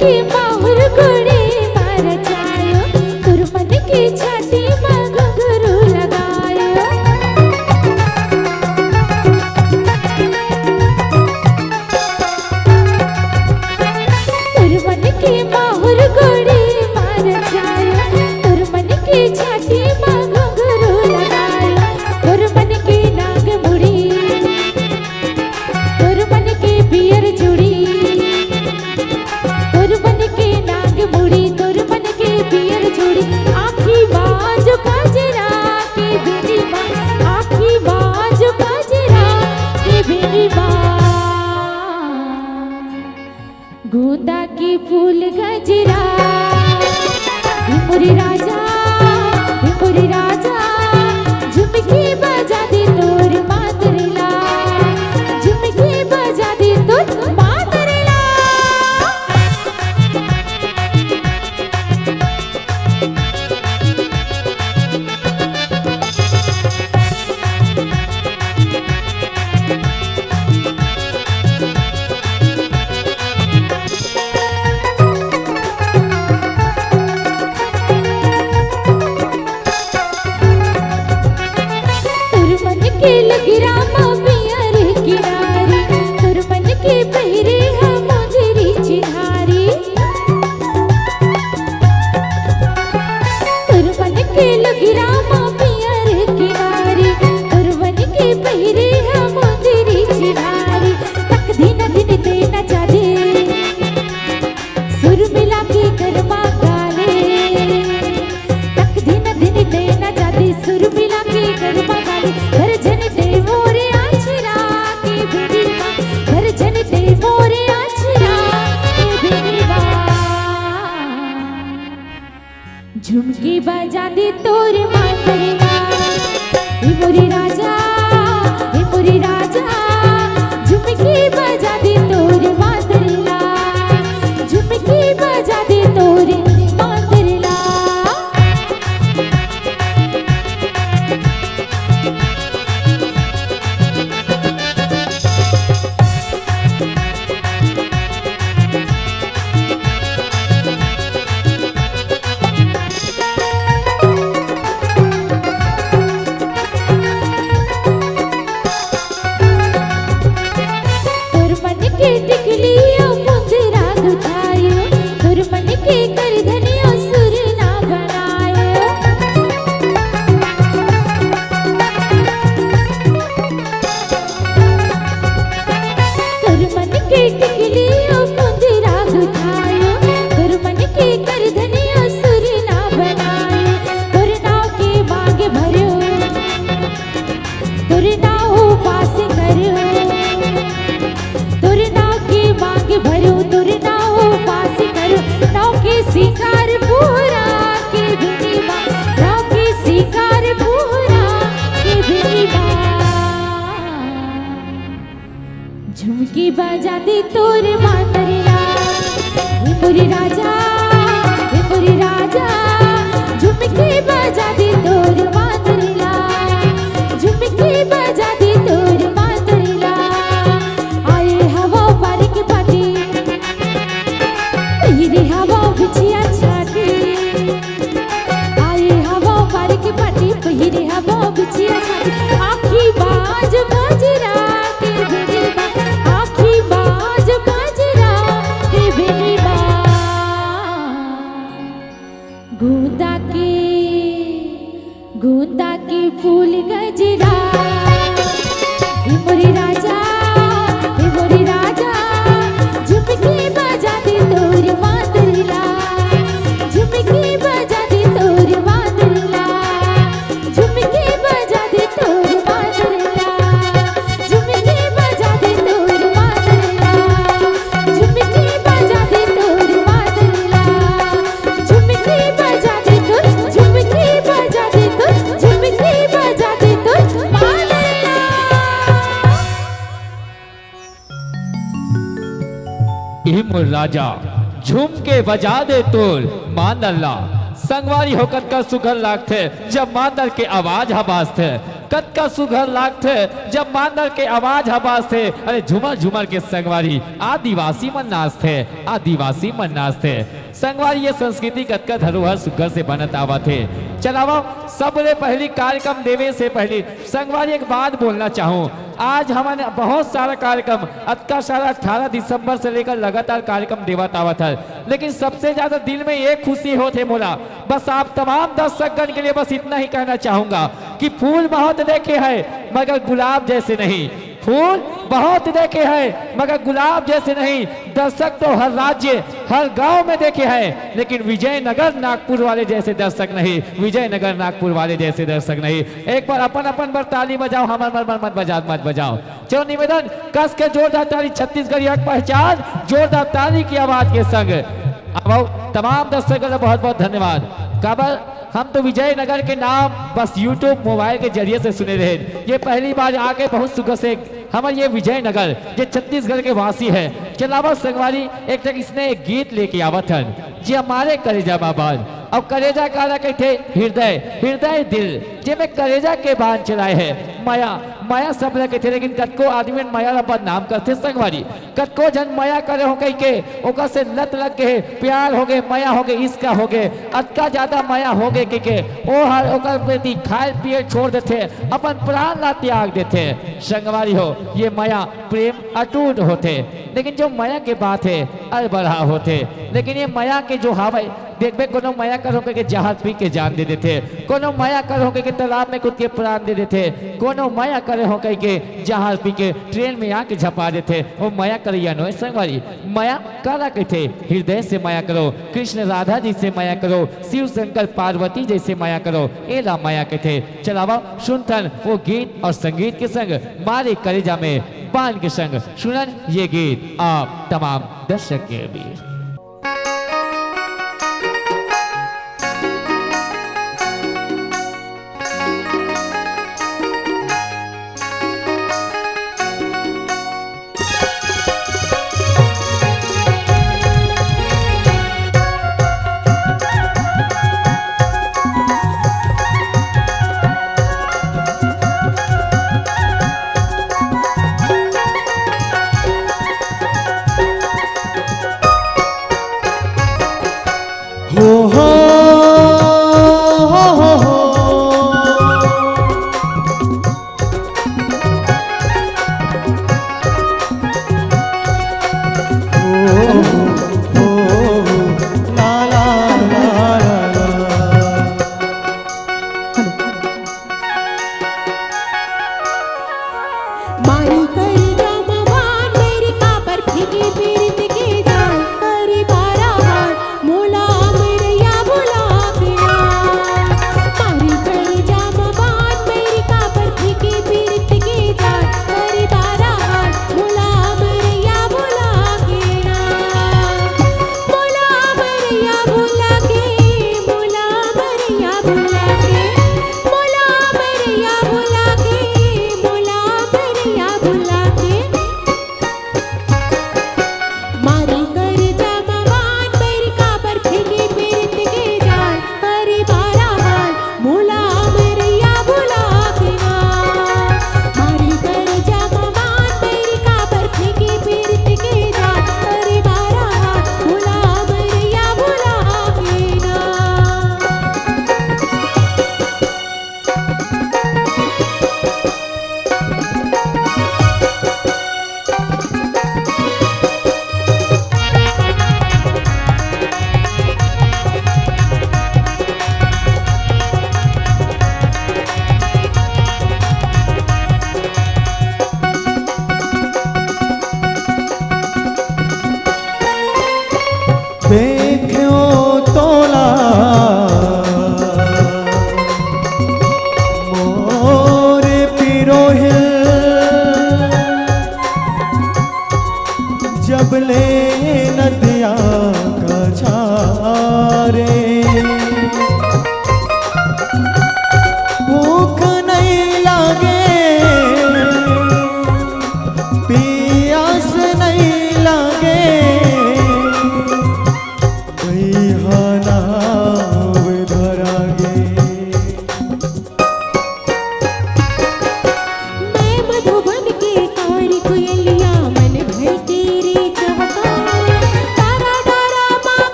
की माहुर गोड़ी मार जायो तुरमन की छाती में घुंघरू लगायो तुरमन की माहुर गोड़ी मार जायो तुरमन की छाती में घुंघरू लगायो तुरमन की नाग मुड़ी तुरमन की पियर जुड़ी तुरमन की नाग मुड़ी तुरमन की पियर जुड़ी आखी बाजू काजरा की बिनी माँ आखी बाजू काजरा की बिनी माँ गोंदा की फूल गजरा हिमुरी राजा झुमकी बजा दी तोर मातरला झुमकी बजा दी तोर मातरला तुरमन के लगिरा पियर किनारी तुरमन के पहिरे हम मुजरी चिन्हारी तुरमन के लगिरा पियर किनारी तुरमन के पहिरे हम मुजरी चिन्हारी तक दिन दिन देना चाहे सुर मिला के गरमा गाले तक दिन दिन देना चाहे सुर मिला के गरमा गाले घर जन दे मोरे आछरा के बिनी माँ घर जन दे मोरे आछरा के बिनी माँ झुमकी बजा दे तोर मातरला हे मोरे राजा झुमकी बजा दे तोर मातरला झुमकी बजा दे तोर मातरला तुरमन के टिकलियो मुंदरा गुथायो तुरमन के करधनियो सुर ना बनायो तुरमन के टिकलियो मुंदरा गुथायो तुरमन के करधनियो सुर ना बनायो तुरनाव के बाग भरियो तुरनाव पास करियो तुरनाव की मांग भरो तुरनाव पास करो नाव के शिकार पूरा के बिनी माँ नाव के शिकार पूरा के बिनी माँ झुमकी बजा दे तोर मातरला हे मोरे राजा झुमकी बजा दे तोर मातरला झुमकी बजा दे तोर मातरला आए हवा पारी के पाटी ये हवा बिछिया छाटी आए हवा पारी के पाटी ये हवा बिछिया छाटी आखी बाज गजरा के बिनी माँ आखी बाज गजरा के बिनी माँ गोंदा के फूल गजरा हे मोरे राजा झुमकी बजा दे तोर मातरला झुमकी बजा दे तोर मातरला झुमकी बजा दे तोर मातरला झुमकी बजा दे तोर मातरला झुमकी बजा दे तोर मातरला झुमकी बजा दे तोर झुमकी बजा दे तोर झुमकी बजा दे तोर मातरला मोर राजा झूम के बजा दे तोल मांदल्ला संगवारी होकर का सुगर लागते जब मांदल के आवाज हबास थे कत का सुघर लाग थे जब मांदर के आवाज हवाज थे, अरे झुमर झुमर के संगवारी आदिवासी मन नाच थे, आदिवासी मन नाच थे। संगवारी ये संस्कृति कत का धरोहर सुघर से बनत आवा थे। चलावा सबले पहली कार्यक्रम देवे से पहले संगवारी एक बात बोलना चाहूँ। आज हमारे बहुत सारा कार्यक्रम अतका सारा 18 दिसंबर से लेकर लगातार कार्यक्रम देवत आवत है, लेकिन सबसे ज्यादा दिल में एक खुशी होते मोला, बस आप तमाम दर्शकगण के लिए बस इतना ही कहना चाहूंगा कि फूल बहुत देखे हैं मगर गुलाब जैसे नहीं, फूल बहुत देखे हैं मगर गुलाब जैसे नहीं। दर्शक तो हर राज्य हर गांव में देखे हैं, लेकिन विजयनगर नागपुर वाले जैसे दर्शक नहीं, विजयनगर नागपुर वाले जैसे दर्शक नहीं। एक बार अपन अपन पर ताली बजाओ, हमार मत बजाओ। चलो निवेदन कस के जोरदार ताली, छत्तीसगढ़ी हक पहचान जोरदार ताली की आवाज के संग। अब तमाम दर्शकों का बहुत बहुत धन्यवाद। काबर हम तो विजयनगर के नाम बस यूट्यूब मोबाइल के जरिए से सुने रहे, ये पहली बार आके बहुत सुख से हमारे ये विजयनगर जो छत्तीसगढ़ के वासी है। चलावा संगवारी एक तक इसने एक गीत लेके आवत हन जी हमारे कलेजा बाबान। अब कलेजा काला कहते हृदय, हृदय दिल जे में कलेजा के बांध चलाए है। माया माया सब लगे थे, लेकिन कतको आदमी माया ला बदनाम करते संगवारी। कतको जन माया करे हो कह के ओकर से लत लग के प्यार हो गए, माया हो गए, इसका हो गए, अतका ज्यादा माया हो गए के ओ हर ओकर प्रति खाए पिए छोड़ देते, अपन प्राण ला त्याग देते। संगवारी हो ये माया प्रेम अटूट होते, लेकिन जो माया के बात है अर बढ़ा होते। लेकिन ये माया के जो हवा देखबे कोनो माया कर होके के जहाज पी के जान दे देते, कोनो माया कर होके के तालाब में कूद के प्राण दे देते, कोनो माया करे होके के जहाज पी के ट्रेन में आके झपा देते। वो माया करिया नो संगवारी, माया करा कहते हृदय से माया करो, कृष्ण राधा जी से माया करो, शिव शंकर पार्वती जैसे माया करो, एला माया कहते। चलावा सुनथन वो गीत और संगीत के संग मारे कलेजा में बाण के संग सुनन ये गीत आप तमाम दर्शक के बीच।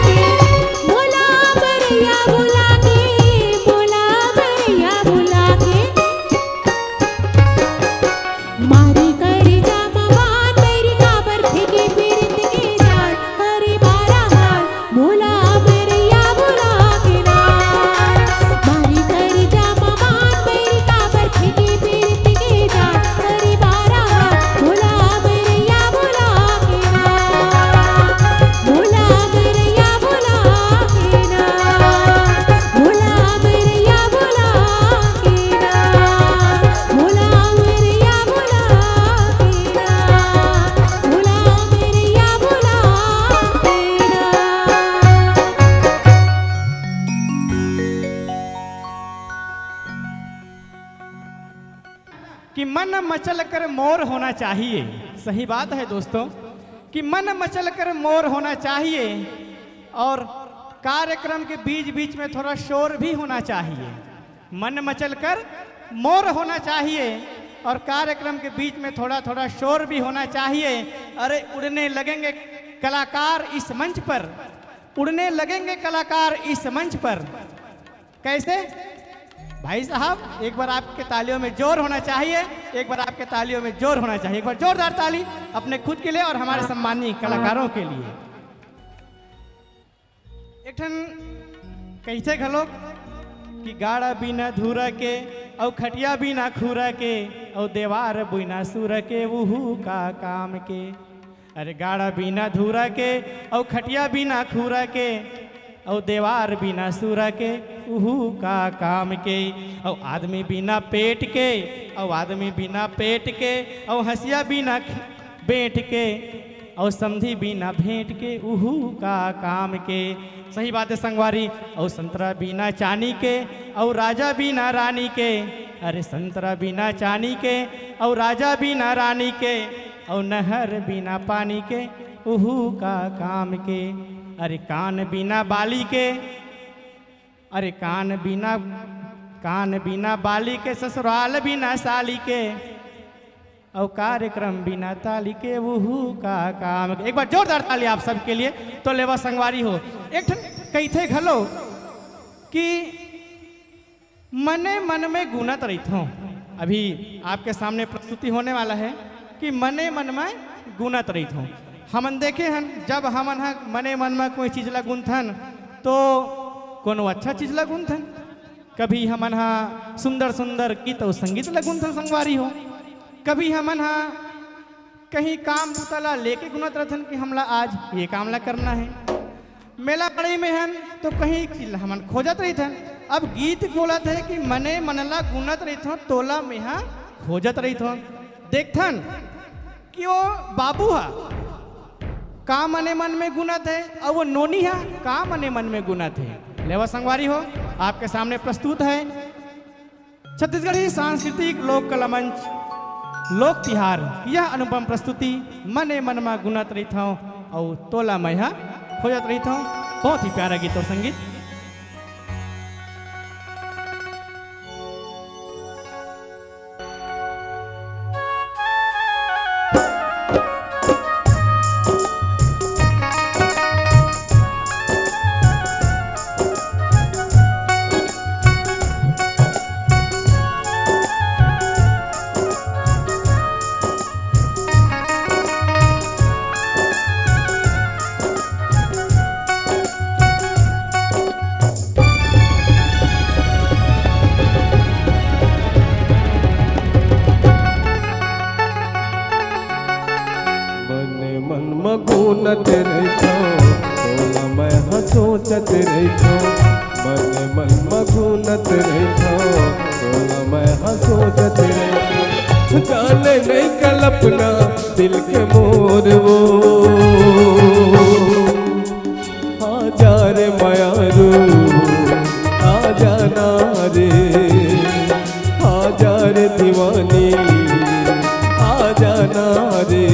के बोला बरैया बुला के बोला बरैया बुला के मारी करे जा मवान मेरी काबर फेंके पीरित के जान करे बारा हाल बोला बरैया बुला के ना मारी करे जा मवान मेरी काबर फेंके पीरित के जान करे बारा हाल बोला बरैया बुला के ना बोला बरैया बुला के ना बोला बरैया बुला के ना बोला बरैया बुला के ना बोला बरैया बुला कि मन मचल कर मोर होना चाहिए। सही बात है दोस्तों कि मन मचल कर मोर होना चाहिए और कार्यक्रम के बीच बीच में थोड़ा शोर भी होना चाहिए। मन मचल कर मोर होना चाहिए और कार्यक्रम के बीच में थोड़ा थोड़ा शोर भी होना चाहिए। अरे उड़ने लगेंगे कलाकार इस मंच पर, उड़ने लगेंगे कलाकार इस मंच पर। कैसे भाई साहब, एक बार आपके तालियों में जोर होना चाहिए, एक बार आपके तालियों में जोर होना चाहिए। एक बार जोरदार ताली अपने खुद के लिए और हमारे सम्मानीय कलाकारों के लिए। एक ठन कैसे घलो कि गाड़ा बिना धूरा के और खटिया बिना खूरा के और देवार बिना सूर के उहू का काम के। अरे गाड़ा बिना धूरा के और खटिया बिना खूरा के और देवार बिना सूरा के उहू का काम के। और आदमी बिना पेट के और आदमी बिना पेट के और हंसिया बिना बेट के और समधी बिना भेंट के उहू का काम के। सही बात है संगवारी। और संतरा बिना चानी के और राजा बिना रानी के। अरे संतरा बिना चानी के और राजा बिना रानी के और नहर बिना पानी के उहू का काम के। अरे कान बिना बाली के, अरे कान बिना बाली के ससुराल बिना साली के और कार्यक्रम बिना ताली के वहू का काम। एक बार जोरदार ताली आप सबके लिए तो लेवा संगवारी हो। एक कैथे घलो कि मने मन में गुनत रही हूँ। अभी आपके सामने प्रस्तुति होने वाला है कि मने मन में गुनत रही हूँ। हमन देखे हन जब हमन मने मन में कोई चीज ला गुंथन तो कोनो अच्छा चीज ला गुंथन। कभी हमन सुंदर सुंदर गीत और संगीत ला गुंथन संगवारी हो। कभी हमन कहीं काम बुतला लेके गुनत रहथन कि हमला आज ये काम ला करना है। मेला पड़ई में हन तो कहीं हमन खोजत रही थन। अब गीत बोलत है कि मने मनला गुनत रही थो तोला में खोजत रही थो। देखथन कि वो बाबू का मने मन में गुनत है और वो नोनी का मने मन में गुनत है। लेवा संगवारी हो आपके सामने प्रस्तुत है छत्तीसगढ़ी सांस्कृतिक लोक कला मंच लोक तिहार। यह अनुपम प्रस्तुति मने मन में गुनत रही था और तोला मैं खोजत रही था। बहुत ही प्यारा गीत और संगीत। गुनत रहितो तोला मैं सोचत रहितो। मन मन मगुनत रहितो तोला मैं सोचत रहितो। जाने नहीं कल्पना दिल के मोर वो आजा रे मायारू आजा ना रे आजा रे दीवानी आजा ना रे।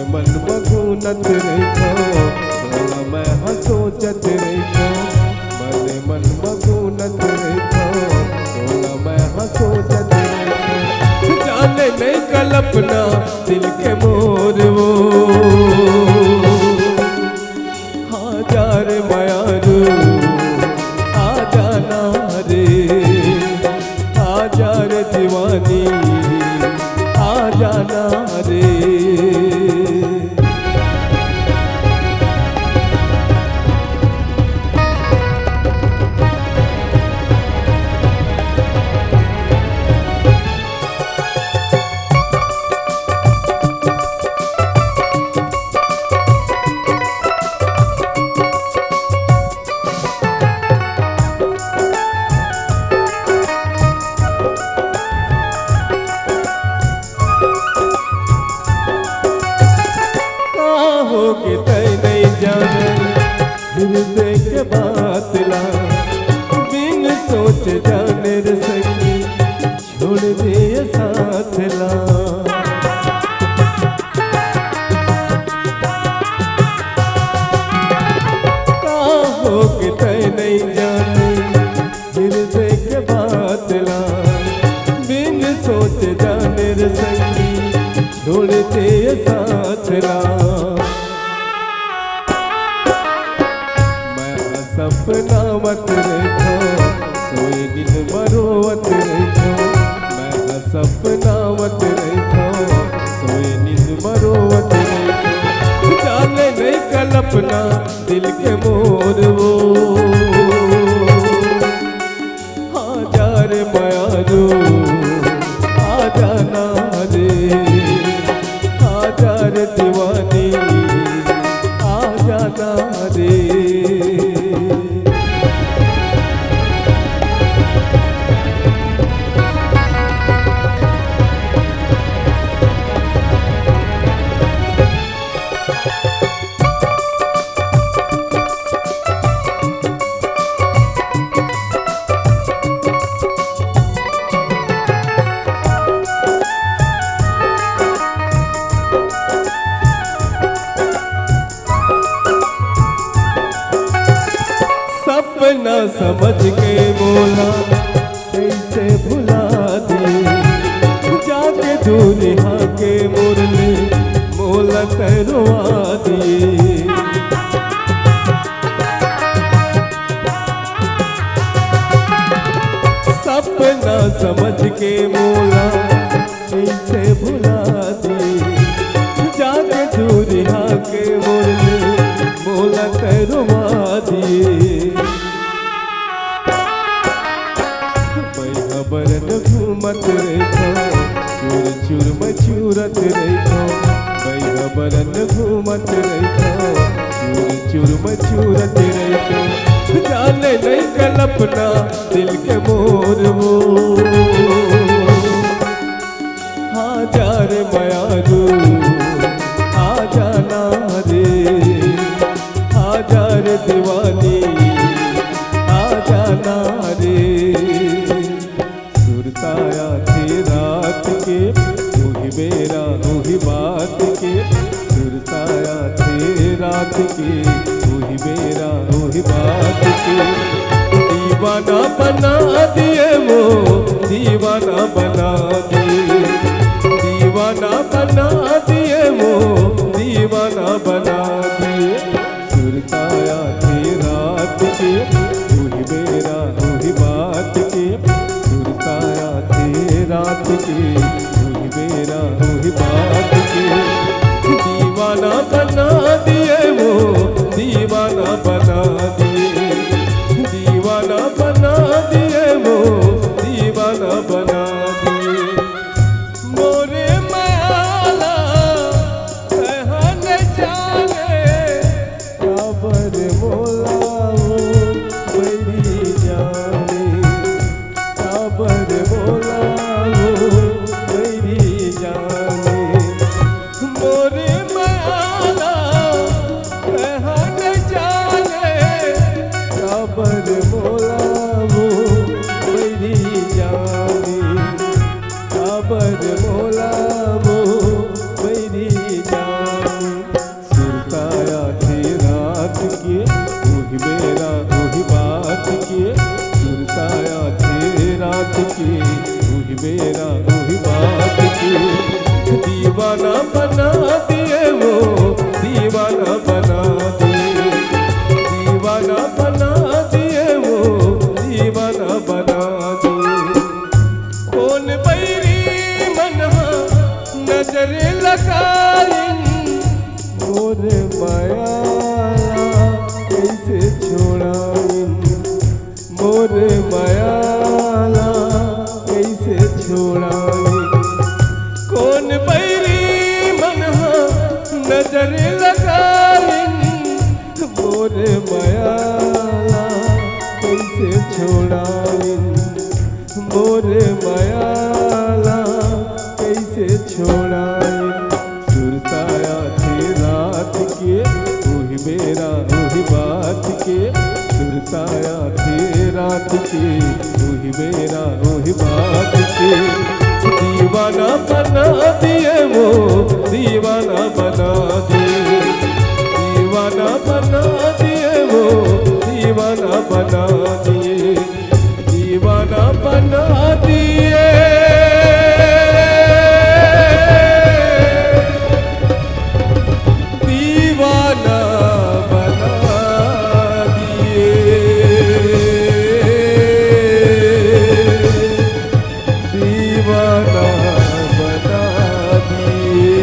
मन मगुनत रहितो तोला मैं सोचत रहितो। मन मगुनत रहितो तोला मैं सोचत रहितो। जाने नहीं कल्पना दिल के मोर वो जाने हृदय के बात ला बिन सोच जाने रे सखी छोड़ दे साथ ला काहो के तय नहीं जाने हृदय के बात ला बिन सोच जाने रे सखी छोड़ दे साथ ला सपना मत रखो सोए दिल मरोवत रखो मैं सपना मत रखो सोए दिल मरोवत रखो जाने नहीं कल्पना दिल के मोर वो हजार मायारो आ जाना रे हजार दीवानी आ जाना रे सपना समझ के बोला कैसे भुला दे जाके दूरिहा के मुरली मोला करवा दिए सपना समझ के बोला कैसे भुला दे जाके दूरिहा के मुरली मोला करवा दिए बरन घूमत रखो चूर चूर मचूरत रखो बैगा बरन घूमत रखो चूर चूर मचूरत रखो जाने नहीं कल्पना दिल के मोर वो हजार मायारू आ जाना रे हजार दीवानी आ जाना रे सुरताया थी रात के तू ही मेरा तू ही बात के सुरताया थी रात के तू ही मेरा तू ही बात के दीवाना बना दिए वो दीवाना बना दिए दीवाना बना दिए वो दीवाना बना दिए सुरताया थी रात के तू ही मेरा तू ही बात के सुरताया थी रात के तू ही मेरा तू ही बात के दीवाना बना दिए वो दीवाना बना दिए दीवाना बना दिए वो दीवाना बना दिए मोरे माला कहाँ न जाने काबर मोला वो मेरी जाने काबर मोला वो मेरी जाने मोरे माला कहाँ न जाने काबर मोला वो मेरी जाने काबर मोला वो मेरी जाने सुरताया थी रात के तू ही मेरा तू ही बात के सुरताया थी रात के तू ही मेरा तू ही बात के दीवाना बना दिए वो दीवाना बना दिए दीवाना बना दिए वो दीवाना बना दिए कौन बैरी मनहा नजर लगाइन मोरे मायाला कैसे छोड़ाइन मोरे मायाला कैसे छोड़ाइन कौन बैरी मनहा मेरा वही बात के सुरताया थे रात के तू ही मेरा वही बात के दीवाना बना दिए वो दीवाना बना दिए दीवाना बना दिए वो दीवाना बना दिए दीवाना बना दिए दीवाना बना दिए दीवाना बना दिए।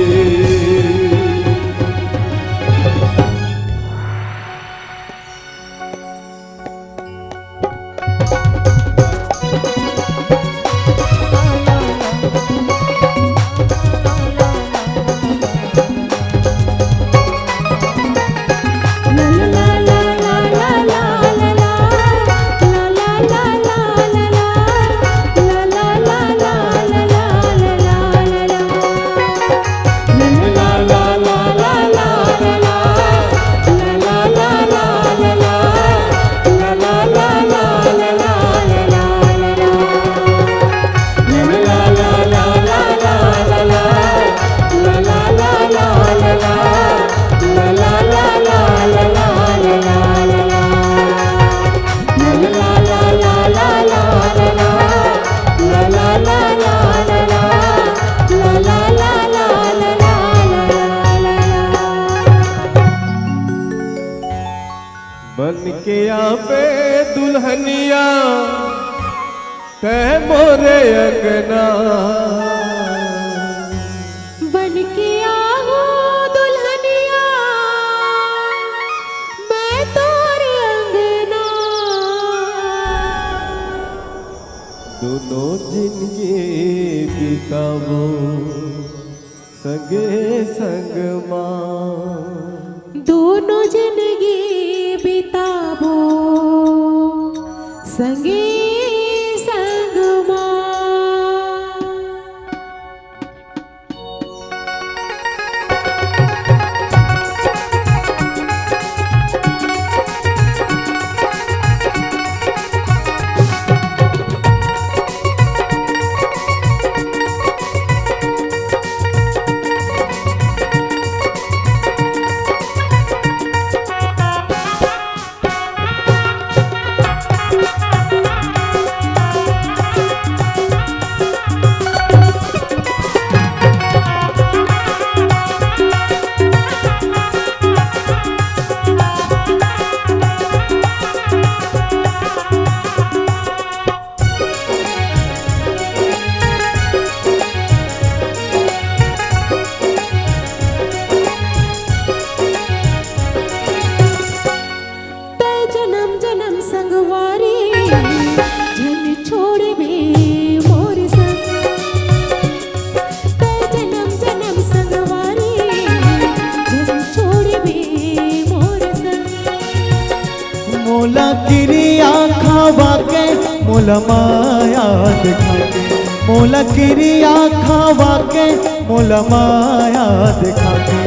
बन के आवे दुल्हनिया तह मोरे अगना बन के आहो दुल्हनिया मैं तोरे अंगना दोनों जिंदगी बितावो संगे संग माँ दोनों जिंदगी बिताबो संगे संग माँ मोला किरिया खावा के मोला माया दिखा के मोला किरिया खावा के मोला माया दिखा के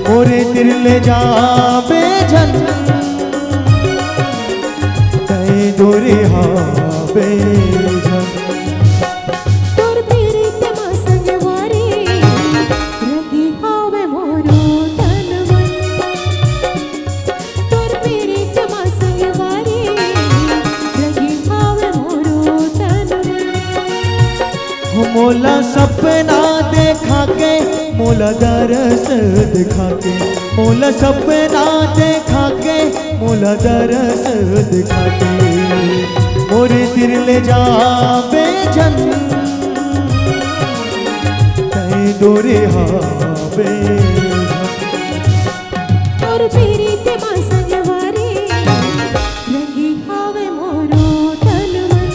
मोरे दिल ले जावे झन कई दूरी हावे झन तोर मेरे तमा संगवारी रंगी हावे मोरो तन मन तोर मेरे तमा संगवारी रंगी हावे मोरो तन मन मोला सपना देखा के मोला दरस दिखा के मोला सपना देखा के मोला दरस दिखा के मोरे दिल ले जावे झन कई दूरी हावे तोर मेरे तमा संगवारी रंगी हावे मोरो तन मन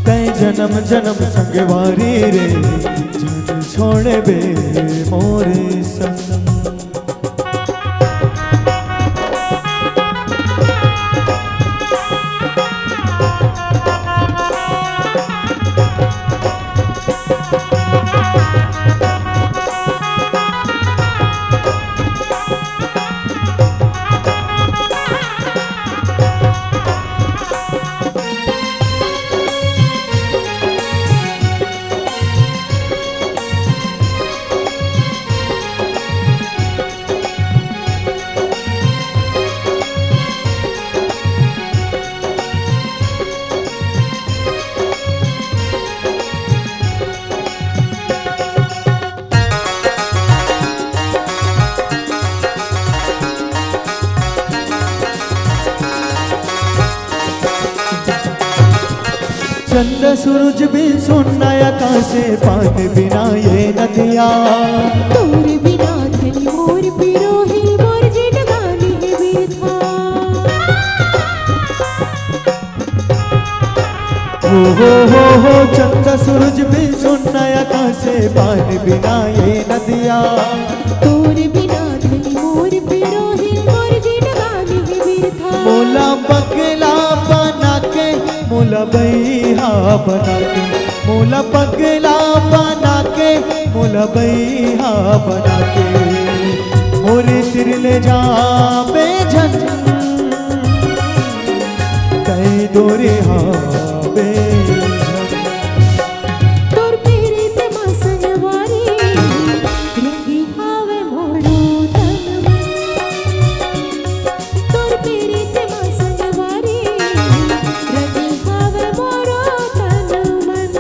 कई जन्म जन्म संगवारी रे जन छोड़े बे मोरे संग चंद सूरज भी सुनना आकाशे पानी बिना ये नदिया तोर बिना धनी मोर पिरोही मोर जिंदगानी है बिरथा हो चंद सूरज भी सुनना आकाशे पानी बिना ये नदिया तोर बिना धनी मोर पिरोही मोर जिंदगानी है बिरथा मोला पगला बना के मोला बैहा बना के मोला पगला बना के मोला बैहा बना के मोरे सिर ले जा बेझन कहीं दोरे हावे तोर मेरे ते मासनवारी रंगी हावे मोरो तन तोर मेरे ते मासनवारी रंगी हावे मोरो तन मन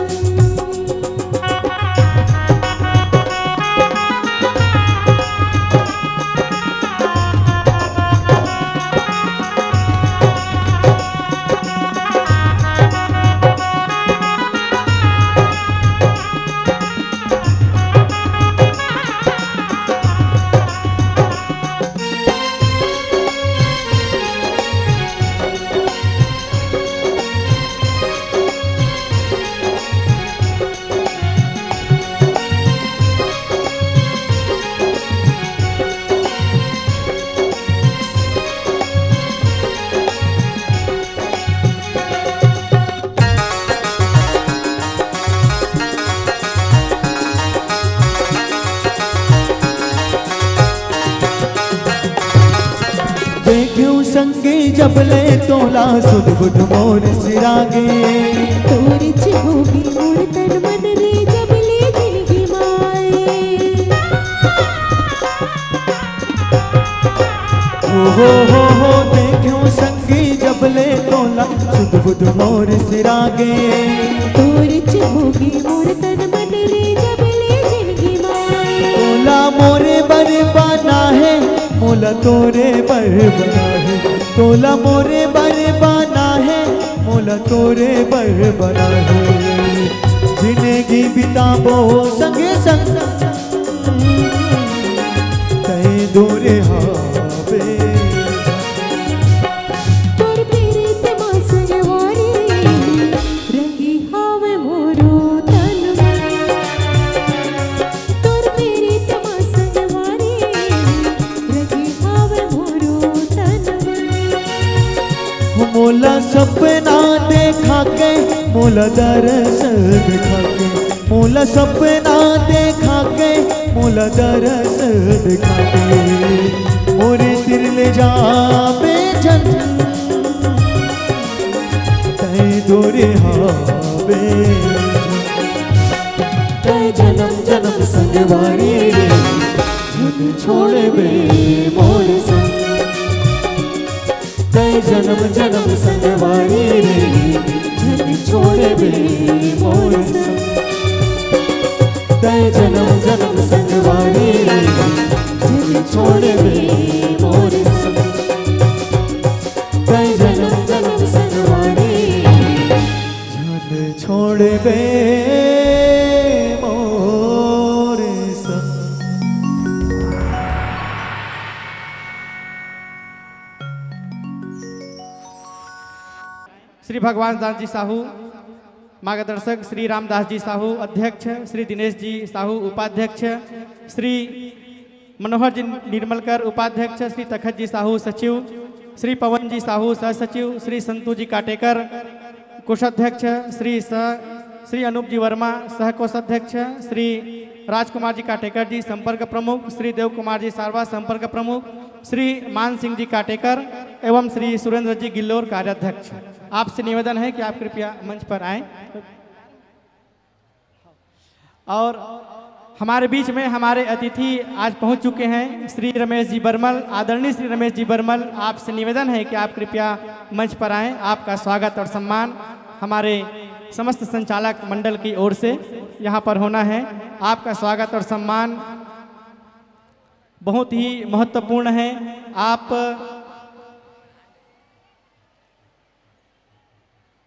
देखूं संगे जबले तोला सुध बुध मोर सिरागे तोर चिहोगी मोर तन मन रे जबले जिंदगी माए हो देखूं संगे जबले तोला सुध बुध मोर सिरागे तोर चिहोगी मोर तन मन रे जबले जिंदगी माए तोला मोरे बर बना है मोला तोरे बर बना है तोला मोरे बर बना है मोला तोरे बर बना है जिंदगी बिताबो संगे संग कहीं दूरे हावे तोर मेरे ते मासनवारी रंगी हावे मोरो तन तोर मेरे ते मासनवारी रंगी हावे मोरो तन मोला सपना देखा के मोला दरस दिखा के मोला सपना देखा के मोला दरस दिखा के मोरे सिर ले जा बेझन कहीं दोरे हावे कहीं जन्म जन्म संगवारी झन छोड़े बे मोर संग कई जन्म जन्म संगवारी रे झन छोड़े बे मोर संग कई जन्म जन्म संगवारी रे झन छोड़े बे मोर संग कई जन्म जन्म संगवारी झन छोड़े बे मोर संग। श्री भगवान दास जी साहू मार्गदर्शक श्री रामदास जी साहू अध्यक्ष, श्री दिनेश जी साहू उपाध्यक्ष, श्री मनोहर जी निर्मलकर उपाध्यक्ष, श्री तखत जी साहू सचिव, श्री पवन जी साहू सह सचिव, श्री संतू जी काटेकर कोषाध्यक्ष, श्री अनूप जी वर्मा सह कोषाध्यक्ष, श्री राजकुमार जी काटेकर जी संपर्क प्रमुख, श्री देव कुमार जी सारवा संपर्क प्रमुख, श्री मान सिंह जी काटेकर एवं श्री सुरेंद्र जी गिल्लोर कार्याध्यक्ष। आपसे निवेदन है कि आप कृपया मंच पर आएं और हमारे बीच में हमारे अतिथि आज पहुंच चुके हैं श्री रमेश जी बर्मल। आदरणीय श्री रमेश जी बर्मल, आपसे निवेदन है कि आप कृपया मंच पर आएं। आपका स्वागत और सम्मान हमारे समस्त संचालक मंडल की ओर से यहाँ पर होना है। आपका स्वागत और सम्मान बहुत ही महत्वपूर्ण है। आप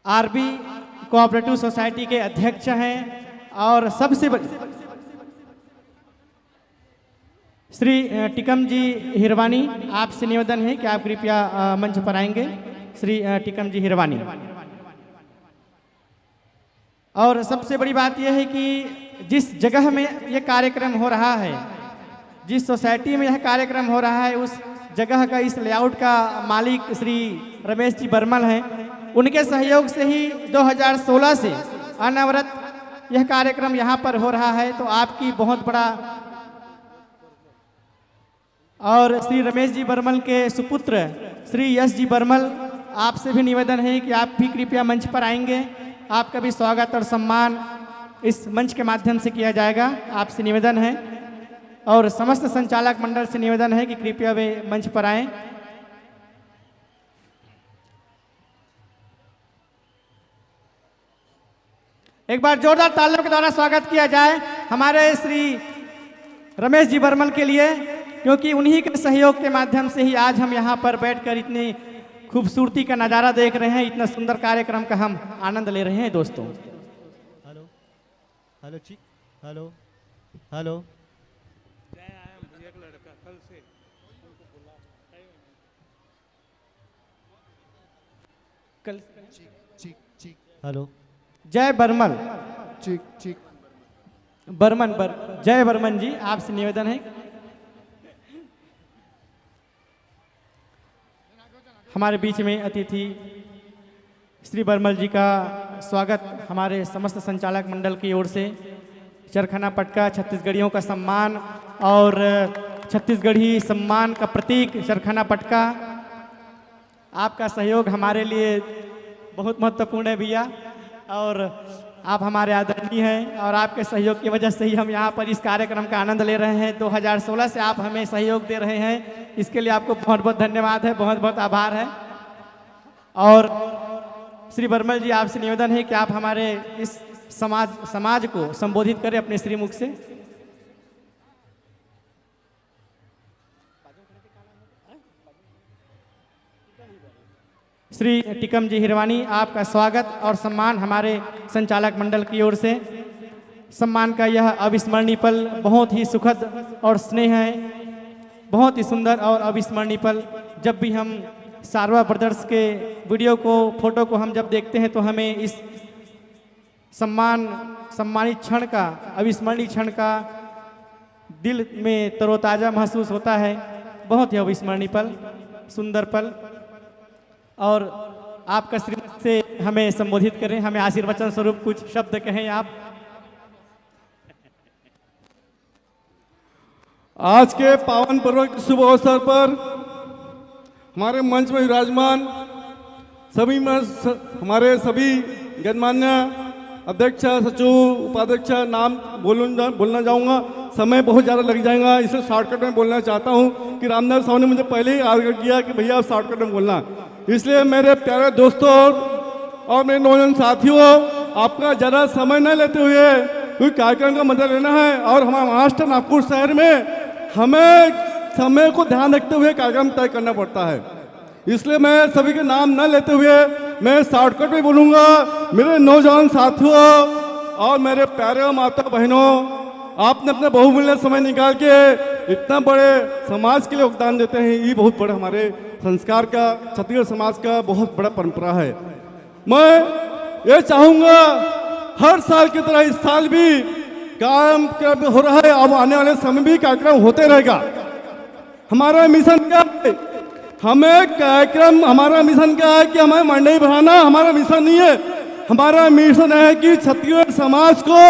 आरबी कोऑपरेटिव सोसाइटी के अध्यक्ष हैं और सबसे श्री टिकम जी हिरवानी, आपसे निवेदन है कि आप कृपया मंच पर आएंगे। श्री टिकम जी हिरवानी। और सबसे बड़ी बात यह है कि जिस जगह में यह कार्यक्रम हो रहा है, जिस सोसाइटी में यह कार्यक्रम हो रहा है, उस जगह का, इस लेआउट का मालिक श्री रमेश जी बर्मल हैं। उनके सहयोग से ही 2016 से अनवरत यह कार्यक्रम यहाँ पर हो रहा है। तो आपकी बहुत बड़ा, और श्री रमेश जी बर्मल के सुपुत्र श्री यश जी बर्मल, आपसे भी निवेदन है कि आप भी कृपया मंच पर आएंगे। आपका भी स्वागत और सम्मान इस मंच के माध्यम से किया जाएगा, आपसे निवेदन है। और समस्त संचालक मंडल से निवेदन है कि कृपया वे मंच पर आएं। एक बार जोरदार तालियों के द्वारा स्वागत किया जाए हमारे श्री रमेश जी बर्मल के लिए, क्योंकि उन्हीं के सहयोग के माध्यम से ही आज हम यहाँ पर बैठकर इतनी खूबसूरती का नज़ारा देख रहे हैं, इतना सुंदर कार्यक्रम का हम आनंद ले रहे हैं दोस्तों। हेलो हेलो ठीक, हेलो हेलो। कल हेलो जय बर्मल, ठीक ठीक। बर्मन जय बर्मन जी, आपसे निवेदन है हमारे बीच में अतिथि श्री बर्मल जी का स्वागत हमारे समस्त संचालक मंडल की ओर से। चरखना पटका छत्तीसगढ़ियों का सम्मान और छत्तीसगढ़ी सम्मान का प्रतीक चरखना पटका, आपका सहयोग हमारे लिए बहुत महत्वपूर्ण है भैया। और आप हमारे आदरणीय हैं और आपके सहयोग की वजह से ही हम यहाँ पर इस कार्यक्रम का आनंद ले रहे हैं। 2016 से आप हमें सहयोग दे रहे हैं, इसके लिए आपको बहुत बहुत धन्यवाद है, बहुत बहुत आभार है। और श्री बर्मल जी, आपसे निवेदन है कि आप हमारे इस समाज को संबोधित करें अपने श्रीमुख से। श्री टिकम जी हिरवानी, आपका स्वागत और सम्मान हमारे संचालक मंडल की ओर से। सम्मान का यह अविस्मरणीय पल बहुत ही सुखद और स्नेह है, बहुत ही सुंदर और अविस्मरणीय पल। जब भी हम सारवा ब्रदर्स के वीडियो को, फोटो को हम जब देखते हैं तो हमें इस सम्मानित क्षण का, अविस्मरणीय क्षण का दिल में तरोताज़ा महसूस होता है। बहुत ही अविस्मरणीय पल, सुंदर पल। और आपका श्रीमत से हमें संबोधित करें, हमें आशीर्वचन स्वरूप कुछ शब्द कहें आप। आज के पावन पर्व के शुभ अवसर पर हमारे मंच में विराजमान हमारे सभी गणमान्य अध्यक्ष, सचिव, उपाध्यक्ष, नाम बोलना चाहूँगा, समय बहुत ज़्यादा लग जाएगा, इसे शॉर्टकट में बोलना चाहता हूँ कि रामदास साहब ने मुझे पहले ही आग्रह किया कि भैया आप शॉर्टकट में बोलना। इसलिए मेरे प्यारे दोस्तों और मेरे नौजवान साथियों, आपका ज़्यादा समय न लेते हुए, क्योंकि कार्यक्रम का मजा लेना है और हमारा महाराष्ट्र नागपुर शहर में हमें समय को ध्यान रखते हुए कार्यक्रम तय करना पड़ता है। इसलिए मैं सभी के नाम न लेते हुए मैं शॉर्टकट में बोलूँगा। मेरे नौजवान साथियों और मेरे प्यारे माता बहनों, आपने अपना बहुमूल्य समय निकाल के इतना बड़े समाज के लिए योगदान देते हैं, ये बहुत बड़ा हमारे संस्कार का, छत्तीसगढ़ समाज का बहुत बड़ा परंपरा है। मैं ये चाहूँगा हर साल की तरह इस साल भी कार्यक्रम हो रहा है, अब आने वाले समय भी कार्यक्रम होते रहेगा। हमारा मिशन क्या है? हमारा मिशन क्या है कि हमें मंडई बढ़ाना हमारा मिशन नहीं है। हमारा मिशन है कि छत्तीसगढ़ समाज को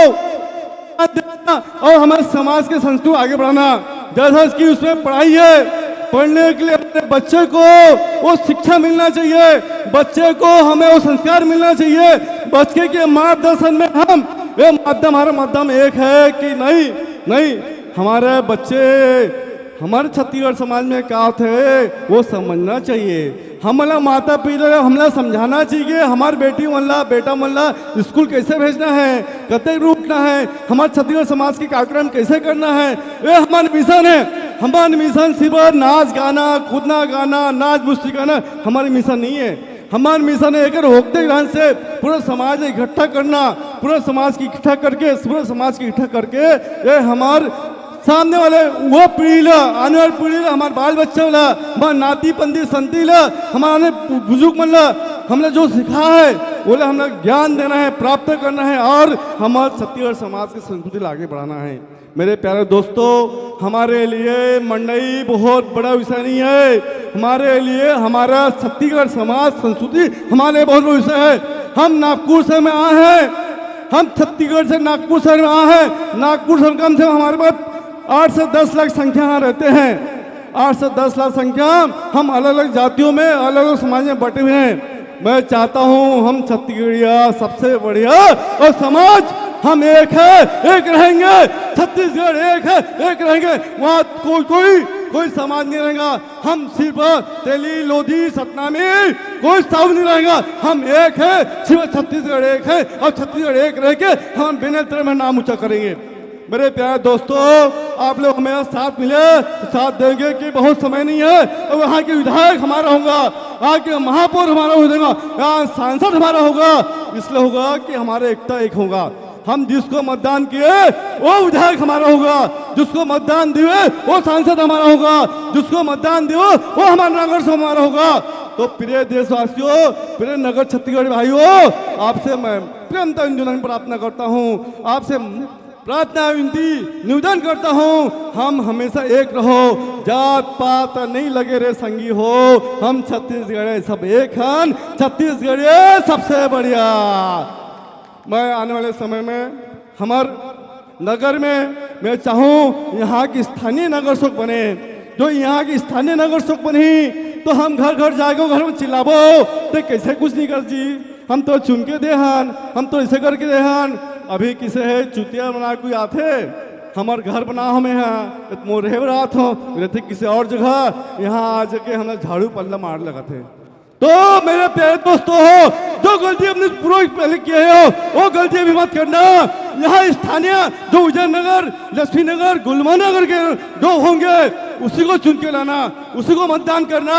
और हमारे समाज के संस्कृति आगे बढ़ाना। जैसा कि उसमें पढ़ाई है, पढ़ने के लिए अपने बच्चे को वो शिक्षा मिलना चाहिए, बच्चे को हमें वो संस्कार मिलना चाहिए। बच्चे के मार्गदर्शन में हम ये माध्यम, हमारा माध्यम एक है कि नहीं हमारे बच्चे हमारे छत्तीसगढ़ समाज में क्या थे वो समझना चाहिए। हमारा माता पिता हमला समझाना चाहिए, हमारी बेटी मल्ला बेटा मल्ला स्कूल कैसे भेजना है, कते रुकना है, हमारे छत्तीसगढ़ समाज के कार्यक्रम कैसे करना है, ये हमारा मिशन है। हमारा मिशन सिर्फ नाच गाना, कूदना गाना, नाच मुस्ती गाना हमारी मिशन नहीं है। हमारा मिशन है एक होते ज्ञान से पूरे समाज इकट्ठा करना, पूरे समाज की इकट्ठा करके, पूरे समाज की इकट्ठा करके ये हमार सामने वाले वो पीढ़ी ला, आने वाली पीढ़ी ला, हमारे बाल बच्चे ला, हमारे नाती पंदी संती ला, हमारे बुजुर्ग मन ला हमने जो सिखा है वो हमने ज्ञान देना है, प्राप्त करना है और हमारे छत्तीसगढ़ समाज की संस्कृति आगे बढ़ाना है। मेरे प्यारे दोस्तों, हमारे लिए मंडई बहुत बड़ा विषय नहीं है, हमारे लिए हमारा छत्तीसगढ़ समाज संस्कृति हमारे लिए बहुत बड़ा विषय है। हम नागपुर से में आए हैं, हम छत्तीसगढ़ से नागपुर शहर में आए हैं। नागपुर शहर कम से कम हमारे पास 8 से 10 लाख संख्या यहाँ रहते हैं। 8 से 10 लाख संख्या हम अलग अलग जातियों में, अलग अलग समाज में बटे हुए हैं। मैं चाहता हूँ हम छत्तीसगढ़िया सबसे बढ़िया और समाज हम एक है, एक रहेंगे। छत्तीसगढ़ एक है, एक रहेंगे। वहाँ कोई समाज नहीं रहेगा। हम सिर्फ तेली, लोधी, सतनामी कोई साहब नहीं रहेगा। हम एक है, सिर्फ छत्तीसगढ़ एक है और छत्तीसगढ़ एक रह के हम बिना तरह में नाम ऊंचा करेंगे। मेरे प्यारे दोस्तों, आप लोग हमें साथ मिले, साथ देंगे कि बहुत समय नहीं है और यहाँ के विधायक हमारा होगा, यहाँ के महापौर हमारा हो जाएगा, यहाँ सांसद हमारा होगा। इसलिए होगा कि हमारे एकता एक होगा। हम जिसको मतदान किए वो विधायक हमारा होगा, जिसको मतदान दिए वो सांसद हमारा होगा, जिसको मतदान दिए वो हमारा नगर से हमारा होगा। तो प्रिय देशवासियों, प्रिय नगर छत्तीसगढ़ भाइयों, आपसे मैं प्रियंता इंदुलन प्रार्थना करता हूँ, आपसे प्रार्थना विनती निवेदन करता हूँ, हम हमेशा एक रहो, जात पात नहीं लगे रे संगी हो, हम छत्तीसगढ़ सब एक हैं, छत्तीसगढ़ सबसे बढ़िया। मैं आने वाले समय में हमार नगर में मैं चाहूँ यहाँ की स्थानीय नगर सेवक बने। जो यहाँ की स्थानीय नगर सेवक बनी तो हम घर घर जाके घर में चिल्लाबो तो कैसे कुछ नहीं कर जी, हम तो चुन के दे हन, हम तो ऐसे करके दे हन। अभी किसे है चुतिया बना कोई आते हमार घर बना हमें यहाँ मोर रहे रात हो रहते किसी और जगह, यहाँ आ जाके हमने झाड़ू पल्ला मार लगा थे। तो मेरे प्यारे दोस्तों हो, जो गलती अपने पूर्वज पहले किए हो वो गलती अभी मत करना। यहाँ स्थानीय जो विजयनगर, लक्ष्मी नगर, गुलमा नगर के जो होंगे उसी को चुन के लाना, उसी को मतदान करना।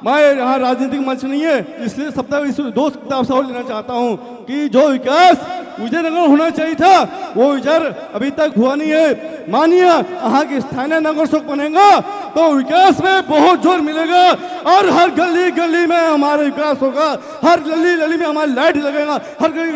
मैं यहाँ राजनीतिक मंच नहीं है, इसलिए सप्ताह इस 2 सप्ताह सवाल लेना चाहता हूँ कि जो विकास विजयनगर होना चाहिए था वो विचार अभी तक हुआ नहीं है। मानिए यहाँ के स्थानीय नगर सेवक बनेगा तो विकास में बहुत जोर मिलेगा और हर गली गली में हमारा विकास होगा, हर गली गली में हमारा लाइट लगेगा, हर गली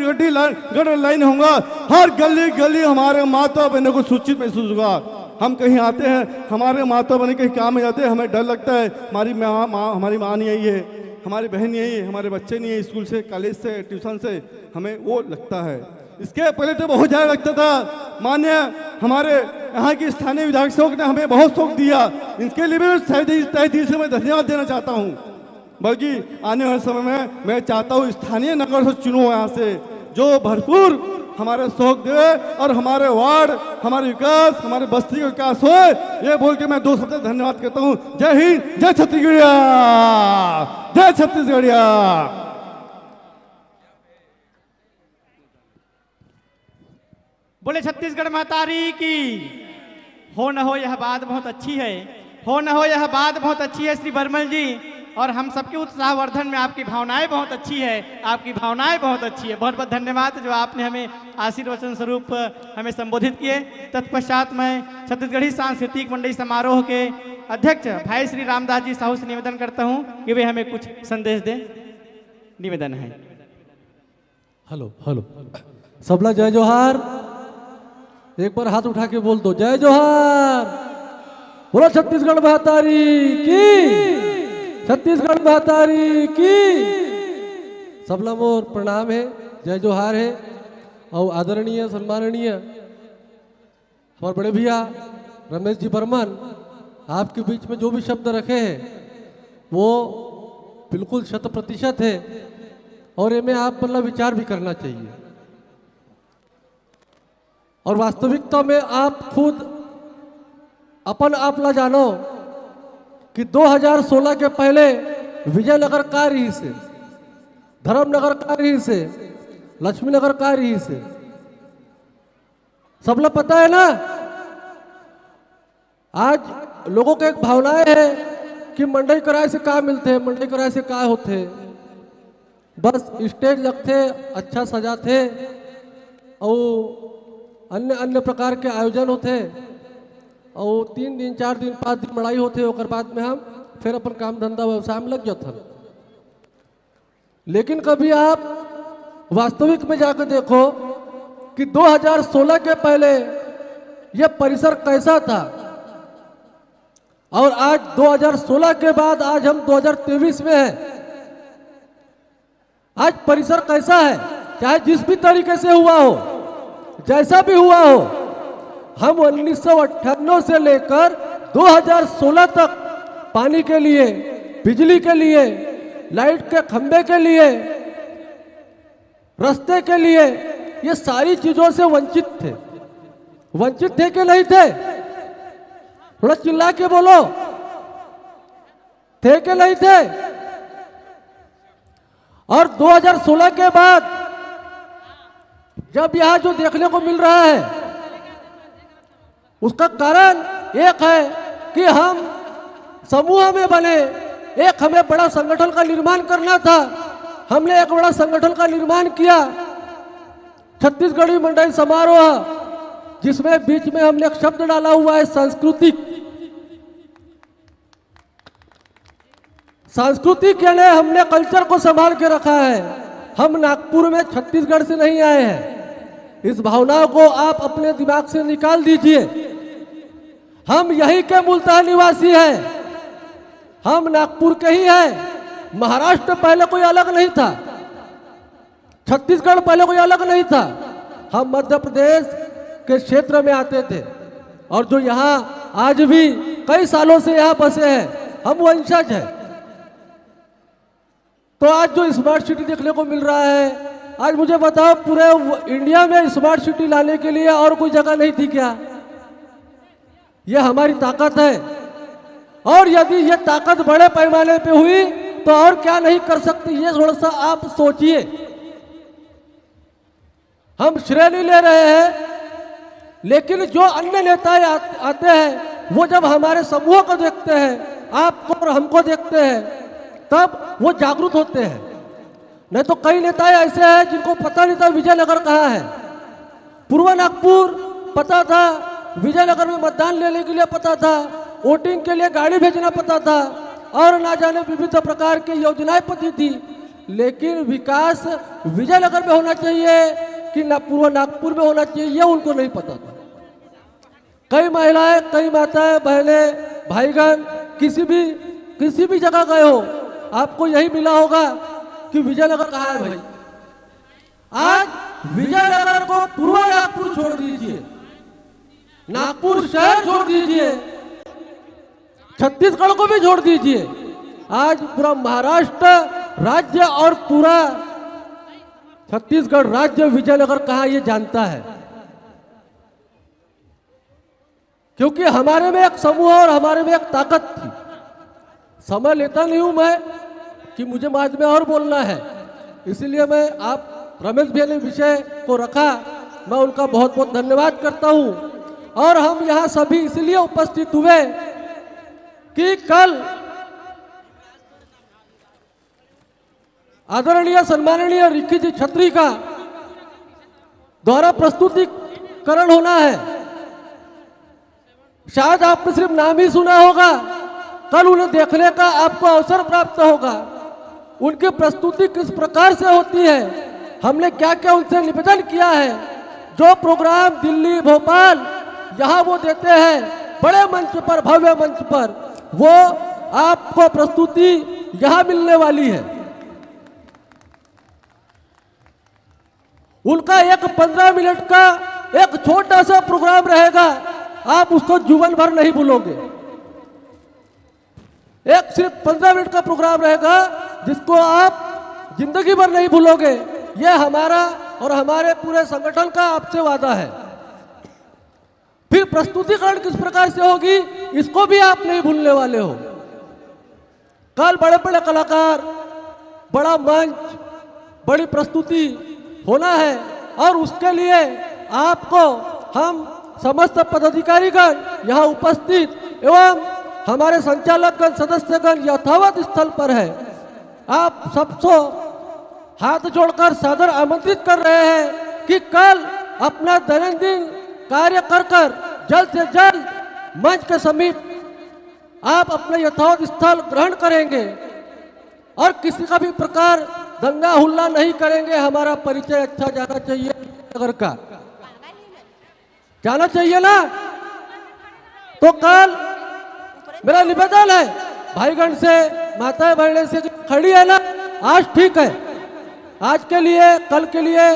गटर लाइन होगा, हर गली गली हमारे माता बहनों को सूचित महसूस होगा। हम कहीं आते हैं, हमारे माता बहन कहीं काम में जाते हैं, हमें डर लगता है हमारी माँ नहीं आई है, हमारी बहन नहीं आई है, हमारे बच्चे नहीं है, स्कूल से, कॉलेज से, ट्यूशन से, हमें वो लगता है। इसके पहले तो बहुत ज़्यादा लगता था। मान्य हमारे यहाँ की स्थानीय विधायक सेवक ने हमें बहुत शौक दिया, इसके लिए भी तहे दिल से मैं धन्यवाद देना चाहता हूँ। बल्कि आने वाले समय में मैं चाहता हूँ स्थानीय नगर से चुनो यहाँ से जो भरपूर हमारे शौक दे और हमारे वार्ड, हमारे विकास, हमारे बस्ती का विकास हो, ये बोल के मैं 2 शब्द धन्यवाद करता हूँ। जय हिंद, जय छत्तीसगढ़िया, जय छत्तीसगढ़िया। बोले छत्तीसगढ़ मातारी की हो न हो यह बात बहुत अच्छी है, हो न हो यह बात बहुत अच्छी है श्री बर्मल जी। और हम सबके उत्साहवर्धन में आपकी भावनाएं बहुत अच्छी है, आपकी भावनाएं बहुत अच्छी है। बहुत बहुत धन्यवाद जो आपने हमें आशीर्वचन स्वरूप हमें संबोधित किए। तत्पश्चात मैं छत्तीसगढ़ी सांस्कृतिक मंडली समारोह के अध्यक्ष भाई श्री रामदास जी साहू से निवेदन करता हूं कि वे हमें कुछ संदेश दें। निवेदन है। हेलो हेलो, सबला जय जोहार। एक बार हाथ उठा के बोल दो जय जोहार। बोलो छत्तीसगढ़ महतारी की, छत्तीसगढ़ महतारी की। सबला मोर प्रणाम है, जय जोहार है। और आदरणीय सम्माननीय हमारे बड़े भैया रमेश जी बर्मन आपके बीच में जो भी शब्द रखे हैं वो बिल्कुल 100% है और इनमें आप मतलब विचार भी करना चाहिए। और वास्तविकता में आप खुद अपन आप ला जानो कि 2016 के पहले विजयनगर का रही से, धर्मनगर का रही से, लक्ष्मी नगर का रही से, सब लोग पता है ना। आज लोगों के एक भावनाएं है कि मंडई कराए से का मिलते हैं, मंडई कराए से का होते हैं। बस स्टेज रखते अच्छा सजा थे और अन्य अन्य प्रकार के आयोजन होते और 3 दिन 4 दिन 5 दिन लड़ाई होते और बाद में हम फिर अपन काम धंधा व्यवसाय में लग जाते। लेकिन कभी आप वास्तविक में जाकर देखो कि 2016 के पहले यह परिसर कैसा था और आज 2016 के बाद आज हम 2023 में हैं। आज परिसर कैसा है, चाहे जिस भी तरीके से हुआ हो, जैसा भी हुआ हो, हम 1998 से लेकर 2016 तक पानी के लिए, बिजली के लिए, लाइट के खंभे के लिए, रास्ते के लिए, ये सारी चीजों से वंचित थे। वंचित थे कि नहीं थे? थोड़ा चिल्ला के बोलो, थे कि नहीं थे? और 2016 के बाद जब यहां जो देखने को मिल रहा है उसका कारण एक है कि हम समूह में बने, एक हमें बड़ा संगठन का निर्माण करना था। हमने एक बड़ा संगठन का निर्माण किया, छत्तीसगढ़ी मंडई समारोह, जिसमें बीच में हमने एक शब्द डाला हुआ है सांस्कृतिक। सांस्कृतिक यानी हमने कल्चर को संभाल के रखा है। हम नागपुर में छत्तीसगढ़ से नहीं आए हैं, इस भावना को आप अपने दिमाग से निकाल दीजिए। हम यहीं के मूलतः निवासी हैं, हम नागपुर के ही हैं। महाराष्ट्र पहले कोई अलग नहीं था, छत्तीसगढ़ पहले कोई अलग नहीं था। हम मध्य प्रदेश के क्षेत्र में आते थे और जो यहाँ आज भी कई सालों से यहाँ बसे हैं, हम वंशज हैं। तो आज जो स्मार्ट सिटी देखने को मिल रहा है, आज मुझे बताओ पूरे इंडिया में स्मार्ट सिटी लाने के लिए और कोई जगह नहीं थी क्या? यह हमारी ताकत है और यदि यह ताकत बड़े पैमाने पे हुई तो और क्या नहीं कर सकती, ये थोड़ा सा आप सोचिए। हम श्रेय नहीं ले रहे हैं, लेकिन जो अन्य नेता आते हैं वो जब हमारे समूह को देखते हैं, आपको और हमको देखते हैं, तब वो जागरूक होते हैं। नहीं तो कई नेता ऐसे हैं जिनको पता नहीं था विजयनगर कहाँ है। पूर्व नागपुर पता था, विजयनगर में मतदान लेने के लिए पता था, वोटिंग के लिए गाड़ी भेजना पता था और ना जाने विविध प्रकार की योजनाएं पती थी। लेकिन विकास विजयनगर में होना चाहिए कि पूर्व नागपुर में होना चाहिए, यह उनको नहीं पता था। कई महिलाएं, कई माताएं, बहनें, भाईगण किसी भी जगह गए हो, आपको यही मिला होगा कि विजयनगर कहाँ है भाई। आज विजयनगर को पूर्व नागपुर छोड़ दीजिए, नागपुर शहर छोड़ दीजिए, छत्तीसगढ़ को भी छोड़ दीजिए, आज पूरा महाराष्ट्र राज्य और पूरा छत्तीसगढ़ राज्य विजयनगर कहाँ ये जानता है। क्योंकि हमारे में एक समूह और हमारे में एक ताकत थी। समय लेता नहीं हूं मैं कि मुझे बाद में और बोलना है, इसलिए मैं आप रमेश भैया ने विषय को रखा, मैं उनका बहुत बहुत धन्यवाद करता हूं। और हम यहाँ सभी इसलिए उपस्थित हुए कि कल आदरणीय सम्माननीय रिक्की जी छत्री का द्वारा प्रस्तुतिकरण होना है। शायद आपने सिर्फ नाम ही सुना होगा, कल उन्हें देखने का आपको अवसर प्राप्त होगा। उनकी प्रस्तुति किस प्रकार से होती है, हमने क्या क्या उनसे निवेदन किया है। जो प्रोग्राम दिल्ली, भोपाल यहाँ वो देते हैं बड़े मंच पर, भव्य मंच पर, वो आपको प्रस्तुति यहाँ मिलने वाली है। उनका एक 15 मिनट का एक छोटा सा प्रोग्राम रहेगा, आप उसको जीवन भर नहीं भूलोगे। एक सिर्फ 15 मिनट का प्रोग्राम रहेगा जिसको आप जिंदगी भर नहीं भूलोगे। यह हमारा और हमारे पूरे संगठन का आपसे वादा है। फिर प्रस्तुतिकरण किस प्रकार से होगी इसको भी आप नहीं भूलने वाले हो। कल बड़े बड़े कलाकार, बड़ा मंच, बड़ी प्रस्तुति होना है और उसके लिए आपको हम समस्त पदाधिकारीगण यहाँ उपस्थित एवं हमारे संचालकगण, सदस्यगण यथावत स्थल पर है। आप सबको हाथ जोड़कर सादर आमंत्रित कर रहे हैं कि कल अपना दैनंदिन कार्य कर कर जल्द से जल्द मंच के समीप आप अपना यथावत स्थल ग्रहण करेंगे और किसी का भी प्रकार दंगा हुल्ला नहीं करेंगे। हमारा परिचय अच्छा जाना चाहिए नगर का, जाना चाहिए ना। तो कल मेरा निवेदन है भाईगण से, माताएं बहनें से जो खड़ी है ना, आज ठीक है, आज के लिए कल के लिए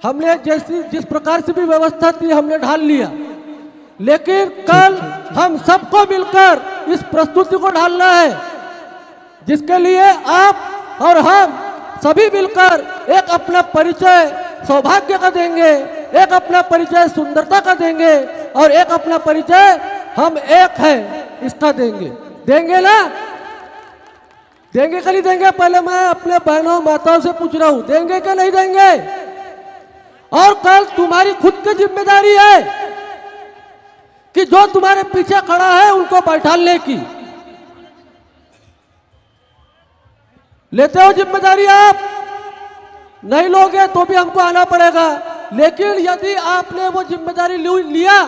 हमने जिस प्रकार से भी व्यवस्था थी हमने ढाल लिया, लेकिन कल हम सबको मिलकर इस प्रस्तुति को ढालना है, जिसके लिए आप और हम सभी मिलकर एक अपना परिचय सौभाग्य का देंगे, एक अपना परिचय सुंदरता का देंगे और एक अपना परिचय हम एक है इसका देंगे। देंगे ना? देंगे कि नहीं देंगे? पहले मैं अपने बहनों माताओं से पूछ रहा हूं, देंगे कि नहीं देंगे? और कल तुम्हारी खुद की जिम्मेदारी है कि जो तुम्हारे पीछे खड़ा है उनको बैठाने की। लेते हो जिम्मेदारी? आप नहीं लोगे तो भी हमको आना पड़ेगा, लेकिन यदि आपने वो जिम्मेदारी लिया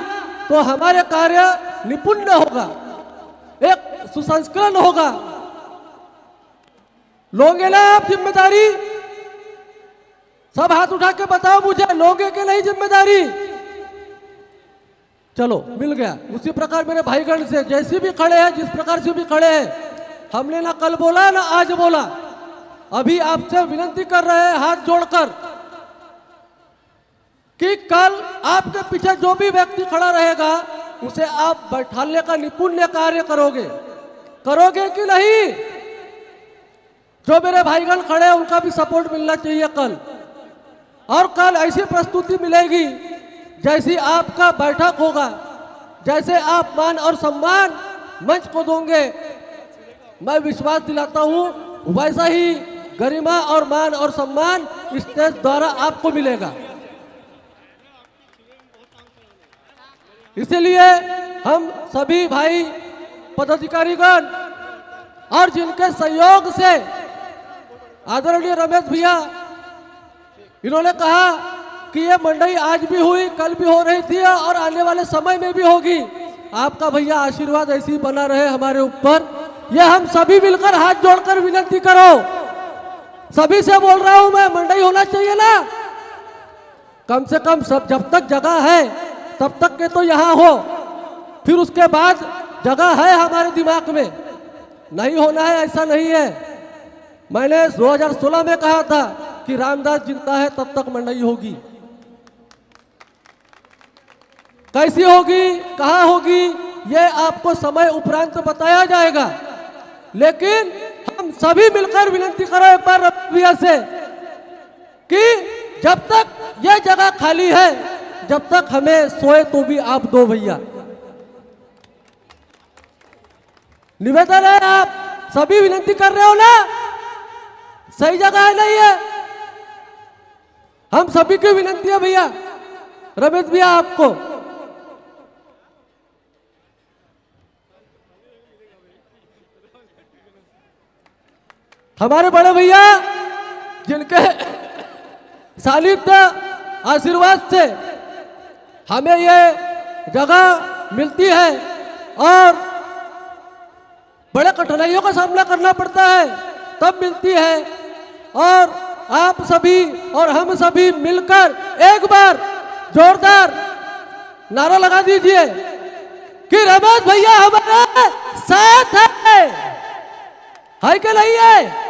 तो हमारे कार्य निपुण होगा, एक सुसंस्करण होगा। लोगे ना आप जिम्मेदारी? सब हाथ उठा के बताओ मुझे, लोगे कि नहीं जिम्मेदारी? चलो मिल गया। उसी प्रकार मेरे भाईगण से जैसे भी खड़े हैं, जिस प्रकार से भी खड़े हैं, हमने ना कल बोला ना आज बोला, अभी आपसे विनती कर रहे हैं हाथ जोड़कर कि कल आपके पीछे जो भी व्यक्ति खड़ा रहेगा उसे आप बैठाने का निपुण कार्य करोगे, करोगे कि नहीं? जो मेरे भाईगण खड़े हैं उनका भी सपोर्ट मिलना चाहिए कल। और कल ऐसी प्रस्तुति मिलेगी जैसी आपका बैठक होगा, जैसे आप मान और सम्मान मंच को दोगे, मैं विश्वास दिलाता हूं वैसा ही गरिमा और मान और सम्मान स्टेज द्वारा आपको मिलेगा। इसीलिए हम सभी भाई पदाधिकारीगण और जिनके सहयोग से आदरणीय रमेश भैया, इन्होंने कहा कि ये मंडई आज भी हुई, कल भी हो रही थी और आने वाले समय में भी होगी। आपका भैया आशीर्वाद ऐसे ही बना रहे हमारे ऊपर, ये हम सभी मिलकर हाथ जोड़कर विनती करो। सभी से बोल रहा हूं मैं, मंडई होना चाहिए ना, कम से कम सब जब तक जगह है तब तक के तो यहाँ हो, फिर उसके बाद जगह है हमारे दिमाग में, नहीं होना है ऐसा नहीं है। मैंने 2016 में कहा था कि रामदास जिंदा है तब तक मंडई होगी। कैसी होगी, कहाँ होगी, ये आपको समय उपरांत बताया जाएगा, लेकिन हम सभी मिलकर विनती करो एक बार भैया से कि जब तक ये जगह खाली है, जब तक हमें सोए तो भी आप दो भैया। निवेदन है, आप सभी विनती कर रहे हो ना, सही जगह है नहीं है? हम सभी की विनती है भैया, रमेश भैया आपको। हमारे बड़े भैया जिनके सानिध्य आशीर्वाद से हमें ये जगह मिलती है और बड़े कठिनाइयों का सामना करना पड़ता है तब मिलती है, और आप सभी और हम सभी मिलकर एक बार जोरदार नारा लगा दीजिए कि रमेश भैया हमारे साथ है कि नहीं है?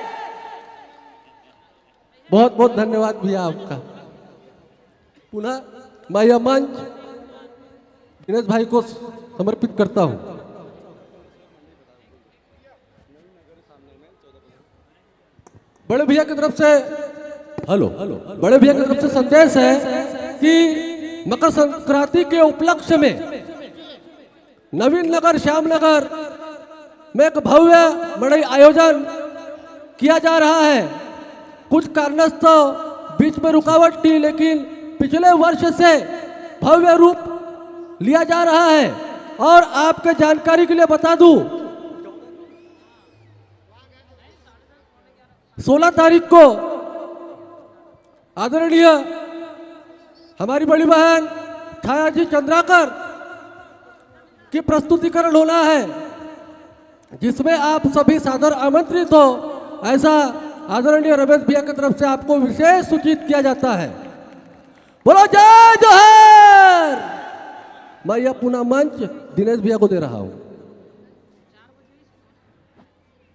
बहुत बहुत धन्यवाद भैया आपका। पुनः मैं यह मंच दिनेश भाई को समर्पित करता हूं। बड़े भैया की तरफ से बड़े भैया की तरफ से संदेश है कि मकर संक्रांति के उपलक्ष्य में नवीन नगर श्यामनगर में एक भव्य मंडई आयोजन किया जा रहा है। कुछ कारणस्तव बीच में रुकावट थी, लेकिन पिछले वर्ष से भव्य रूप लिया जा रहा है। और आपके जानकारी के लिए बता दूं, 16 तारीख को आदरणीय हमारी बड़ी बहन छाया जी चंद्राकर की प्रस्तुतिकरण होना है, जिसमें आप सभी सादर आमंत्रित हो, ऐसा आदरणीय रमेश भैया की तरफ से आपको विशेष सूचित किया जाता है। बोलो जय जोहर। मैं यह पुनः मंच दिनेश भैया को दे रहा हूं।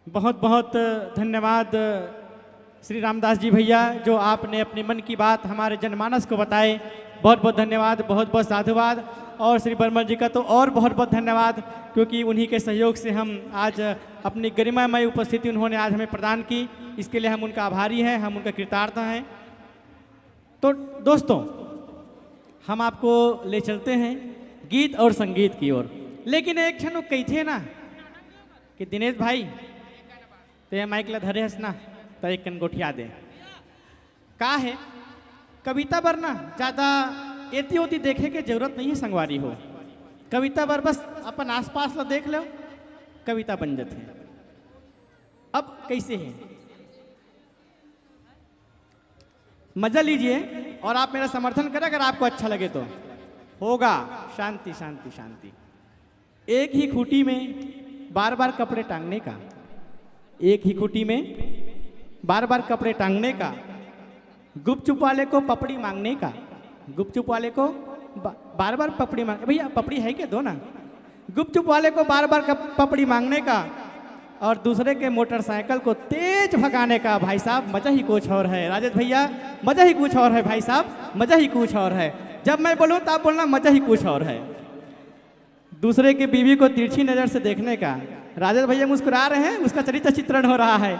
बहुत बहुत धन्यवाद श्री रामदास जी भैया, जो आपने अपने मन की बात हमारे जनमानस को बताए। बहुत बहुत धन्यवाद, बहुत बहुत साधुवाद। और श्री बर्मल जी का तो और बहुत बहुत धन्यवाद, क्योंकि उन्हीं के सहयोग से हम आज अपनी गरिमामय उपस्थिति उन्होंने आज हमें प्रदान की। इसके लिए हम उनका आभारी हैं, हम उनका कृतार्थ हैं। तो दोस्तों, हम आपको ले चलते हैं गीत और संगीत की ओर। लेकिन एक क्षण वो कही थे ना कि दिनेश भाई तो ये माइक ला धरे हंसना तो एक कनगोठिया दे का है कविता बर ना ज़्यादा एती होती देखे के जरूरत नहीं है संगवारी हो। कविता बर बस अपन आसपास ला देख लो, कविता बन जाते हैं। अब कैसे है, मजा लीजिए और आप मेरा समर्थन करें अगर आपको अच्छा लगे तो। होगा शांति शांति शांति। एक ही खूंटी में बार बार कपड़े टांगने का, एक ही खूंटी में बार बार कपड़े टांगने का, गुपचुप वाले को पपड़ी मांगने का, गुपचुप वाले को बार बार पपड़ी मांग, भैया पपड़ी है क्या दो ना, गुपचुप वाले को बार बार पपड़ी मांगने का और दूसरे के मोटरसाइकिल को तेज भगाने का। भाई साहब मजा ही कुछ और है। राजेश भैया मजा ही कुछ और है। भाई साहब मजा ही कुछ और है। जब मैं बोलूँ तो आप बोलना मजा ही कुछ और है। दूसरे की बीवी को तिरछी नज़र से देखने का। राजेश भैया मुस्कुरा रहे हैं, उसका चरित्र चित्रण हो रहा है।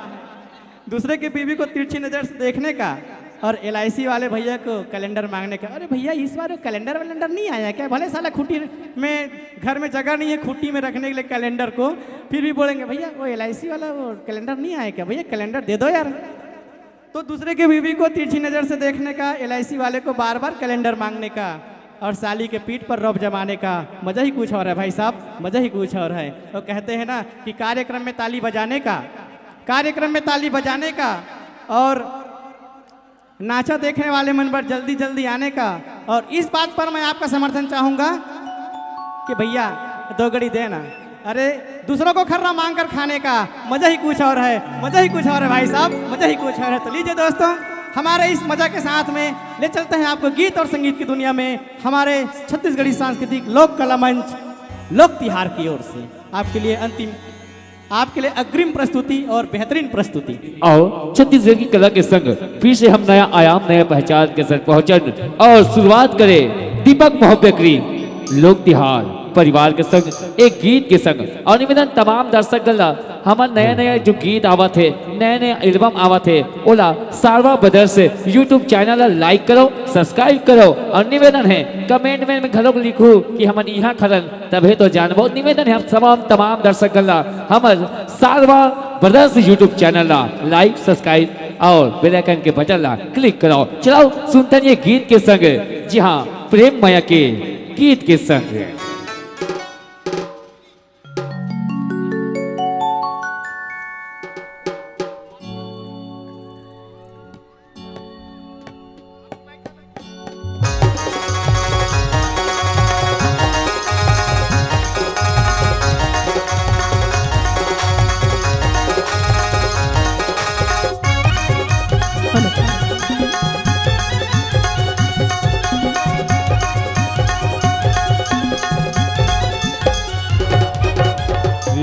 दूसरे की बीवी को तिरछी नज़र से देखने का और LIC वाले भैया को कैलेंडर मांगने का। अरे भैया इस बार कैलेंडर वैलेंडर नहीं आया क्या? भले साला खूंटी में घर में जगह नहीं है खूंटी में रखने के लिए कैलेंडर को, फिर भी बोलेंगे भैया वो LIC वाला वो कैलेंडर नहीं आया क्या? भैया कैलेंडर दे दो यार। तो दूसरे की बीवी को तिरछी नज़र से देखने का, LIC वाले को बार बार कैलेंडर मांगने का और साली के पीठ पर रौब जमाने का। मज़ा ही कुछ और है भाई साहब, मज़ा ही कुछ और है। तो कहते हैं ना कि कार्यक्रम में ताली बजाने का, कार्यक्रम में ताली बजाने का और नाचा देखने वाले मन पर जल्दी जल्दी आने का। और इस बात पर मैं आपका समर्थन चाहूँगा कि भैया 2 घड़ी देना। अरे दूसरों को खर्रा मांग कर खाने का मज़ा ही कुछ और है, मज़ा ही कुछ और है भाई साहब, मज़ा ही कुछ और है। तो लीजिए दोस्तों, हमारे इस मजा के साथ में ले चलते हैं आपको गीत और संगीत की दुनिया में हमारे छत्तीसगढ़ी सांस्कृतिक लोक कला मंच लोक तिहार की ओर से आपके लिए अंतिम, आपके लिए अग्रिम प्रस्तुति और बेहतरीन प्रस्तुति। और छत्तीसगढ़ की कला के संग फिर से हम नया आयाम, नया पहचान के संग पहुंचन और शुरुआत करें दीपक मोहब्बकरी लोक तिहार परिवार के संग एक गीत के संग। और निवेदन तमाम दर्शक गला हमारे नए नए जो गीत आवा थे, नए नए एल्बम आवा थे, ओला सारवा ब्रदर्स यूट्यूब चैनल लाइक करो, सब्सक्राइब करो। और निवेदन है कमेंट में घलों लिखो कि हम यहाँ खरन तभी तो जानबो। निवेदन है हम तमाम दर्शक गला हमार सारवा ब्रदर्स यूट्यूब चैनल ला लाइक सब्सक्राइब और बेल आइकन के बटन ला क्लिक करो। चलाओ सुनते ये गीत के संग, जी हाँ प्रेम माया के गीत के संग।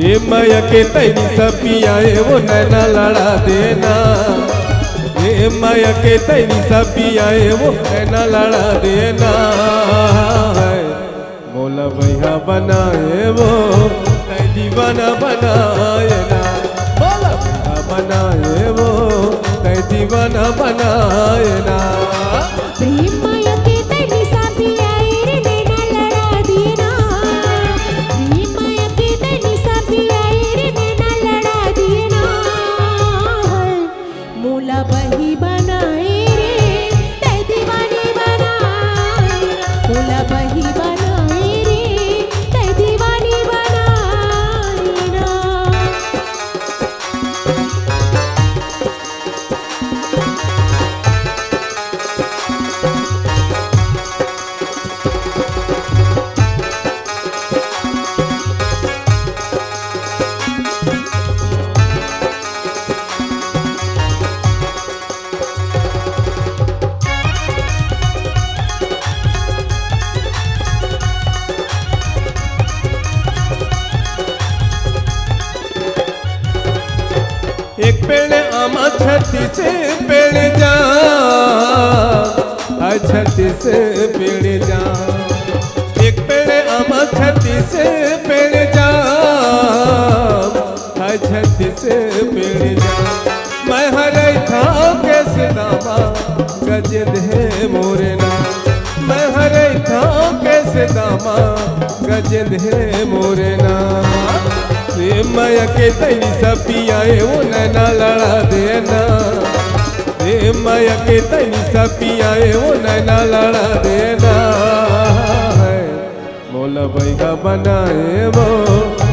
ये माया के तैनी सपियाए वो नैना लड़ा देना, ये माया के तैनी सपियाए वो नैना लड़ा देना। मोला भैया बनाए वो तै दीवाना बनाए ना, मोला भैया बनाए वो तै दीवाना बनाए ना। प्रेम माया के तैनी सापियाए रे नैना लड़ा देना, प्रेम माया के तैनी सापियाए रे नैना लड़ा देना। मोला बही बनाए रे तै दीवानी बनाए, मोला बही बनाए रे तै दीवानी बनाए ना। पेड़ आमा 36 पेड़ जा 36 पेड़ जा एक पेड़ आमा 36 पेड़ जा 36 पेड़ जा मैं हरे था कैसे दामा गज दे मोरे ना मैं हरे था कैसे दामा गज दे मोरे ना मैं के तई सपियाए वो नैना लड़ा देना मैं के तई सपियाए वो नैना लड़ा देना मोला बैगा बनाए वो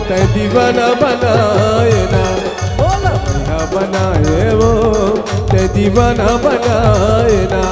तै दीवाना बनाए ना मोला बैगा बनाए वो तै दीवाना बनाए ना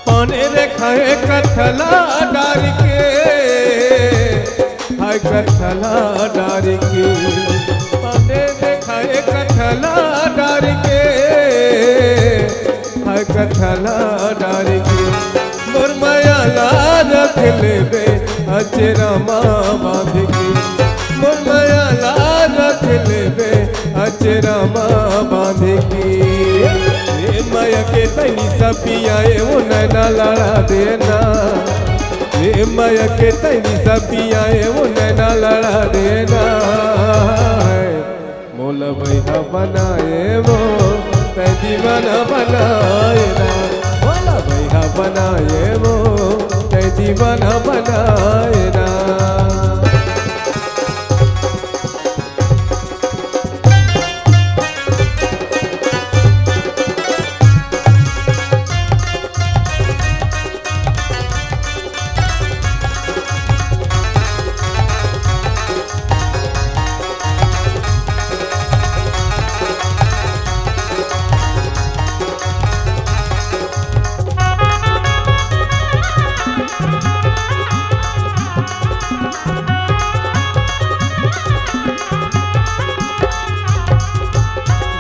पाने रे खाए कथला डार के हाय कथला डार के पाने रे खाए कथला डार के हाय कथला डार के मोर माया ला रख लेबे अचरा माँ बांध के मोर माया ला रख लेबे अचरा माँ बांध के माया के तनी सपियाए वो नैना लड़ा देना माया के तनी सपियाए वो नैना लड़ा देना मोला बैहा बनाए वो तै दीवाना बनाए ना मोला बैहा बनाए वो तै दीवाना बनाए ना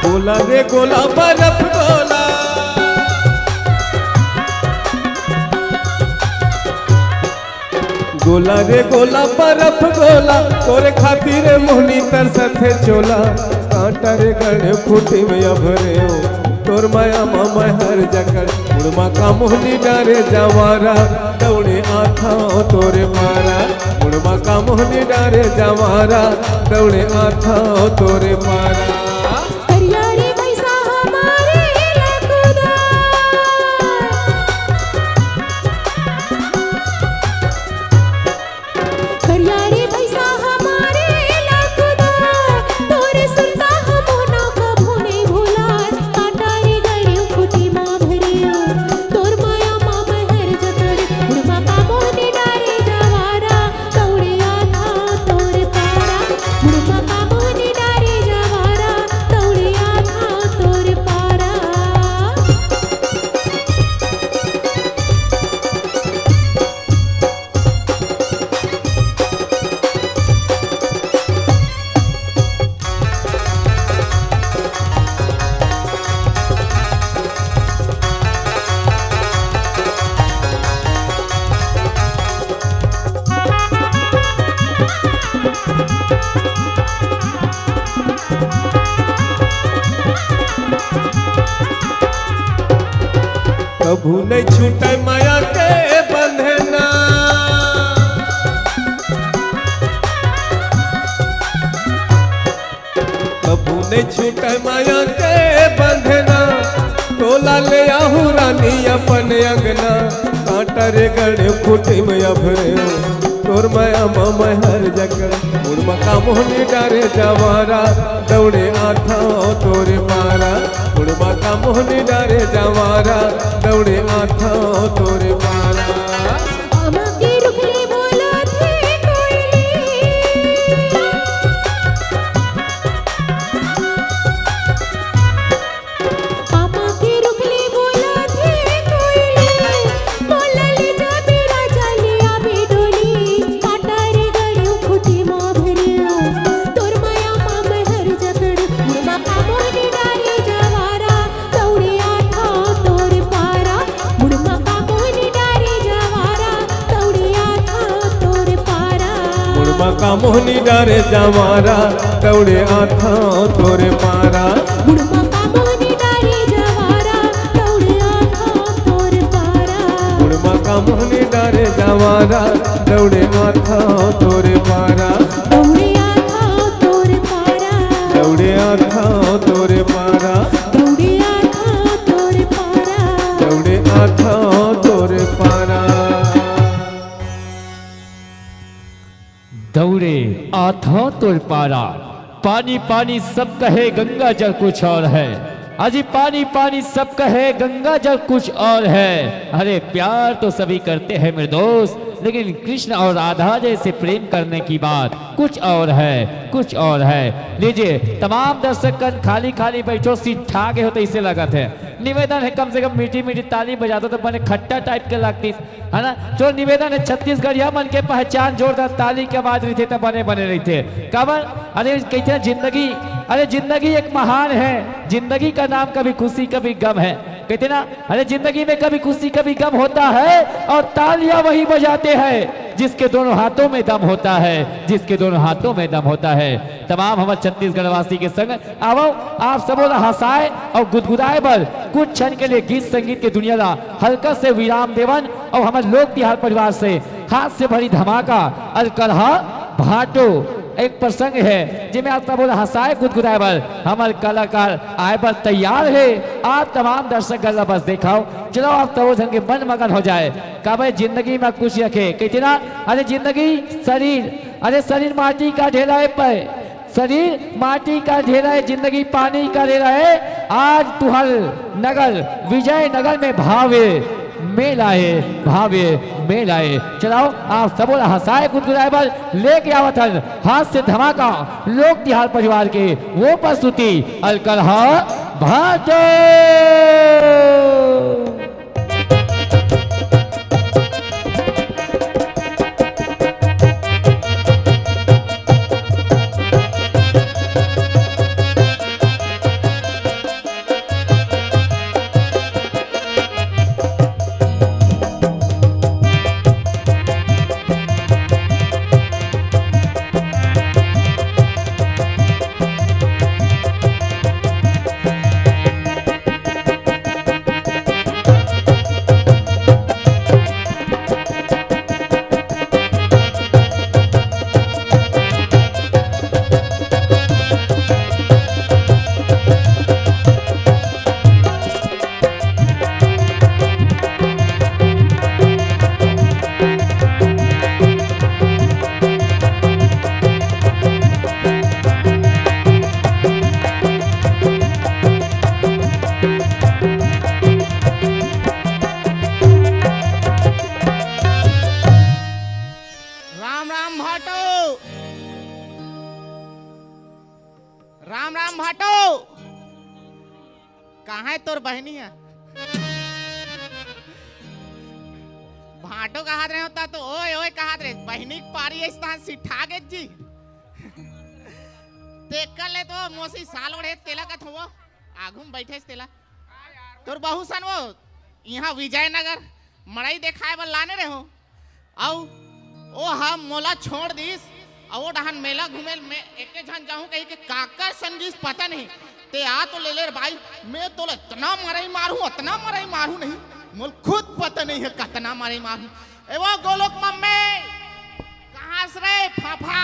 गोला रे गोला बर्फ गोला गोला रे गोला बर्फ गोला तोरे खातिर मोहनी तरसत है चोला कांटा रे गड़े फूटी में अभरे हो तोर माया मामा हर जकड़ मुड़मा का मोहनी डारे जवारा दौड़े आथा तोरे मारा मुड़मा का मोहनी डारे जवारा दौड़े आथा तोरे मारा उड़मा कभू नहीं छूटे माया के बंधना कभू नहीं छूटे माया के बंधना तोला ले आहू रानी अपन अंगना कांटा रे गड़े फूटी में अभरे तोर माया मैं हर जगह उड़मा का मोहनी डारे जवारा दौड़े आथा तोरे पारा उड़मा का मोहनी डारे जवारा दौड़े आथा तोरे पारा मामा की रुखली बोला थे मामा की रुखली बोला थे बोला ले जा मेरा चलिया बेडोली काटा रे गड़ियो फुटी माँ भरियो तोर माया मामा हर जगड़ मुड़मा का मोहनी डारे जवारा दौड़े आथा तोर पारा मुड़मा का मोहनी डारे जवारा दौड़े आथा तोर पारा उड़मा का मोहनी डारे जवारा दौड़े आथा तोरे पारा मुड़मा का मोहनी डारे जवारा दौड़े आथा तोर पारा उड़मा का मोहनी डारे जवारा दौड़े आथा तोरे पारा दौड़े आथा तोर पारा दौड़े आथा तोरे पारा दौड़े आथा तोर पारा दौड़े आथा तोरे पारा दौड़े आथा तोर पारा पानी पानी सब कहे गंगा जल कुछ और है अजी पानी पानी सब कहे गंगा जल कुछ और है अरे प्यार तो सभी करते हैं मेरे दोस्त लेकिन कृष्ण और राधा जैसे प्रेम करने की बात कुछ और है कुछ और है लीजिए तमाम दर्शकगण खाली खाली बैठो सीट ठाके होते इसे लगत है निवेदन है कम से कम मीठी मीठी ताली बजा दो तो बने खट्टा टाइप के लगती है ना जो निवेदन है छत्तीसगढ़िया मन के पहचान जोरदार ताली के आवाज रही थे तब बने बने रही थे कबर अरे कहते हैं जिंदगी अरे जिंदगी एक महान है जिंदगी का नाम कभी खुशी कभी गम है कहते ना अरे जिंदगी में कभी खुशी कभी गम होता है और तालियां वही बजाते हैं जिसके दोनों हाथों में दम होता है जिसके दोनों हाथों में दम होता है तमाम हमारे छत्तीसगढ़ वासी के संग आओ आप सब हंसाए और गुदगुदाए पर कुछ क्षण के लिए गीत संगीत के दुनिया ला हल्का से विराम देवन और हमारे लोक तिहार परिवार से हाथ से भरी धमाका अलकलहा भाटो एक प्रसंग है जिसमें आप बोला हंसाए गुदगुदाए पर हमारे कलाकार आए पर तैयार है आप तमाम दर्शक गल्ला बस देखाओ चलो आप तो के मन मगन हो जाए का भाई जिंदगी में कुछ रखे कहते ना अरे जिंदगी शरीर अरे शरीर माटी का ढेला है पर शरीर माटी का ढेरा है जिंदगी पानी का ढेरा है आज तुहर नगर विजय नगर में भावे मेला है भावे मेला है चलाओ आप सब हंसाए गुदगुदाए पर लेके आवतन हाथ से धमाका लोक तिहार परिवार के वो प्रस्तुति अलकलहा भाटो राम राम भाटो कहाँ है तोर बहनिया भाटो कहा रहे होता तो ओए ओए कहा रहे बहनी पारी है स्थान सिठा गे जी देखकर ले तो मोसी साल ओढ़े तेला का थो आगू में बैठे तेला तोर बहू सन वो यहाँ विजयनगर मड़ई देखाए बर लाने रहे हो आओ ओ हम मोला छोड़ दीस और डहन मेला घूमे में एक झन जाऊं कहीं के काकर संगीत पता नहीं ते आ तो ले ले भाई मैं तो इतना मरई मारू नहीं मुझे खुद पता नहीं है कितना मारे मार ए वो गोलोक मम्मी कहाँ से रे फाफा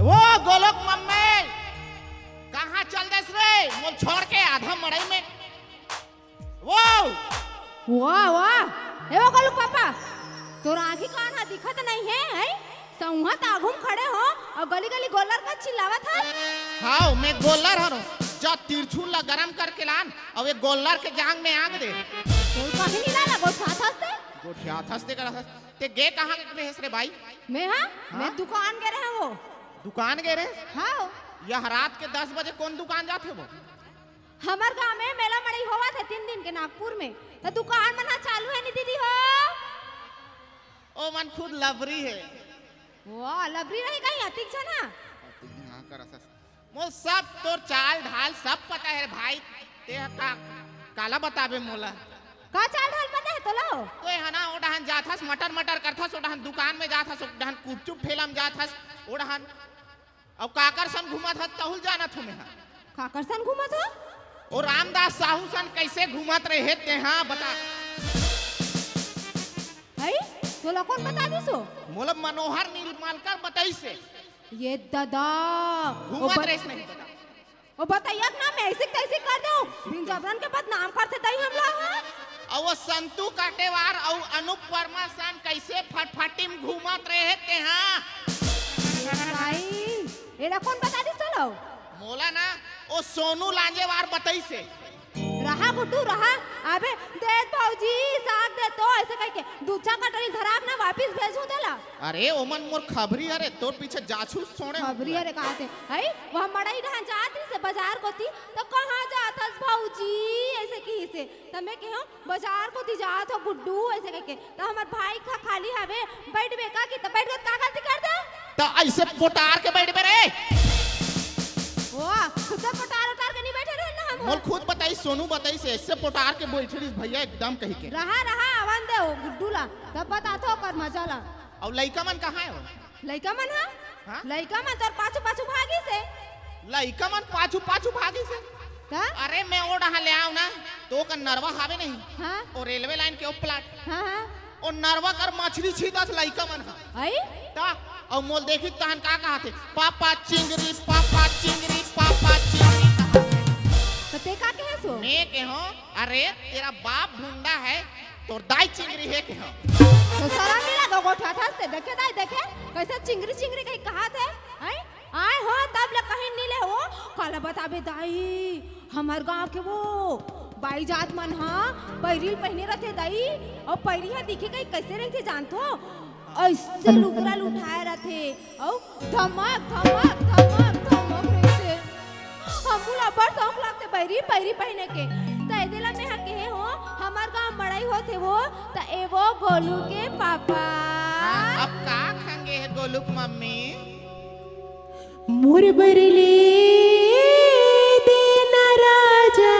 वो गोलोक मम्मी कहाँ चल देस रे मुझे छोड़ के आधा मड़ई में वो वाह वाह ए वो गोलू पापा तोर आँखी कान हा दिखत नहीं है हैं संगत आगुम खड़े हो और गली गली गोलर का चिल्लावत है हाँ मैं गोलर हूँ जो तिरछुल ला गरम करके लान और ये गोलर के जांग में आग दे तोर कहीं नहीं लाला गोठा थसते गोठिया थसते करा ते गे कहाँ के रे भाई मैं हाँ मैं दुकान गए रहे वो दुकान गए रे हाँ यह रात के 10 बजे कौन दुकान जाते वो हमार गांव में मेला मड़ई होवा था 3 दिन के नागपुर में तो दुकान मना चालू है नहीं दीदी हो ओ मन खुद लवरी है वाह लबरी रही कहीं अतिक छ ना हाँ कर मोल सब तोर चाल ढाल सब पता है भाई ते का काला बताबे मोला का चाल ढाल पता है तो लो तो है ना ओडहन जाथस मटर मटर करथस ओडहन दुकान में जाथस ओडहन कुपचुप ठेला में जाथस ओडहन अब काकर सन घुमत हत तहुल जाना थु में काकर सन घूमत हो और रामदास साहू सन कैसे घुमत रहे ते हाँ बता है तो लो कौन बता दिसो मोला मनोहर नीलमालकर बताई से ये दादा घुमत रहे नहीं पता ओ बताइए ना मैं ऐसे कैसे कर दूं बिन जबरन के बाद नाम करते दई हम लोग हैं और वो संतू काटेवार और अनूप वर्मा सन कैसे फटफटी में घुमत रहे ते हाँ भाई एला कौन बता दिस तो लो मोला ना ओ सोनू लांजेवार बताई से रहा गुड्डू रहा अबे दे भौजी साग दे तो ऐसे कह के दूचा कटोरी धराब ना वापस भेजू देला अरे ओमन मोर खबरी अरे तोर पीछे जाछूस छोड़े खबरी अरे कहा थे है वह मड़ई रहा जाती से बाजार को थी तो कहाँ जातस भौजी ऐसे की से तो मैं कहूं बाजार को थी जात हो गुड्डू ऐसे कह के तो हमार भाई का खाली हवे बैठ बेका की तो बैठ के का गलती कर दे तो ऐसे पोटार के बैठ बे रे वाह खुद पोटार उतार के नहीं बैठे रहे ना हम मोल खुद बताई सोनू बताई से ऐसे पोटार के बैठे रही भैया एकदम कही के रहा रहा अवन दे गुड्डू ला तब बता तो कर मजा ला और लइका मन कहाँ है वो लइका मन हाँ? हां लइका मन तोर पाछू पाछू भागी से लइका मन पाछू पाछू भागी से का अरे मैं ओ डहा ले आऊ ना तो का नरवा हावे नहीं हां और रेलवे लाइन के ओ प्लाट हां हां और नरवा कर मछली छीदत लइका मन हा आई ता और मोल देखी तहन का कहा थे पापा चिंगरी पापा चिंगरी पापा चिंगरी तो ते का कहे सो मैं के हो अरे तेरा बाप ढूंढा है तो दाई चिंगरी है के हो तो सारा मिला दो गोठा था से देखे दाई देखे कैसे चिंगरी चिंगरी कहीं कहा थे आई आए हो तब ले कहीं नीले हो काला बताबे दाई हमार गांव के वो बाई जात मन हां पैरील पहने रहते दाई और पैरी है दिखे कहीं कैसे रहते जानतो ऐसे लुगरा उठाए रहते और धमक धमक धमक धमक रहते हमला बड़ शौक लगते पैरी पैरी पहने के त एदेला में हा के हो हमार गांव मड़ई होते वो त एवो गोलू के पापा अब का खाएंगे है गोलुक मम्मी मोर बरले देना राजा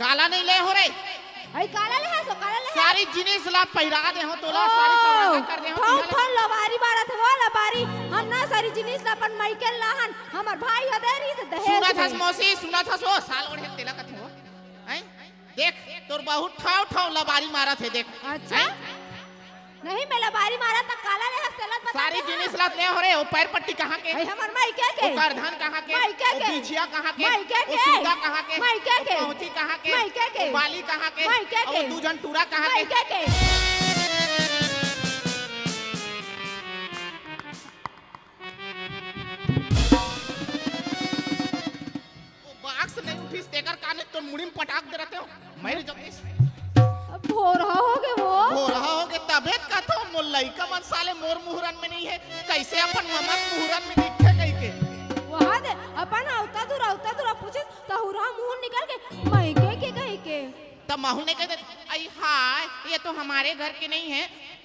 काला नहीं ले हो रे आई काला ले है सो काला ले है सारी जिनिस ला पहिरा दे हो तोला सारी सवाल कर दे हो ठोन लबारी बारा थे वो लबारी हम ना सारी जिनिस ला अपन माइकल लाहन हमर भाई हदेरी से दहेज सुना था मौसी सुना था सो साल ओढ़े तेला कथे हो हैं देख तोर बहुत ठाव ठाव लबारी मारा थे देख अच्छा नहीं मैं लबारी मारा त काला ले हस्तलत बता सारी जिनिस ला ले हो रे ओ पैर पट्टी कहां के आई हमर माइके के ओ करधन कहां के माइके के ओ बिछिया कहां के माइके ओ के सीधा कहां के माइके के ओ पहुंची कहां के माइके के ओ बाली कहां के माइके के ओ दूजन टूरा कहां के माइके के ओ बाक्स नहीं उठिस तेकर काने तो मुड़ी में पटाक दे रहते हो मेरे जब अब हो रहा होगे वो हो रहा होगे तबीयत का तो मुल्लाई का मन साले मोर मुहरन में नहीं है कैसे अपन ममक मुहरन में दिखे कहीं के वहां दे अपन आवता दूर पूछे तहुरा मुंह निकल के माइके के कहीं के तब महू ने कहते आई हाय ये तो हमारे घर के नहीं है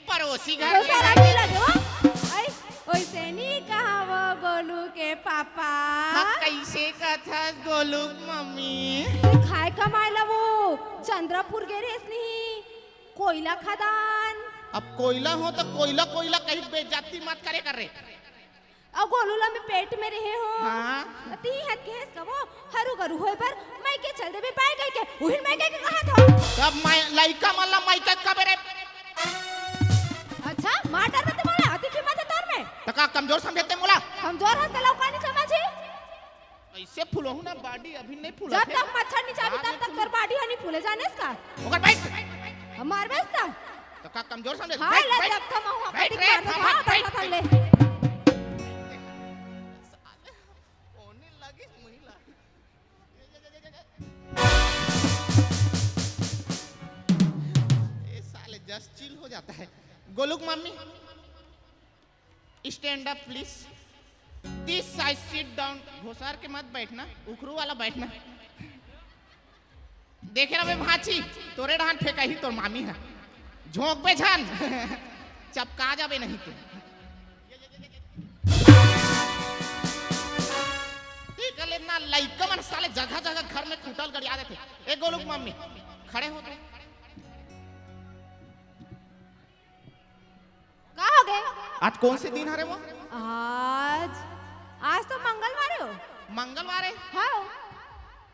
पड़ोसी घर तो के सारा हैं। की लगे वो आई ओइसे नहीं कहा वो गोलू के पापा हाँ, कैसे कथा गोलू मम्मी खाए कमायला वो चंद्रपुर गे रेस नहीं कोयला खदान अब कोयला हो तो कोयला कोयला कहीं बेइज्जती मत करे कर रे और गोलूला में पेट में रहे हो हाँ। ती है केस का वो हरू गरु होए पर मैं के चल दे बे पाए गई के उहिन मैं के कहा था तब मैं लइका मल्ला माइका कबे रे अच्छा माटर में तुम्हारे हाथी की माथे तोर में तका कमजोर समझते मोला कमजोर हंस लौका नहीं समझी ऐसे फूलो ना बॉडी अभी नहीं फूला जब तक मच्छर नहीं चाबी तब तक तोर बॉडी हनी फूले जाने इसका ओकर बैठ हमार बेस्ता तका कमजोर समझे हां ले जब कम हुआ बैठ कटी रे, मार दो हाँ, हां बैठ, बैठ ले होने लगी महिला ये साले जस्ट चिल हो जाता है गोलुक mummy stand up please this side sit down घोसार के मत बैठना उखरू वाला बैठना देखे ना बे भाची तोरे डान फेंका ही तोर मामी है झोंक पे झान चपका जाबे नहीं तो ठीक है लेना लइका मन साले जगह जगह घर में खूंटल गड़िया देते ए गोलुक मम्मी खड़े हो गए का हो गए आज कौन से दिन है रे वो आज तो मंगलवार हो मंगलवार है हाँ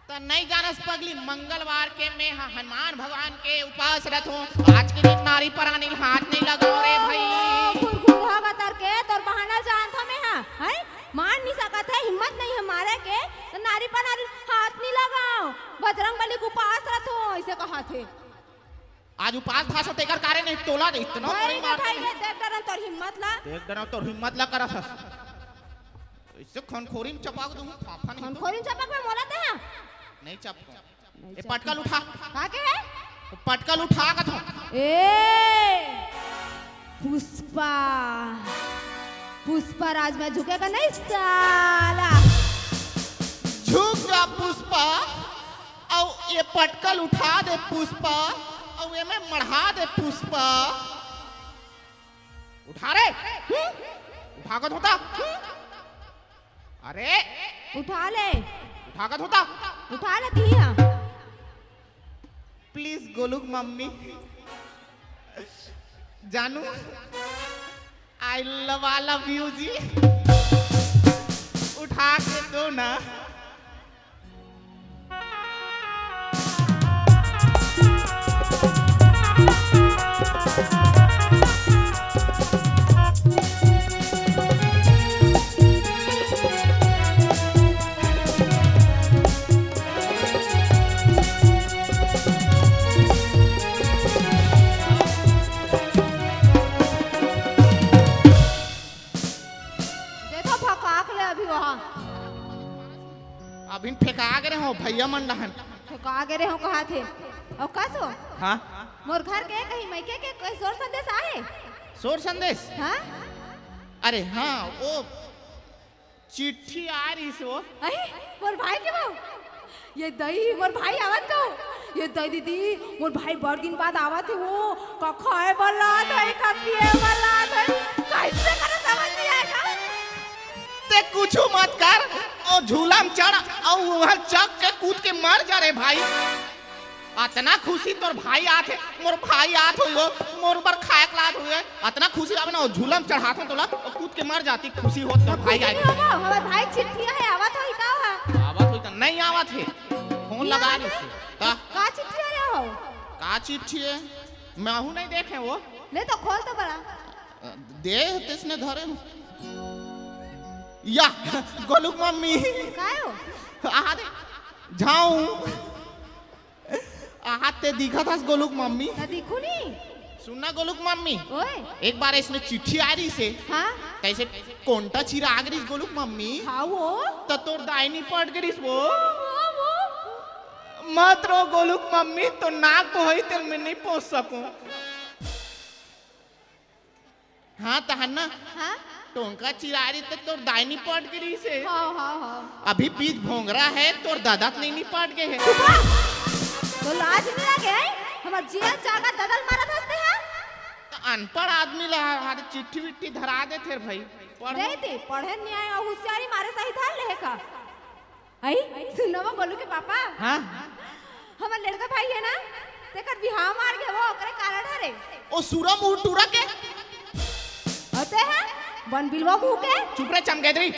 तो नहीं जानस पगली मंगलवार के मैं हनुमान भगवान के उपास रथ हूँ आज के दिन नारी परानी हाथ नहीं लगाओ रे भाई गुरगुरा बतर के तोर बहाना जान था मैं है मान नहीं सकत है हिम्मत नहीं हमारे के तो नारी पर नारी हाथ नहीं लगाओ बजरंगबली को उपास रखो ऐसे कहा थे आज उपास था सो तेकर कार्य नहीं तोला दे इतना भाई कोई मार भाई देख डरन तोर हिम्मत ला देख डरा तो हिम्मत ला करा था इससे खनखोरी में चपाक दूं फाफा नहीं हम तो खोरिन चपक में मोलते हैं नहीं चप ये पटकल उठा का के है पटकल उठा का था ए पुष्पा पुष्पा राज में झुकेगा नहीं साला झुक जा पुष्पा और ये पटकल उठा दे पुष्पा और ये में मढ़ा दे पुष्पा उठा रे उठागत होता अरे उठा ले उठागत होता उठा ले दिया प्लीज गोलुक मम्मी जानू आई लव यू जी उठा के दो ना देखो भकाक ले अभी वहाँ अभी फेंका गए हो भैया मंडहन ठोका गे हो कहा थे और कसो हाँ मोर घर के कहीं मैके के कोई सोर संदेश आए शोर संदेश हाँ अरे हाँ वो चिट्ठी आ रही सो अरे मोर भाई के बहु ये दही मोर भाई आवत को ये दही दीदी मोर भाई बड़ दिन बाद आवत है वो का खाए वाला दही का पिए वाला दही कैसे करे समझ नहीं आएगा ते कुछ मत कर और झूला में चढ़ और वहां चक के कूद के मर जा रे भाई अतना खुशी तोर भाई आथे मोर भाई आत होइयो मोर ऊपर खाए लात हुए अतना खुशी आवे ना झूलम चढ़ाते तोला और कूद के मर जाती खुशी होत तोर भाई आए हमार भाई चिट्ठी है आवत होई का है आवत होई त नहीं आवत है फोन लगा ली से का चिट्ठी आया हो का चिट्ठी है मैं हूं नहीं देखे वो ले तो खोल तो बड़ा दे तिसने धरे या गोलुक मम्मी काय हो आ दे जाऊं आते दिखा था गोलुक मम्मी ना दिखू नहीं सुनना गोलुक मम्मी ओए एक बार इसने चिट्ठी आ रही से हां कैसे कोंटा चिराग रही गोलुक मम्मी हां वो तो तोर दाहिनी पट गई वो मत रो गोलुक मम्मी तो नाक को होई तेल में नहीं पहुंच सकूं हाँ तहन्ना हां टोंका चिरारी तो तोर दाहिनी पट गई से हां हां हां अभी बीच भोंगरा है तोर दादा नहीं निपट गए है तो लाज नहीं लगे हमार जिया जागा ददल मारत हंसते हैं तो अनपढ़ आदमी ला हाथ चिट्ठी विट्ठी धरा दे थे भाई पढ़ दे दे पढ़े न्याय और होशियारी मारे सही था ले का आई सुनो वो गोलू के पापा हां हमार लड़का भाई है ना तेकर बिहाव मार के वो ओकरे कारण हरे ओ सूरा मुंह टूरा के होते हैं बन बिलवा मुंह के चुप रह चमगेदरी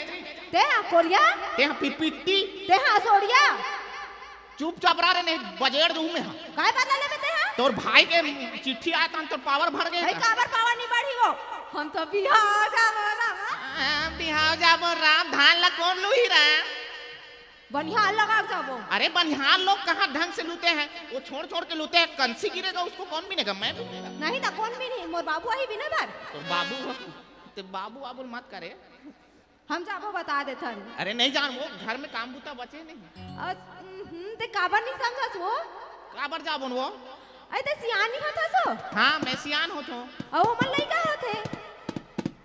ते हां कोरिया ते हां पिटपिट्टी ते हां सोड़िया चुपचाप रह रे नहीं बजेड़ दूं में हां काय बदला ले बेटे हां तोर भाई के चिट्ठी आया था तो पावर भर गए भाई काबर पावर नहीं बढ़ी वो हम तो बिहाव जाबो ना बिहाव जाबो राम धान ला कौन लुही रहा बनिहाल लगा जाबो अरे बनिहार लोग कहाँ ढंग से लूटे हैं वो छोड़ छोड़ के लूटे हैं कंसी गिरेगा उसको कौन भी नहीं मैं भी नहीं ना कौन भी नहीं मोर बाबू आई भी ना बार तो बाबू ते बाबू बाबू मत करे हम जाबो बता देथन अरे नहीं जान वो घर में काम बूता बचे नहीं ते काबर नहीं समझस वो काबर जाबो वो आई ते सियान नहीं होता सो हाँ मैं सियान होतो और मन लइका होते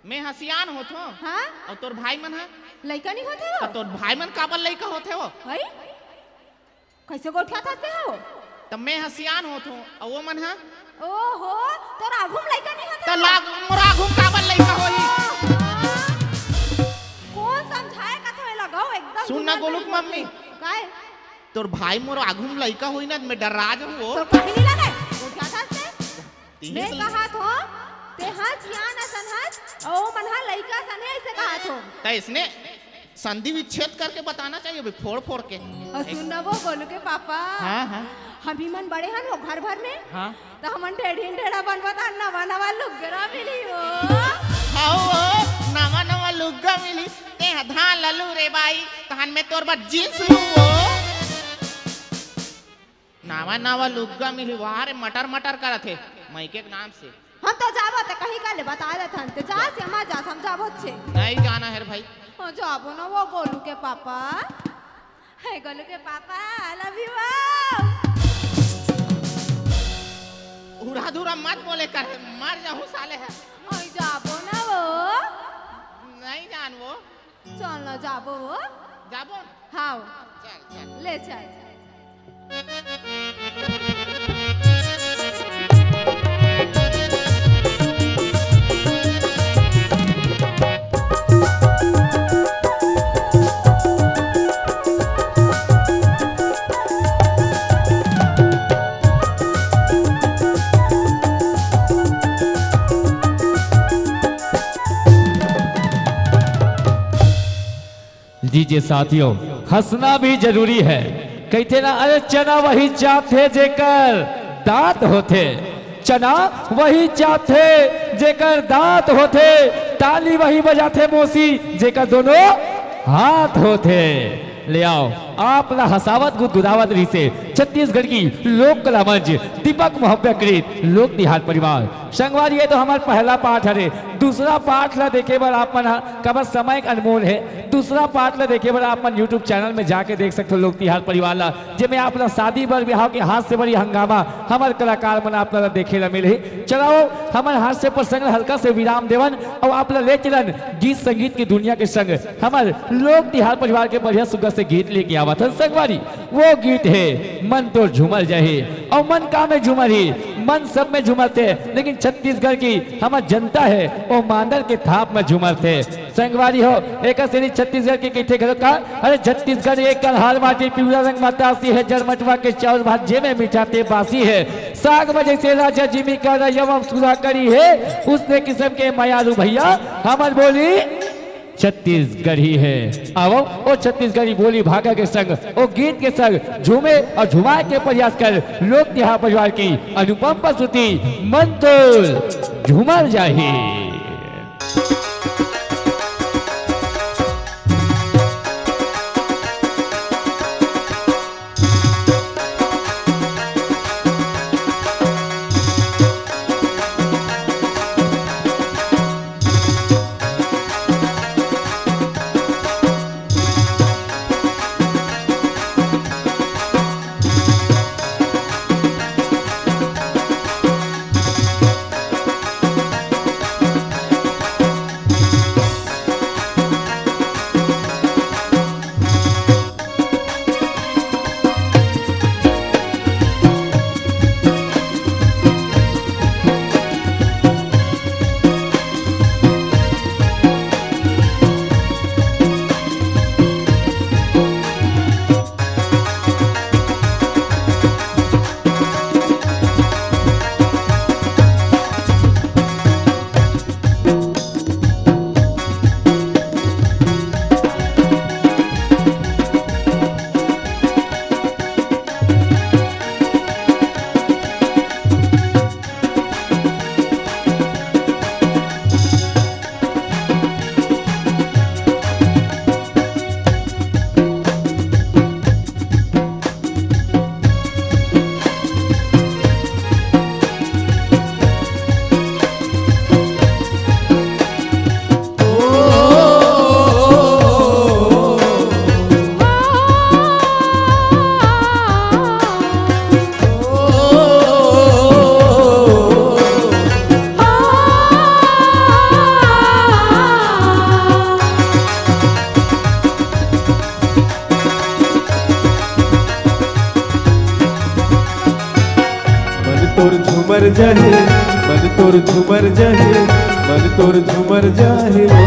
मैं हसियान होतो हां और तोर भाई मन है लइका नहीं होते तो वो तोर भाई मन काबर लइका होते हो भाई कैसे गोठा था से हो तब मैं हसियान होतो और वो मन है ओहो तोर आगुम लइका नहीं होते तो लाग मोरा घूम काबर लइका होई कौन समझाए का तो लगाओ एकदम सुन ना गोलुक मम्मी काय तोर भाई मोरा आघुम लइका होई ना मैं डरा जाऊं तो कहीं नहीं लगे गोठा था से मैं कहा तो ते हां सियान असन हाथ ओ मनहा लइका सने ऐसे कहा तो तो इसने संधि विच्छेद करके बताना चाहिए भाई फोड़ फोड़ के और सुनना वो गोलू के पापा हाँ हाँ हम भी मन बड़े हन वो घर भर में हाँ तो हमन ढेढ़ा बनबता नवा नवा लुगरा मिली हो हाँ नवा नवा लुग्गा मिली ते धान ललू रे बाई तहन में तोर बा जींस लू वो नवा नवा लुग्गा मिली वहाँ रे मटर मटर करत है माइके के नाम से हम तो जाबो ते कहीं का ले बता देथन ते जा से हम जा समझाबो छे नहीं जाना है भाई हां जाबो ना वो गोलू के पापा है गोलू के पापा आई लव यू उड़ा धुरा मत बोले कर मर जाऊं साले है ओए जाबो ना वो नहीं जान वो चल ना जाबो वो जाबो हां चल चल ले चल दीजिए साथियों हंसना भी जरूरी है कहते ना अरे चना वही चाथे जेकर दांत होते चना वही चाथे जेकर दांत होते ताली वही बजाते मौसी जेकर दोनों हाथ होते ले आओ आप हसावत गुदगुदावत रही से छत्तीसगढ़ की लोक कला मंच दीपक मोहब्बत लोक निहाल परिवार संगवारी है तो हमारा पहला पाठ है दूसरा पाठ ला देखे बार आप मन कबर समय अनमोल है दूसरा पाठ ला देखे बार आप मन यूट्यूब चैनल में जाके देख सकते हो लोक निहाल परिवार ला जिसमें आप शादी बर ब्याह के हाथ से बड़ी हंगामा हमारे कलाकार मन आप देखे ला मिले चलाओ हमारे हाथ से प्रसंग हल्का से विराम देवन और आप ले चलन गीत संगीत की दुनिया के संग हमारे लोक निहाल परिवार के बढ़िया सुगर से गीत लेके आवा था संगवारी वो गीत है मन तो झूमर जाए और मन का में झूमर ही मन सब में झूमर थे, लेकिन छत्तीसगढ़ की हमार जनता है वो मांदर के थाप में झूमर थे। संगवारी हो एक श्रेणी छत्तीसगढ़ के कैथे घर का, अरे छत्तीसगढ़ एक कलहार माटी पिवरा रंग मातासी है, जरमटवा के चावल भात जे में मिठाते बासी है, साग में जैसे राजा जिमी का यवम सुधा करी है, उसने किस्म के मायालू भैया हमार बोली छत्तीसगढ़ी है। आओ ओ छत्तीसगढ़ी बोली भागा के संग ओ गीत के संग झूमे और झुमाए के प्रयास कर लोक तिहार परिवार की अनुपम प्रस्तुति मंतुल झूमर जाही। झूमर जाहे मन तोर झूमर जाहे मन तोर झूमर जाहे रो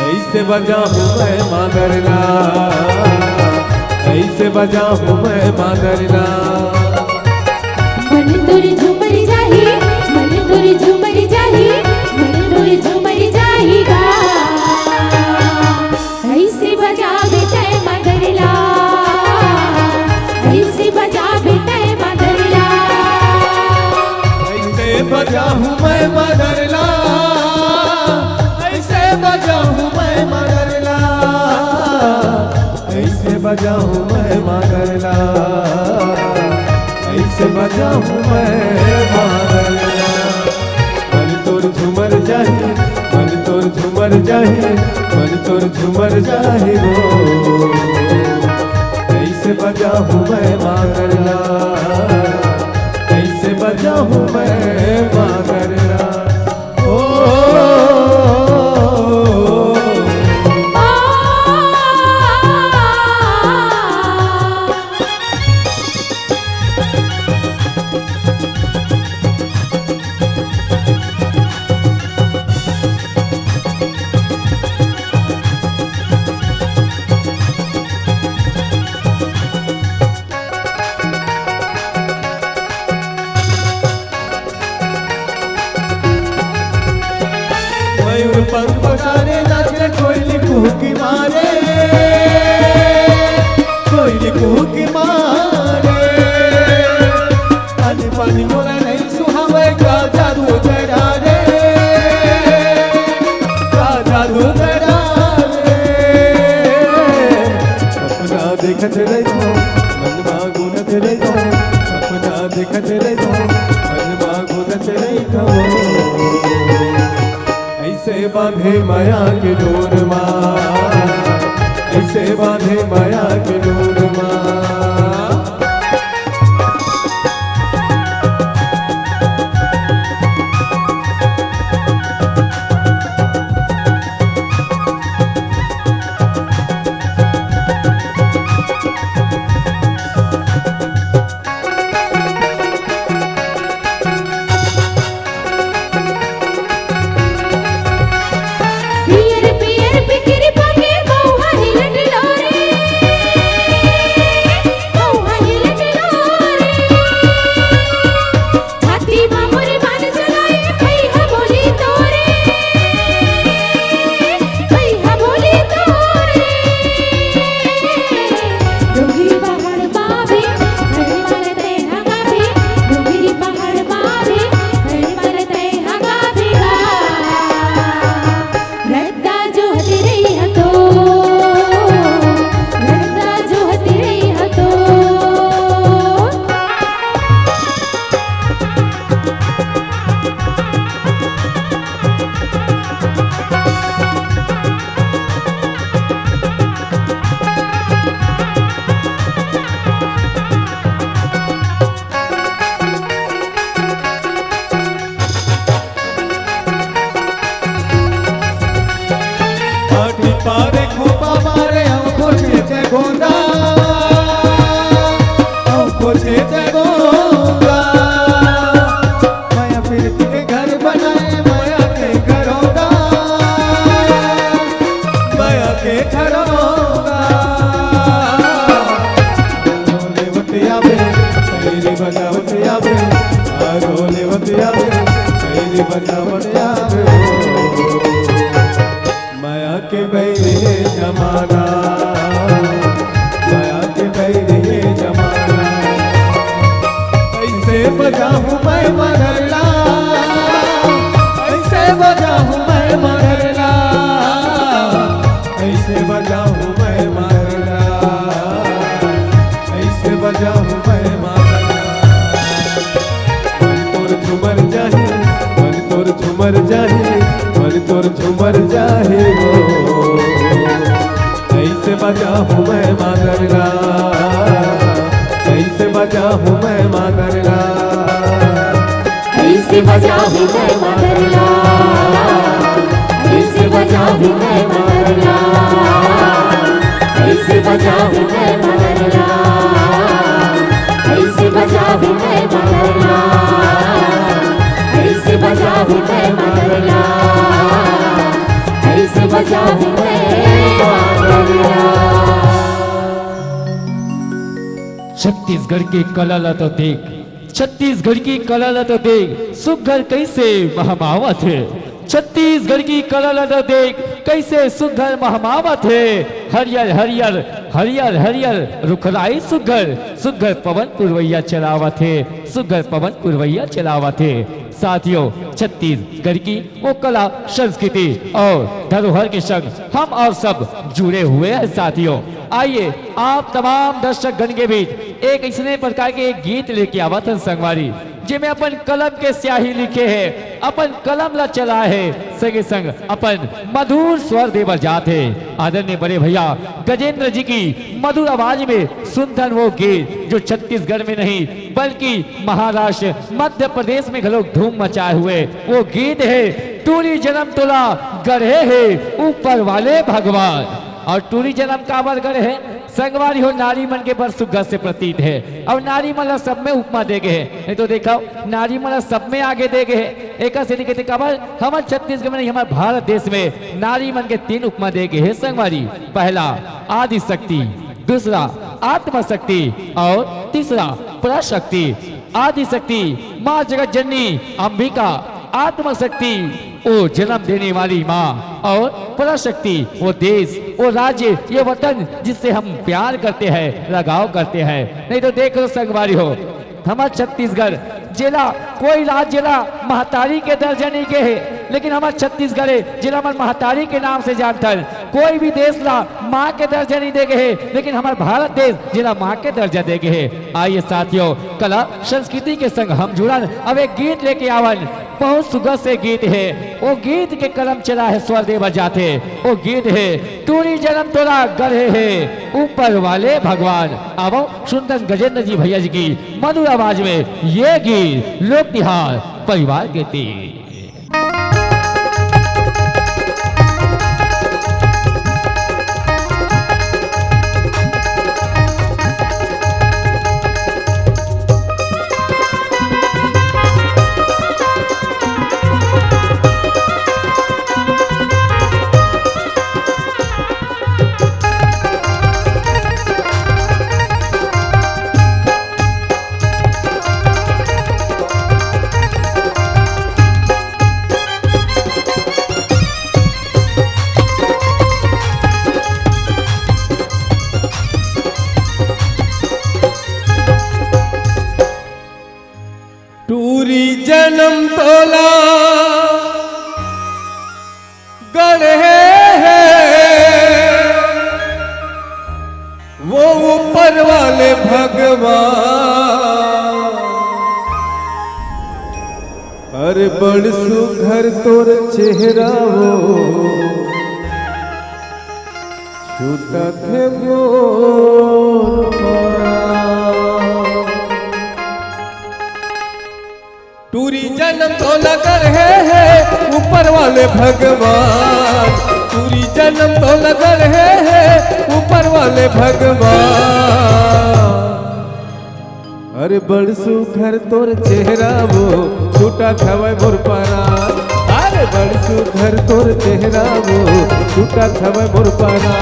ऐसे बजा हूँ मैं मादरना ऐसे बजा हूँ मैं मादरना मन तोर झूमर जाही मन तोर झूमर जाही मन तोर झूमर जाहीगा ऐसे बजावे तय मगरला ऐसे बजावे तय मगरला ऐसे बजा हूँ मैं मादरना ऐसे बजा हूँ मैं मादरना ऐसे बजा हूँ मैं मादरना ऐसे बजा हूँ मैं मादरना मन तोर झूमर जाहे मन तोर झूमर जाहे मन तोर झूमर जाहे रो ऐसे बजा हूँ मैं मादरना ऐसे बजा हूँ मैं मादरना ओ मयूर पंख पसारे नाचे कोयली कुहकी मारे कोयली कुहकी मारे पानी पानी मोला नहीं सुहावे का जादू तेरा रे का जादू तेरा रे सपना देखत रहो मन मागुनत रहो सपना देखत रहो मन मागुनत रहो ऐसे बांधे माया के डोर माँ ऐसे बांधे माया के डोर माँ बजाऊंगा रोले वतिया बे कैरी बजावतिया बे रोले वतिया बे कैरी बजावतिया बे माया के बैरे जमाना माया के बैरे जमाना ऐसे बजाऊं मैं मरला ऐसे बजाऊं मैं मरला ऐसे बजाऊं मैं मरला ऐसे बजाऊं मैं मरला मन तोर झुमर जाहे मन तोर झुमर जाहे मन तोर झुमर जाहे वो ऐसे बजाऊं मैं मरला ऐसे बजाऊं मैं मरला ऐसे बजाऊं मैं मरला ऐसे बजाऊं मैं मरला ऐसे बजाऊं मैं मरला ऐसे बजाऊं मैं मरला ऐसे बजाऊं मैं मरला ऐसे बजाऊं मैं मरला। छत्तीसगढ़ की कला ला तो देख छत्तीसगढ़ की कला ला तो देख सुघर कैसे महमावत है छत्तीसगढ़ की कला ला तो देख कैसे सुघर महमावत है हरियर हरियर हरियर हरियर रुखराई सुघर सुघर पवन पुरवैया चलावत है सुघर पवन पुरवैया चलावत है। साथियों छत्तीसगढ़ की वो कला संस्कृति और धरोहर के संग हम और सब जुड़े हुए हैं। साथियों आइए आप तमाम दर्शक गण के बीच एक ऐसे प्रकार के एक गीत लेके आवत हैं संगवारी जिसमें अपन कलम के स्याही लिखे है अपन कलम ला चला है संगे संग अपन मधुर स्वर देवर जात है। आदरणीय बड़े भैया गजेंद्र जी की मधुर आवाज में सुनथन वो गीत जो छत्तीसगढ़ में नहीं बल्कि महाराष्ट्र मध्य प्रदेश में लोग धूम मचाए हुए वो गीत है टूरी जन्म तोला गढ़े है ऊपर वाले भगवान। और टूरी जन्म का गढ़ है संगवारी हो नारी मन के पर सुगत से प्रतीत है और नारी मन सब में उपमा दे गए है नहीं तो देखा नारी मन सब में आगे दे गए है एक से कहते कबर हमारे छत्तीसगढ़ में हमारे भारत देश में नारी मन के 3 उपमा दे गए है संगवारी। पहला आदि शक्ति दूसरा आत्मशक्ति और तीसरा पराशक्ति। आदि शक्ति माँ जगत जननी अंबिका आत्मशक्ति वो जन्म देने वाली माँ और पराशक्ति वो देश वो राज्य ये वतन जिससे हम प्यार करते हैं लगाव करते हैं। नहीं तो देख लो संगवारी हो हमारा छत्तीसगढ़ जिला कोई राज्य जिला महतारी के दर्जा नहीं के है लेकिन हमारा छत्तीसगढ़ जिला मन महतारी के नाम से जानता है। कोई भी देश ला माँ के दर्जा नहीं दे गए है लेकिन हमारा भारत देश जिला माँ के दर्जा दे गए है। आइए साथियों कला संस्कृति के संग हम जुड़न अब एक गीत लेके आवन बहुत सुगत से गीत है वो गीत के कलम चला है स्वर देवर जाते वो गीत है टूरी जन्म तोला गढ़े है ऊपर वाले भगवान। अब सुंदर गजेंद्र जी भैया जी की मधुर आवाज में ये गीत लोक तिहार परिवार गीती। टूरी जन्म तोला गढ़े है वो ऊपर वाले भगवान। अरे बड़ सुघर तोर चेहरा वो छूटा थे मोर टूरी जन्म तो लगर है ऊपर वाले भगवान। टूरी जन्म तो लगर है ऊपर वाले भगवान। अरे बड़ सुघर तोर चेहरा वो छूटा थवे मोर परान। अरे अरे बड़सू घर तोर चेहरा वो छूटा थव मोर पारा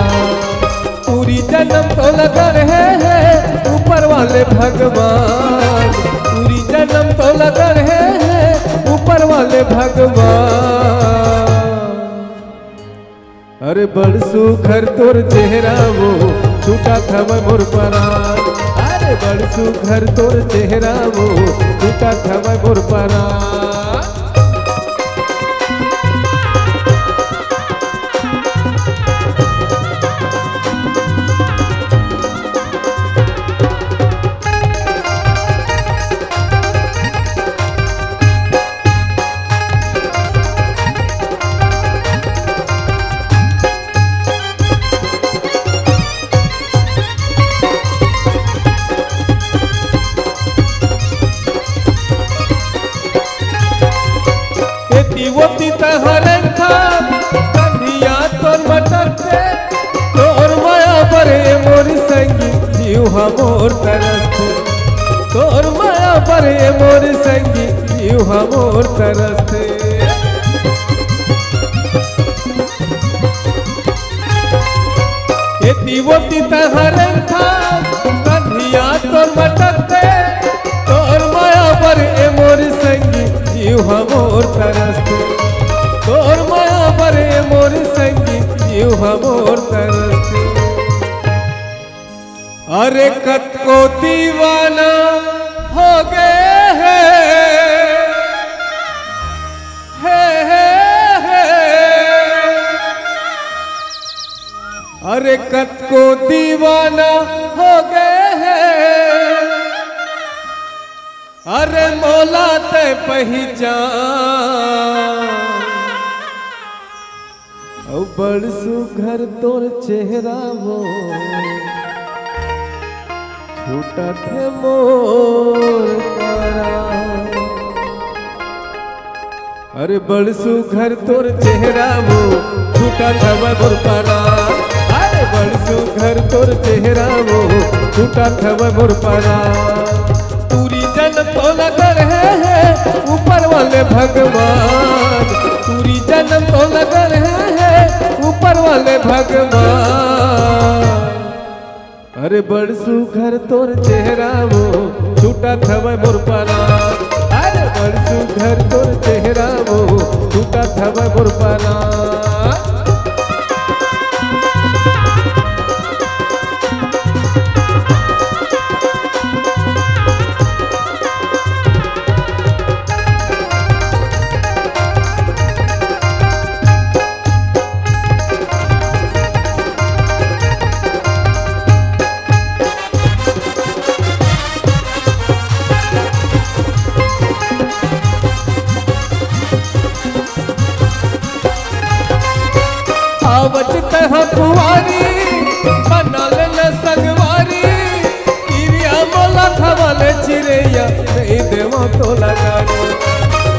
पूरी जन्म तो लगन है ऊपर वाले भगवान पूरी जन्म तो लगन है ऊपर वाले भगवान अरे बड़सू घर तोर चेहरा वो छूटा थव मोर पारा अरे बड़सू घर तोर चेहरा वो छूटा थव मोर पारा वती तहरन था कंधिया तोर मटकते तोर माया बरे मोर संगी जीव हमोर तरसते तोर माया बरे मोर संगी जीव हमोर तरसते वती तहरन था कंधिया तोर मटकते तोर माया बरे मोर संगी जीव हमोर तरसते तोर माया बरे मोर संगी जीव हमोर तरसते अरे कत को दीवाना हो गए है अरे कत को दीवाना हो गए हैं अरे मौला ते पहचान औ बड़सू घर तोर चेहरा वो छूटा थे मोर तारा अरे बड़सू घर तोर चेहरा वो छूटा था मोर पारा अरे बड़सू घर तोर चेहरा वो छूटा था मोर पारा जन्म तो लगन है ऊपर वाले भगवान पूरी जन्म तो लगन है ऊपर वाले भगवान अरे बड़सू घर तोर चेहरा वो छूटा थव मोर पारा अरे बड़सू घर तोर चेहरा वो छूटा थव मोर पारा आवत कुवारी बनल न संगवारी किरिया मोला खवाले चिड़ैया नहीं देवो तो लगानी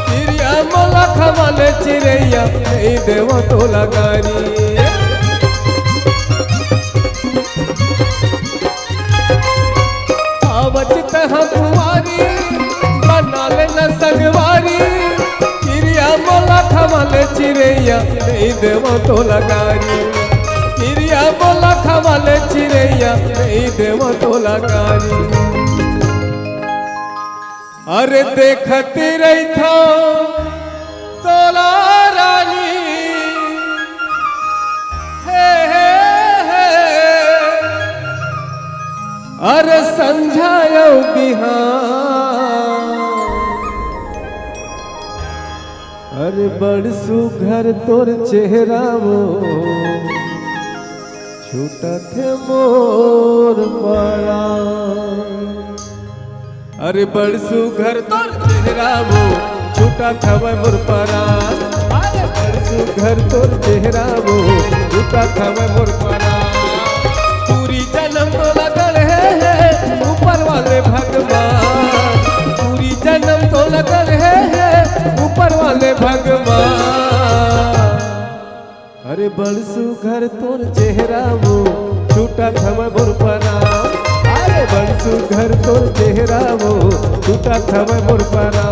किरिया मोला खवाले चिड़ैया नहीं देवो तो लगानी आवत कुवारी बनल न संगवारी मोला खवाले चिड़ैया नहीं देवो तो लगानी किरिया मोला खवाले चिड़ैया नहीं देवो तो लगानी अरे देखती रही था तोला रानी हे अरे समझायो बिहान अरे बड़सू घर तोर चेहरा वो छूटा थे मोर पारा अरे बड़सू घर तोर चेहरा वो छूटा था मोर पारा अरे बड़सू घर तोर चेहरा वो छूटा था मोर पारा पूरी जन्म तो लगन है ऊपर वाले भगवान पूरी जन्म तो लगन है ऊपर वाले भगवान अरे बड़सू घर तोर चेहरा वो छूटा थव मोर पारा अरे बड़सू घर तोर चेहरा वो छूटा थव मोर पारा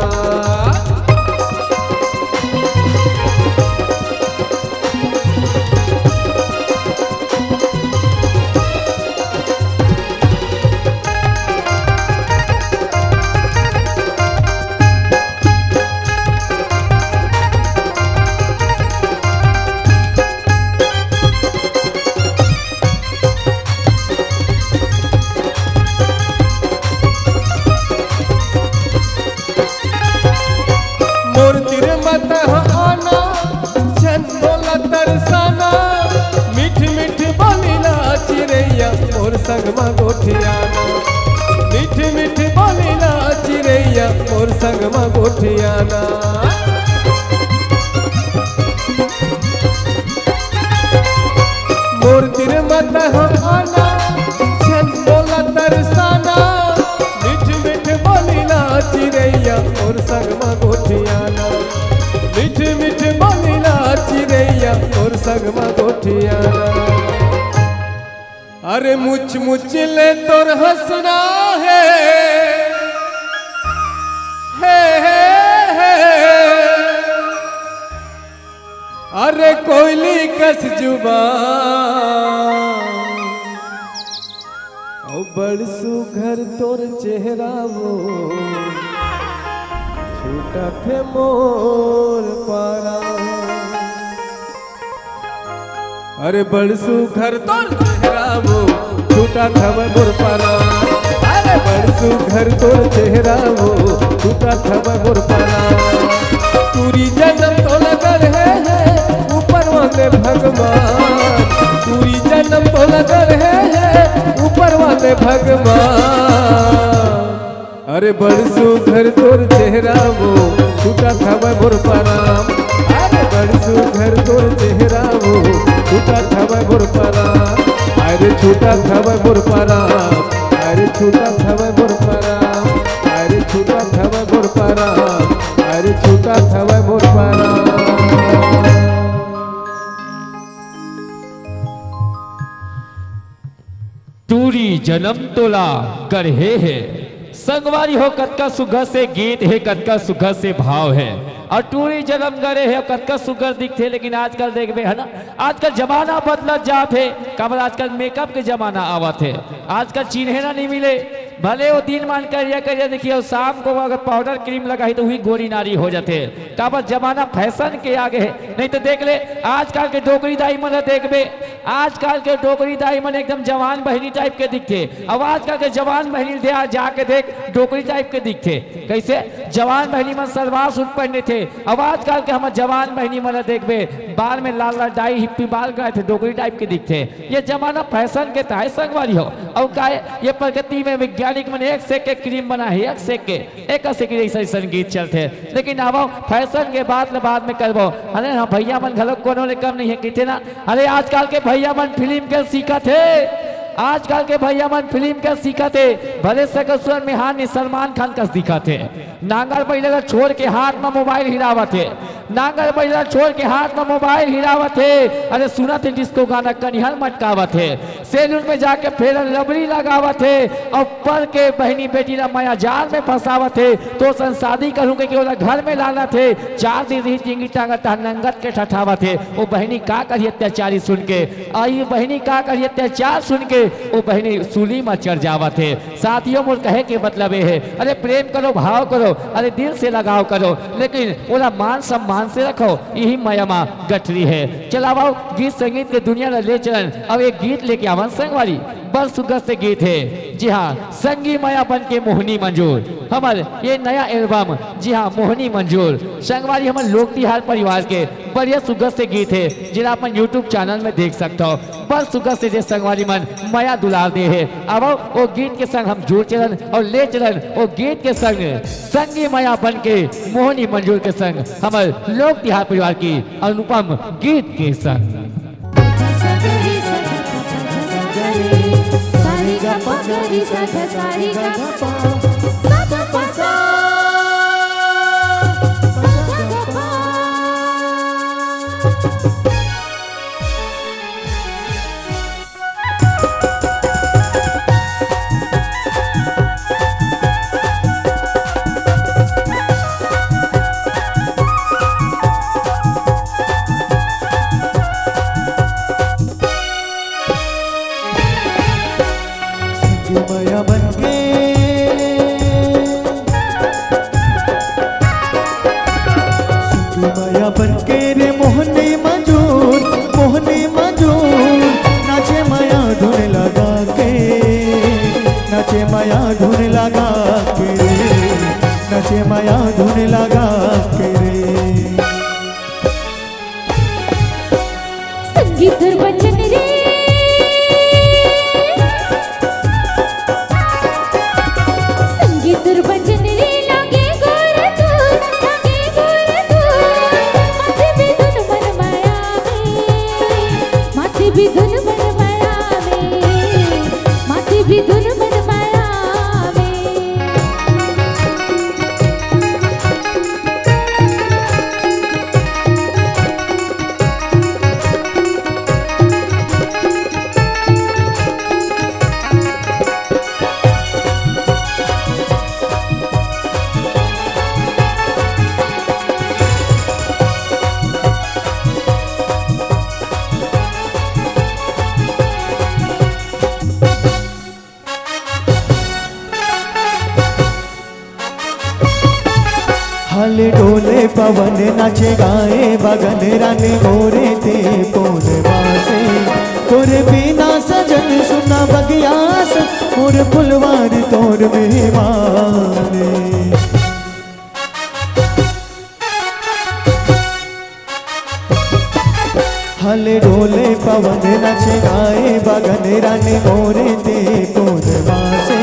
मोर संगमा गोठियाना मीठी मीठी बोलीला चिड़ैया मोर संगमा गोठियाना मोर तिर मत हम आना छन बोला तरसाना मीठी मीठी बोलीला चिड़ैया मोर संगमा गोठियाना मीठी मीठी बोलीला चिड़ैया मोर संगमा गोठियाना अरे मुच मुच ले तोर हंसना है अरे कोयली कस जुबान ओ बड़ सुघर तोर चेहरा वो छूटा थे मोर पारा अरे बड़ सुघर तोर चेहरा वो छूटा था मोर पारा अरे बड़ सुघर तोर चेहरा वो छूटा था मोर पारा पूरी जन्म तो लगल है ऊपर वाले भगवान पूरी जन्म तो लगल है ऊपर वाले भगवान अरे बड़ सुघर तोर चेहरा वो छूटा था मोर पारा अरे बड़ सुघर तोर चेहरा वो छूटा था मोर पारा अरे छूटा था मोर पारा अरे छूटा था मोर पारा अरे छूटा था मोर पारा अरे छूटा था मोर पारा टूरी जन्म तोला गढ़े है संगवारी हो कतका सुघर से गीत है कतका सुघर से भाव है और टूरी जन्म गरे है कतका सुघर दिखते लेकिन आजकल देखबे है ना आजकल जमाना बदलत जात है काबर आजकल मेकअप के जमाना आवत है आजकल चिन्हेना नहीं मिले भले वो दिन मान करिया देखिए और शाम को अगर पाउडर क्रीम लगाई तो वही गोरी नारी हो जाते काबर जमाना फैशन के आगे है नहीं तो देख ले आजकल के डोकरी दाई मन देखबे आजकल के डोकरी दाई मन एकदम जवान बहनी टाइप के दिखते अब आजकल के जवान बहनी जाके देख डोकरी टाइप के दिखते कैसे जवान बहनी मन सलवार सूट पहने थे अब आजकल के हम जवान बहनी मन देखबे बाल में लाल लाल डाई हिप्पी बाल गए थे डोकरी टाइप के दिखते ये जमाना फैशन के तहत संगवारी हो और का ये प्रगति में वैज्ञानिक मन एक से के क्रीम बना है एक से के ऐसा संगीत चलते लेकिन अब फैशन के बाद में करबो अरे हाँ भैया मन घलो कोनो ले कम नहीं है किथे ना अरे आजकल के भैया मन फिल्म के सीखा थे आजकल के भैया मन फिल्म के सीखा थे भले सकसुर में हानि सलमान खान का दिखा थे नांगर बैला छोड़ के हाथ में मोबाइल हिलावत है नांगर बैला छोड़ के हाथ में मोबाइल हिलावत है अरे सुना थे डिस्को गाना कनिहल मटकावत है सैलून में जाके फेर लबड़ी लगावत है और पर के बहनी बेटी ना माया जाल में फंसावत है तो सन शादी करूँगे कि घर में लाना थे 4 दिन रही चिंगी टांगा नंगत के ठठावत है वो बहनी का करी अत्याचारी सुन के आई बहनी का करी अत्याचार सुन के वो बहनी सूली में चढ़ जावत है साथियों मोर कहे के मतलब है अरे प्रेम करो भाव करो अरे दिल से लगाव करो लेकिन ओला मान सम्मान से रखो यही मयमा गठरी है चलाओ गीत संगीत के दुनिया ले चलन अब एक गीत लेके आवन संगवारी बड़ सुगर से गीत है जी हाँ संगी माया बन के मोहनी मंजूर हमार ये नया एल्बम जी हाँ मोहनी मंजूर संगवारी हमारे लोक तिहार परिवार के बढ़िया सुगर से गीत है जिला अपन यूट्यूब चैनल में देख सकते हो बड़ सुगर से जे संगवारी मन माया दुलार दे है अब वो गीत के संग हम जुड़ चलन और ले चलन वो गीत के संग संगी माया बन के मोहनी मंजूर के संग हमारे लोक तिहार परिवार की अनुपम गीत के संग सारी गा पगरी सारी गा माया बनके माया बनके रे मोहनी मंजूर नाचे माया धुन लगा के नाचे माया धुन लगा के नाचे माया धुन लगा के रे संगीत बचन रे भी धुन मन मायावे। हल डोले पवन नाचे गाए बगन रन मोरे ते पूर्वासे तोर बिना सजन सुना बगियास मोर फुलवार तोर मेहमाने। हल डोले पवन नाचे गाए बगन रन मोरे ते पूर्वासे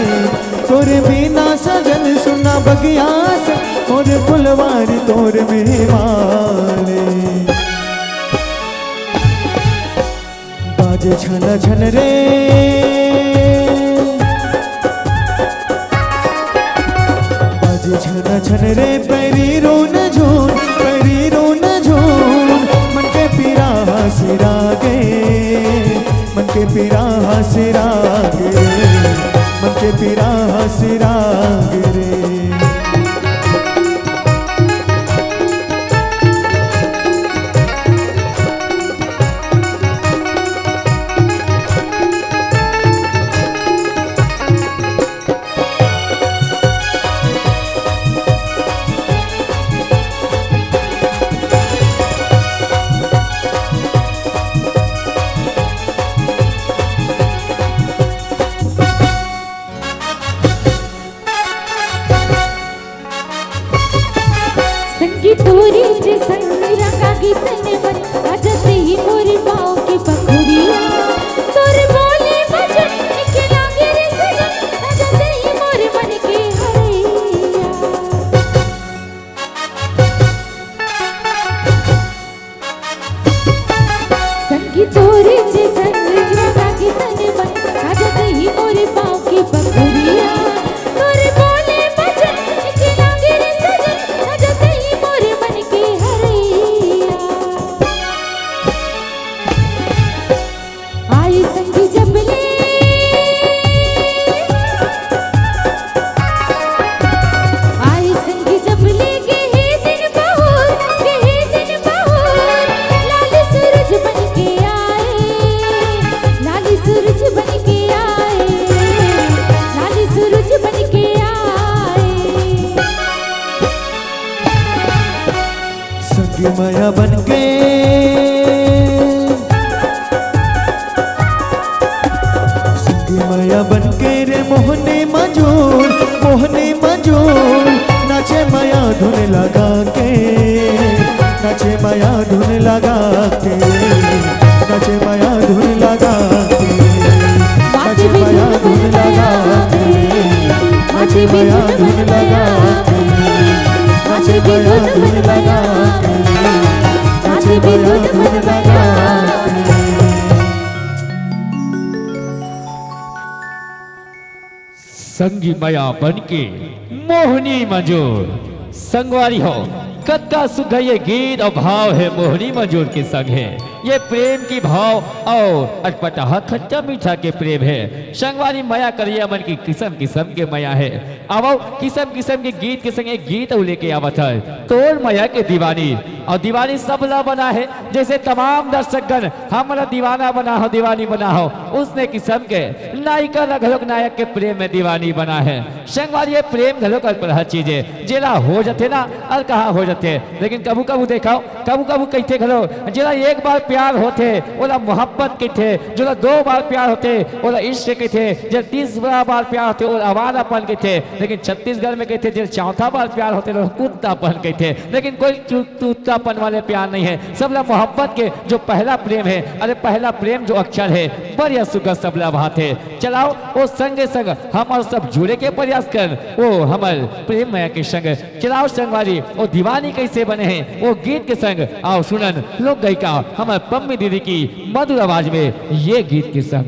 तोर बिना सजन सुना बगियास मोर फुलवार तोर मेहमाने। बाजे छन छन रे बाजे छन छन रे पैरी रोन झून पैरी रोन झून मन के पीरा हसीरा गे मन के पीरा हसीरा गे मन के पीरा हसीरा गे। तोरी जे संग रंगा गीतने मन बजते ही मोरी पाँव की पखुड़िया तोरे बोले बजन के लागे रे सजन बजते ही मोरे मन के हरैया। संगी तोरी जे संग रंगा गीतने मन बजते ही मोरे पाँव की पखुड़िया तोरे बोले बजन के लागे रे सजन बजते ही मोरे मन के हरैया। आई संगी जबले आई संगी जबले के ही दिन बहुत लाल सूरज बन के आए लाल सूरज बन के आए लाल सूरज बन के आए। संगी माया बन के संगी माया बन के रे मोहने मजूर नाचे माया धुन लगा के नाचे माया धुन लगा के नाचे माया धुन लगा के नाचे माया धुन लगा के नाचे माया धुन लगा के नाचे माया धुन लगा के नाचे माया धुन लगा के। संगी माया बनके मोहनी मंजूर संगवारी हो कद का सुख है ये गीत और भाव है मोहनी मंजूर के संग है ये प्रेम की भाव और अटपटा खट्टा मीठा के प्रेम है। संगवारी माया करिया मन की किस्म किस्म के माया है अब किस्म किस्म के गीत के संग एक गीत लेके आवत है तोड़ माया के दीवानी और दीवानी सबला बना है जैसे तमाम दर्शकगण हमारा दीवाना बना हो दीवानी बना हो उसने किस्म के नायिका घलोक नायक के प्रेम में दीवानी बना है। संगवारी ये प्रेम घलोक हर चीजें जेला हो जाते ना और कहा हो जाते लेकिन कबू कबू देखाओ कबू कबू कहते घलो जेला एक बार प्यार होते ओला मोहब्बत कहते जो दो बार प्यार होते ओला इश्क कहते जो 30 बार प्यार होते ओला आवारापन कहते लेकिन छत्तीसगढ़ में कहते जो चौथा बार प्यार होते कुत्तापन कहते लेकिन कोई कुत्तापन वाले प्यार नहीं है सबला मोहब्बत के जो पहला प्रेम है अरे पहला प्रेम जो अक्षर है बढ़िया सुख सबला बात है। चलाओ वो संगे संग हम सब जुड़े के प्रयास कर वो हमारे प्रेम माया के संग चलाओ संगवारी वो दीवानी कैसे बने हैं वो गीत के संग आओ सुनन लोक गायिका हमारे पम्मी दीदी की मधुर आवाज में ये गीत के संग।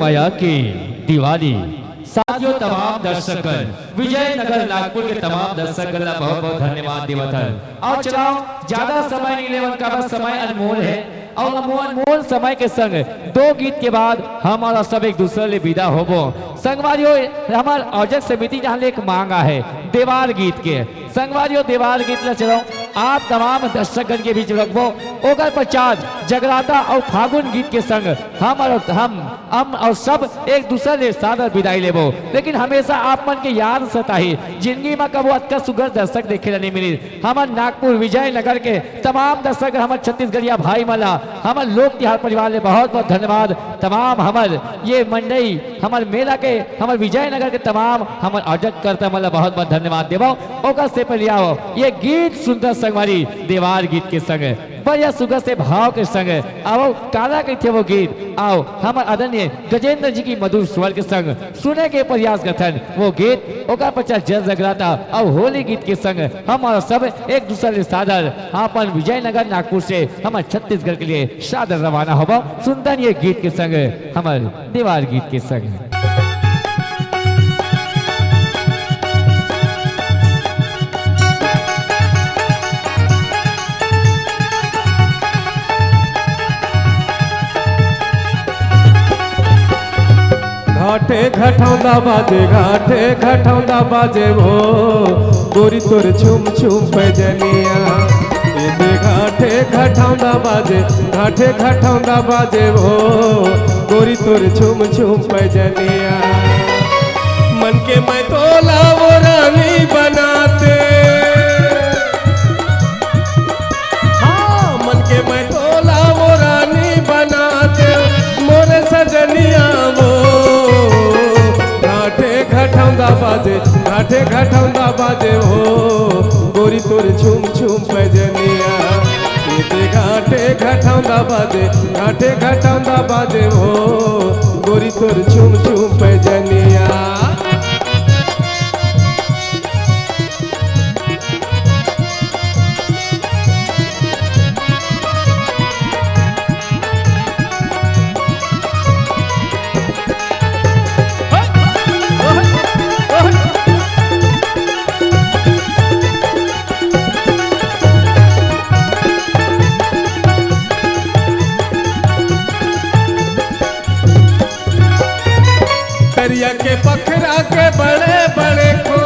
माया की दिवाली। साथियों तमाम दर्शक विजयनगर नागपुर के तमाम दर्शक बहुत बहुत धन्यवाद देवतन। और चलाओ ज्यादा समय नहीं लेवन का, बस समय अनमोल है और अनमोल समय के संग दो गीत के बाद हमारा सब एक दूसरे ले विदा होबो। संगवारियों हमार आयोजक समिति जहाँ एक मांगा है देवार गीत के। संगवारियों देवार गीत ले चलो आप तमाम दर्शकगण के बीच रखबो। ओकर पश्चात जगराता और फागुन गीत के संग हम और सब एक दूसरे ले सादर विदाई लेबो। लेकिन हमेशा आप मन के याद सताही जिंदगी में कबो अतका सुगर दर्शक देखे नहीं मिली। हमार नागपुर विजयनगर के तमाम दर्शक हमार छत्तीसगढ़िया भाई मला हमार लोक तिहार परिवार ले बहुत बहुत धन्यवाद। तमाम हमार ये मंडई हमार मेला के हमार विजयनगर के तमाम हमार आयोजक करता मला बहुत बहुत धन्यवाद देवो। ओकर से पहले आओ ये गीत सुंदर संगवारी देवार गीत के संग बढ़िया सुगर से भाव के संग आओ काला के थे वो गीत। आओ हमार आदरणीय गजेंद्र जी की मधुर स्वर के संग सुने के प्रयास करथन वो गीत। ओकर पश्चात जल जगराता और होली गीत के संग हमारा सब एक दूसरे सादर अपन विजयनगर नागपुर से हमारे छत्तीसगढ़ के लिए सादर रवाना होगा। सुंदर ये गीत के संग हमारे देवार गीत के संग। घाटे घटौंदा बाजे घाटे घटौंदा बाजे हो गोरी तोर छुम छुम पैजनिया। ये घाटे घटौंदा बाजे घाटे घटौंदा बाजे हो गोरी तोर छुम छुम पैजनिया। मन के मैं तोला वो रानी बनाते, हाँ मन के मैं तोला वो रानी बनाते मोरे सजनिया वो घटौंदा बाजे घाटे घटौंदा बाजे हो गोरी तोर छुम छुम पैजनिया। ये घाटे घटौंदा बाजे घाटे घटौंदा बाजे हो गोरी तोर छुम छुम पैजनिया। तरिया के पखरा के बड़े बड़े खो,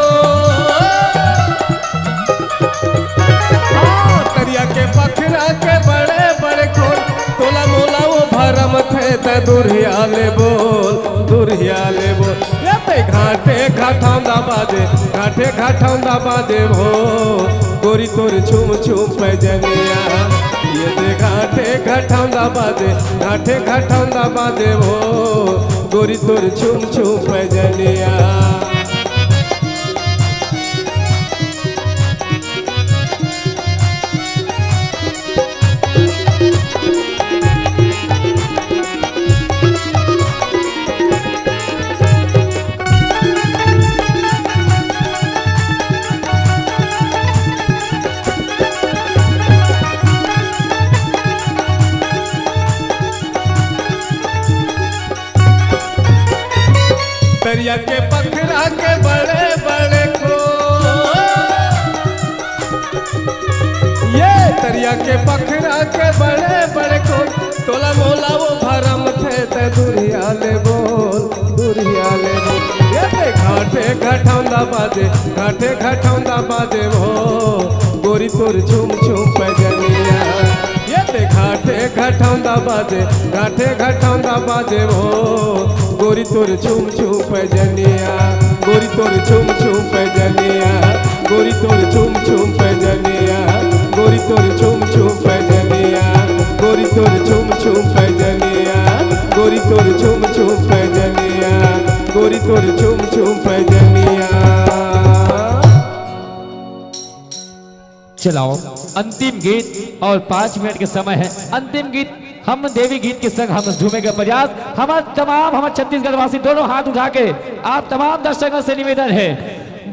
तरिया के पखरा के बड़े बड़े खो तोला मोला वो भरम थे ते दुरिया ले बोल। ये घाटे घटौंदा बाजे घाटे घटौंदा बाजे हो गोरी तोर छुम छुम पैजनिया। ये घाटे घटौंदा बाजे घाटे घटौंदा बाजे हो गोरी तोर छुम छुम पैजनिया। तरिया के पखरा के बड़े बड़े खो, ये तरिया के पखरा के बड़े बड़े खो तोला मोला वो भरम थे ते दुरिया ले बोल। ये घाटे घटौंदा बाजे घाटे घटौंदा बाजे हो गोरी तोर छुम छुम पैजनिया। ये घाटे घटौंदा बाजे घाटे घटौंदा बाजे हो गोरी तोर छुम छुम पैजनिया। गोरी तोर छुम छुम पैजनिया गोरी तोर छुम छुम पैजनिया गोरी तोर छुम छुम पैजनिया गोरी तोर छुम छुम पैजनिया गोरी तोर छुम छुम पैजनिया गोरी तोर छुम छुम पैजनिया। चलाओ अंतिम गीत और 5 मिनट के समय है। अंतिम गीत हम देवी गीत के संग हम झूमे का प्रयास। हमारे तमाम हमारे छत्तीसगढ़ वासी दोनों हाथ उठा के आप तमाम दर्शकों से निवेदन है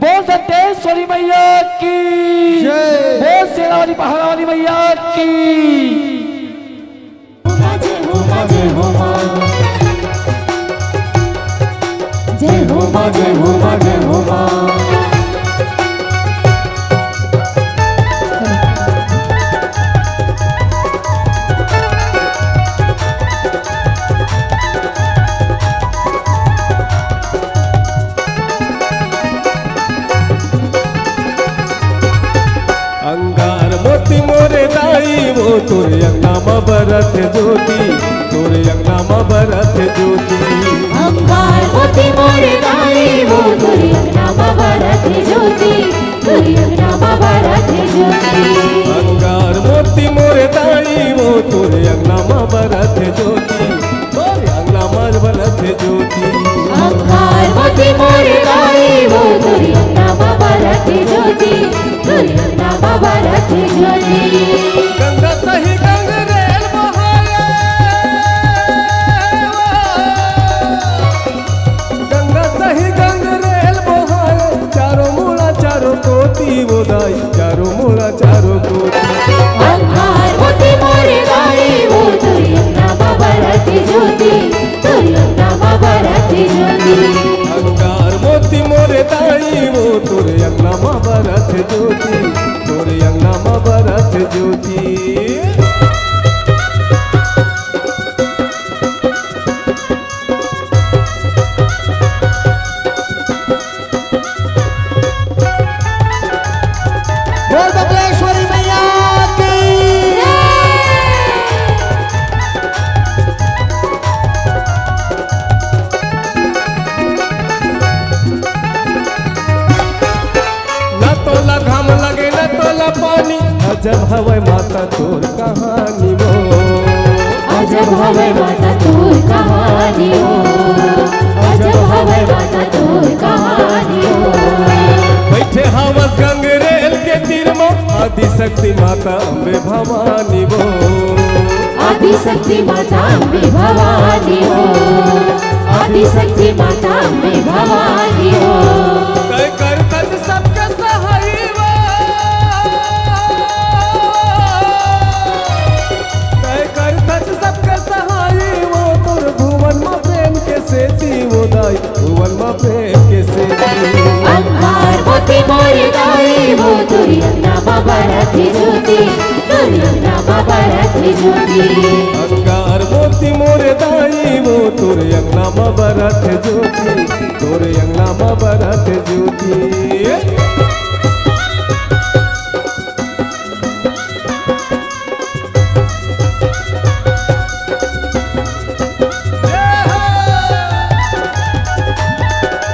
बोल दंतेश्वरी मैया की बोल शेरावाली पहाड़ावाली मैया की। जय हो माँ जय हो माँ जय हो माँ। अंगार मोती मोरे दाई वो तोरे अंगनामा बरत ज्योति, तोरे अंगनामा बरत ज्योति। अंगार मोती मोरे दाई वो तुरी अंगनामा बरत ज्योति, तुरी अंगनामा बरत ज्योति। अंगार मोती मोरे दाई वो तोरे अंगनामा बरत ज्योति, तोरे अंगनामा बरत ज्योति। अंगार मोती मोरे दाई वो तुरी अंगनामा बरत ज्योति, तुरी अंगनामा बरत ज्योति। गंगा सही गंगरेल बहाए, गंगा सही गंगरेल बहाए, चारों मूला चारों कोती वो दाई, चारों मूला चारों कोती। अंगार मोती मोरे दाई वो तुरी अंगनामा बरत ज्योति, तुरी अंगनामा बरत ज्योति। अंगार मोती मोरे दाई वो तोरे अंगनामा बरत ज्योति, तोरे अंगनामा बरत ज्योति। बोल बबलेश्वरी मैया की। न तोला घाम लगे न तोला पानी, अजब हवै माता तोर कहानी वो, अजब हवे माता तोर कहानी हो, अजब हवे माता तोर कहानी हो। बैठे हवस गंगरेल के तीर में आदि शक्ति माता अम्बे भवानी वो, आदि शक्ति माता अम्बे भवानी हो, आदि शक्ति माता अम्बे भवानी हो। तय कर तज सबके सहाई वो, तय कर तज सबके सहाई वो, तोर भुवन में प्रेम के सेती वो दाई, भुवन में प्रेम के सेती। अंगार मोती मोरे दाई वो तुरी अंगनामा बरत ज्योति, तुरी अंगनामा बरत ज्योति। अंगार मोती मोरे दाई वो तोरे अंगनामा बरत ज्योति, तोरे अंगनामा बरत ज्योति।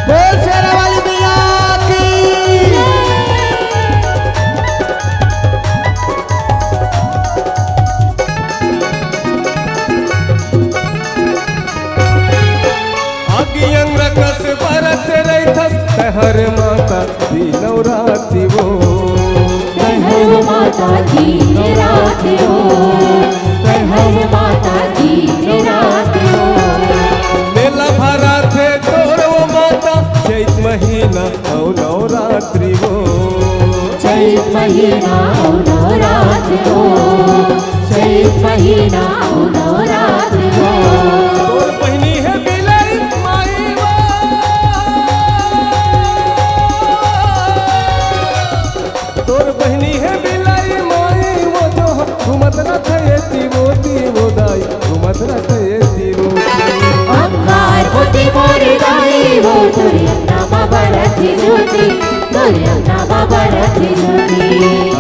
बोल शेरा वाली मैया की। आगियंग रकस बरत रैथस तहर माता दी नवरात्रि वो, हर माता की रात हो, हर माता की रात हो। मेला भरा थे तोर वो माता, चैत महीना औ नवरात्रि वो, चैत महीना ओ नवरात्र हो, चैत महीना ओ नवरात्र हो। तोर बहिनी है बिलाई माई वो, तोर बहिनी है बिलाई माई वो, जो घूमत रथ ये वो दाई, घूमत रथ ये वो। अंगार मोती मोरे दाई वो तुरी अंगनामा बरत ज्योति, तुरी अंगनामा बरत ज्योति।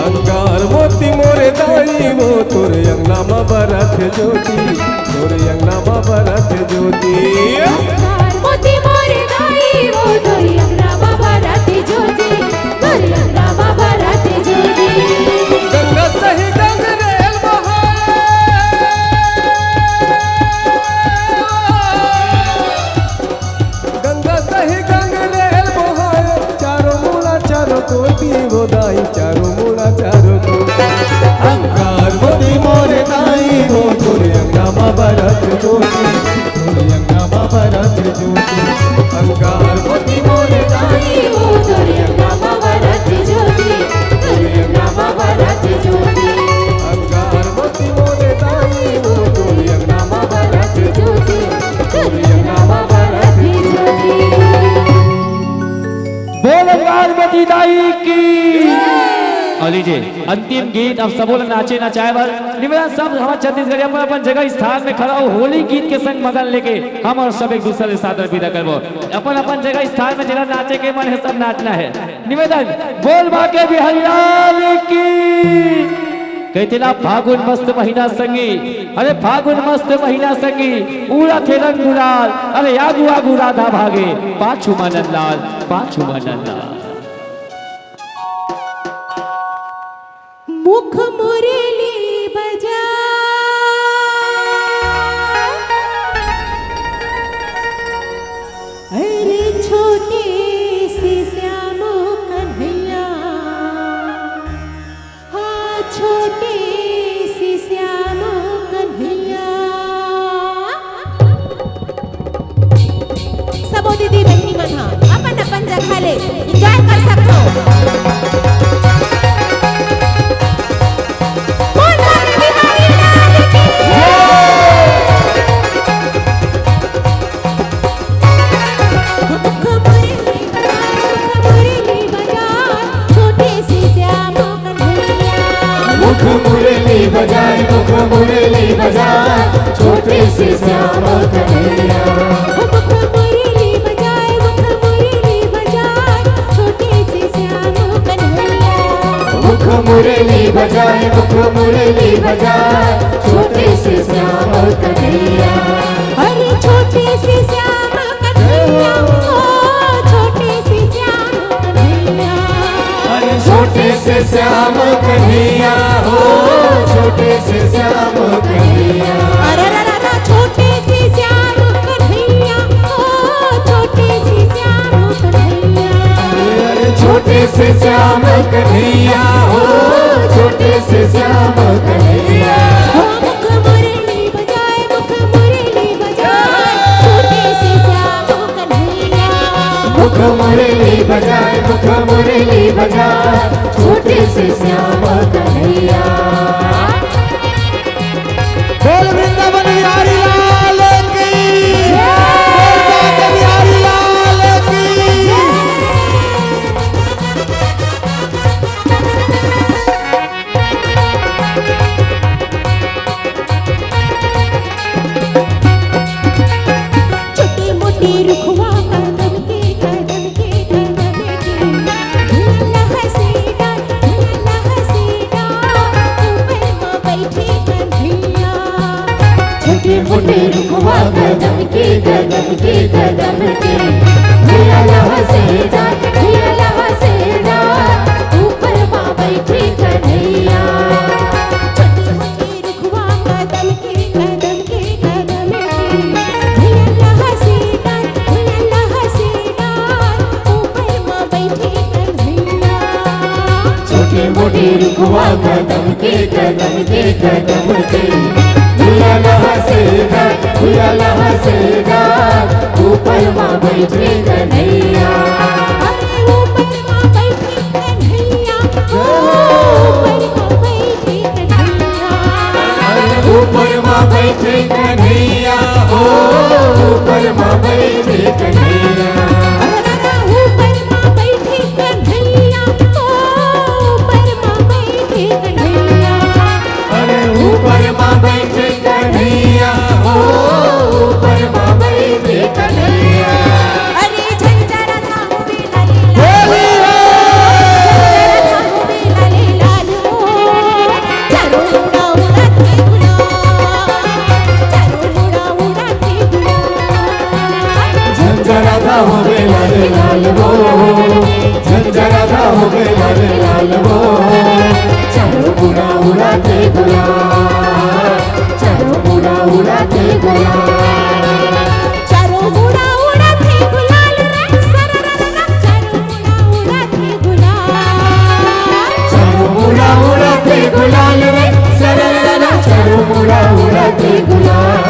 अंगार मोती मोरे दाई वो तोरे अंगनामा बरत ज्योति, तोरे अंगनामा बरत ज्योति। अंगार मोती मोरे दाई वो तुरी अंगनामा बरत ज्योति, तुरी अंगनामा बरत ज्योति। गंगा सही गंगरेल बहाए, गंगा सही गंगरेल बहाए, चारों मूला चारों कोटी वो दाई, चारों मूला चारों कोटी। अंगार मोती मोरे दाई वो तोरे अंगनामा बरत ज्योति, तोरे अंगनामा बरत ज्योति। अंगार मोती मोरे पार्वती दाई की। और लीजिए अंतिम गीत अब सब लोग नाचे नचाए बर निवेदन सब हमारे छत्तीसगढ़ अपन अपन जगह स्थान में खड़ा हो होली गीत के संग मगन लेके हम और सब एक दूसरे के साथ विदा करबो। अपन अपन जगह स्थान में जिला नाचे के मन है सब नाचना है। निवेदन बोल बाके बिहारी लाल की। कहते ना फागुन मस्त महीना संगी, अरे फागुन मस्त महीना संगी उड़ा थे रंग गुलाल, अरे आगू आगू राधा भागे पाछू मनन लाल, पाछू मनन लाल। मुख मुरली बजा अरे छोटे से श्याम कन्हैया, हाँ छोटे से श्याम कन्हैया। सबो दीदी बहनी मन हा अपन अपन जगह ले एंजॉय कर सकते हो। मुख मुरली बजाए मुख मुरली बजाए छोटे से श्याम कन्हैया। मुख मुरली बजाए मुख मुरली बजाए छोटे से श्याम कन्हैया। मुख मुरली बजाए मुख मुरली बजाए छोटे से श्याम कन्हैया। अरे छोटे से श्याम कन्हैया, ओ छोटे से श्याम कन्हैया। अरे छोटे से श्याम कन्हैया हो छोटे से श्याम कन्हैया। अरे रा छोटे से श्याम कन्हैया, ओ छोटे से श्याम कन्हैया। अरे छोटे से श्याम कन्हैया हो छोटे से श्याम कन्हैया। मुख मुरली बजाए मुख मुरली बजाए छोटे से श्याम कन्हैया। मुख मुरली बजाए मुख मुरली बजाए छोटे से श्याम कन्हैया। बोल वृंदावन बिहारी लाल की, बोल बाके बिहारी लाल की। छोटी मोटी रुखवा कदम के कदम के कदम के अल्लाह से डाल ऊपर माँ बैठी कन्हैया। छोटे मोटे रुखवा कदम के कदम के कदम के अल्लाह से डाल ऊपर माँ बैठी कन्हैया। छोटी मोटी रुखवा कदम के कदम के कदम के अल्लाह से डाल ऊपर माँ बैठी कन्हैया। छोटे मोटे रुखवा कदम के कदम के कदम के अल्लाह से डाल ऊपर माँ बैठी कन्हैया। अरे ऊपर माँ बैठी कन्हैया, ऊपर माँ बैठी कन्हैया। ऊपर माँ बैठे कन्हैया हो ऊपर माँ बैठे कन्हैया। ऊपर माँ बैठी कन्हैया, ऊपर माँ बैठी कन्हैया। अरे ऊपर माँ बैठे कन्हैया हो ऊपर माँ बैठे कन्हैया। अरे झंझरा था हुए लाले लाल हो, चारों मुड़ा उड़ाते गुलाल, चारों मुड़ा उड़ाते गुलाल। झंझरा था हो गए लाल लाल वो, झंझरा था हो गए लाल लाल वो। चारों मुड़ा उड़ाते गुलाल, चारों मुड़ा उड़ाते गुलाल। चारों मुड़ा उड़ाते गुलाल रे सररररा, चारों मुड़ा उड़ाते गुलाल। चारों मुड़ा उड़ाते गुलाल रे सररररा, चारों मुड़ा उड़ाते गुलाल।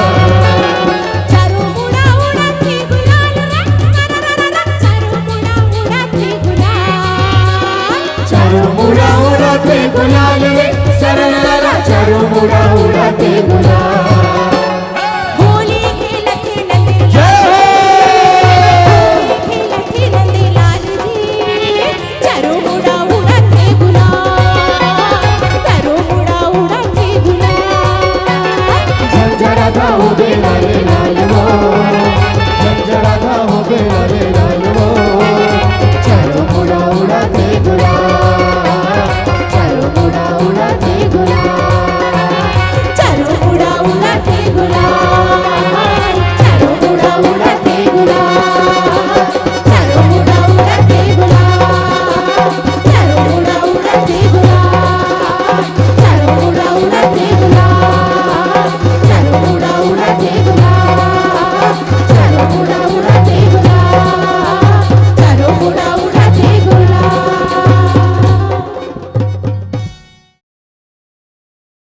चारों मुड़ा उड़ाते गुलाल रे सररररा, चारों मुड़ा उड़ाते गुलाल। चारों मुड़ा उड़ाते गुलाल रे सररररा, चारों मुड़ा उड़ाते गुलाल।